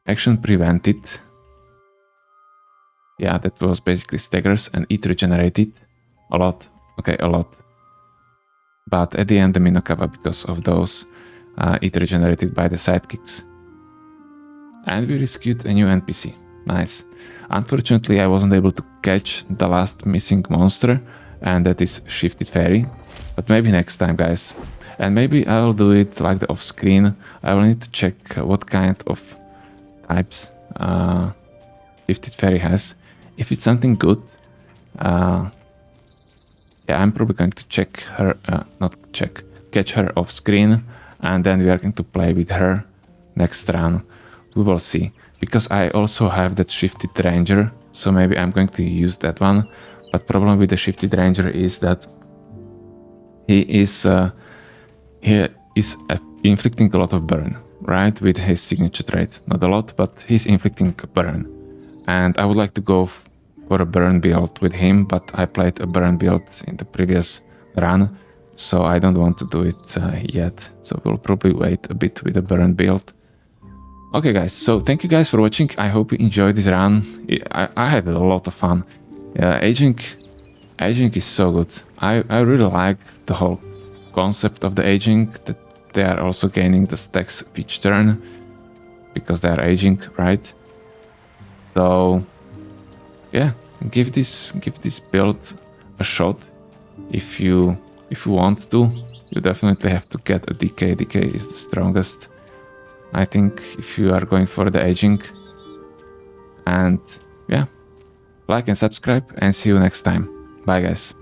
Action prevented. Yeah, that was basically staggers, and it regenerated a lot. Okay, a lot. But at the end, the Minokawa, because of those, it regenerated by the sidekicks. And we rescued a new NPC. Nice. Unfortunately, I wasn't able to catch the last missing monster, and that is Shifted Fairy. But maybe next time, guys. And maybe I'll do it like the off-screen. I will need to check what kind of types Shifted Fairy has. If it's something good, yeah, I'm probably going to check her, catch her off-screen, and then we are going to play with her next run. We will see. Because I also have that Shifted Ranger, so maybe I'm going to use that one. But problem with the Shifted Ranger is that he is inflicting a lot of burn, right? With his signature trait. Not a lot, but he's inflicting burn. And I would like to go for a burn build with him, but I played a burn build in the previous run, so I don't want to do it yet. So we'll probably wait a bit with the burn build. Okay guys, so thank you guys for watching. I hope you enjoyed this run. I had a lot of fun. Aging is so good. I really like the whole concept of the aging, that they are also gaining the stacks each turn because they are aging, right? So yeah, give this build a shot if you want to. You definitely have to get a Decay. Decay is the strongest, I think, if you are going for the aging. And yeah, like and subscribe, and see you next time. Bye guys.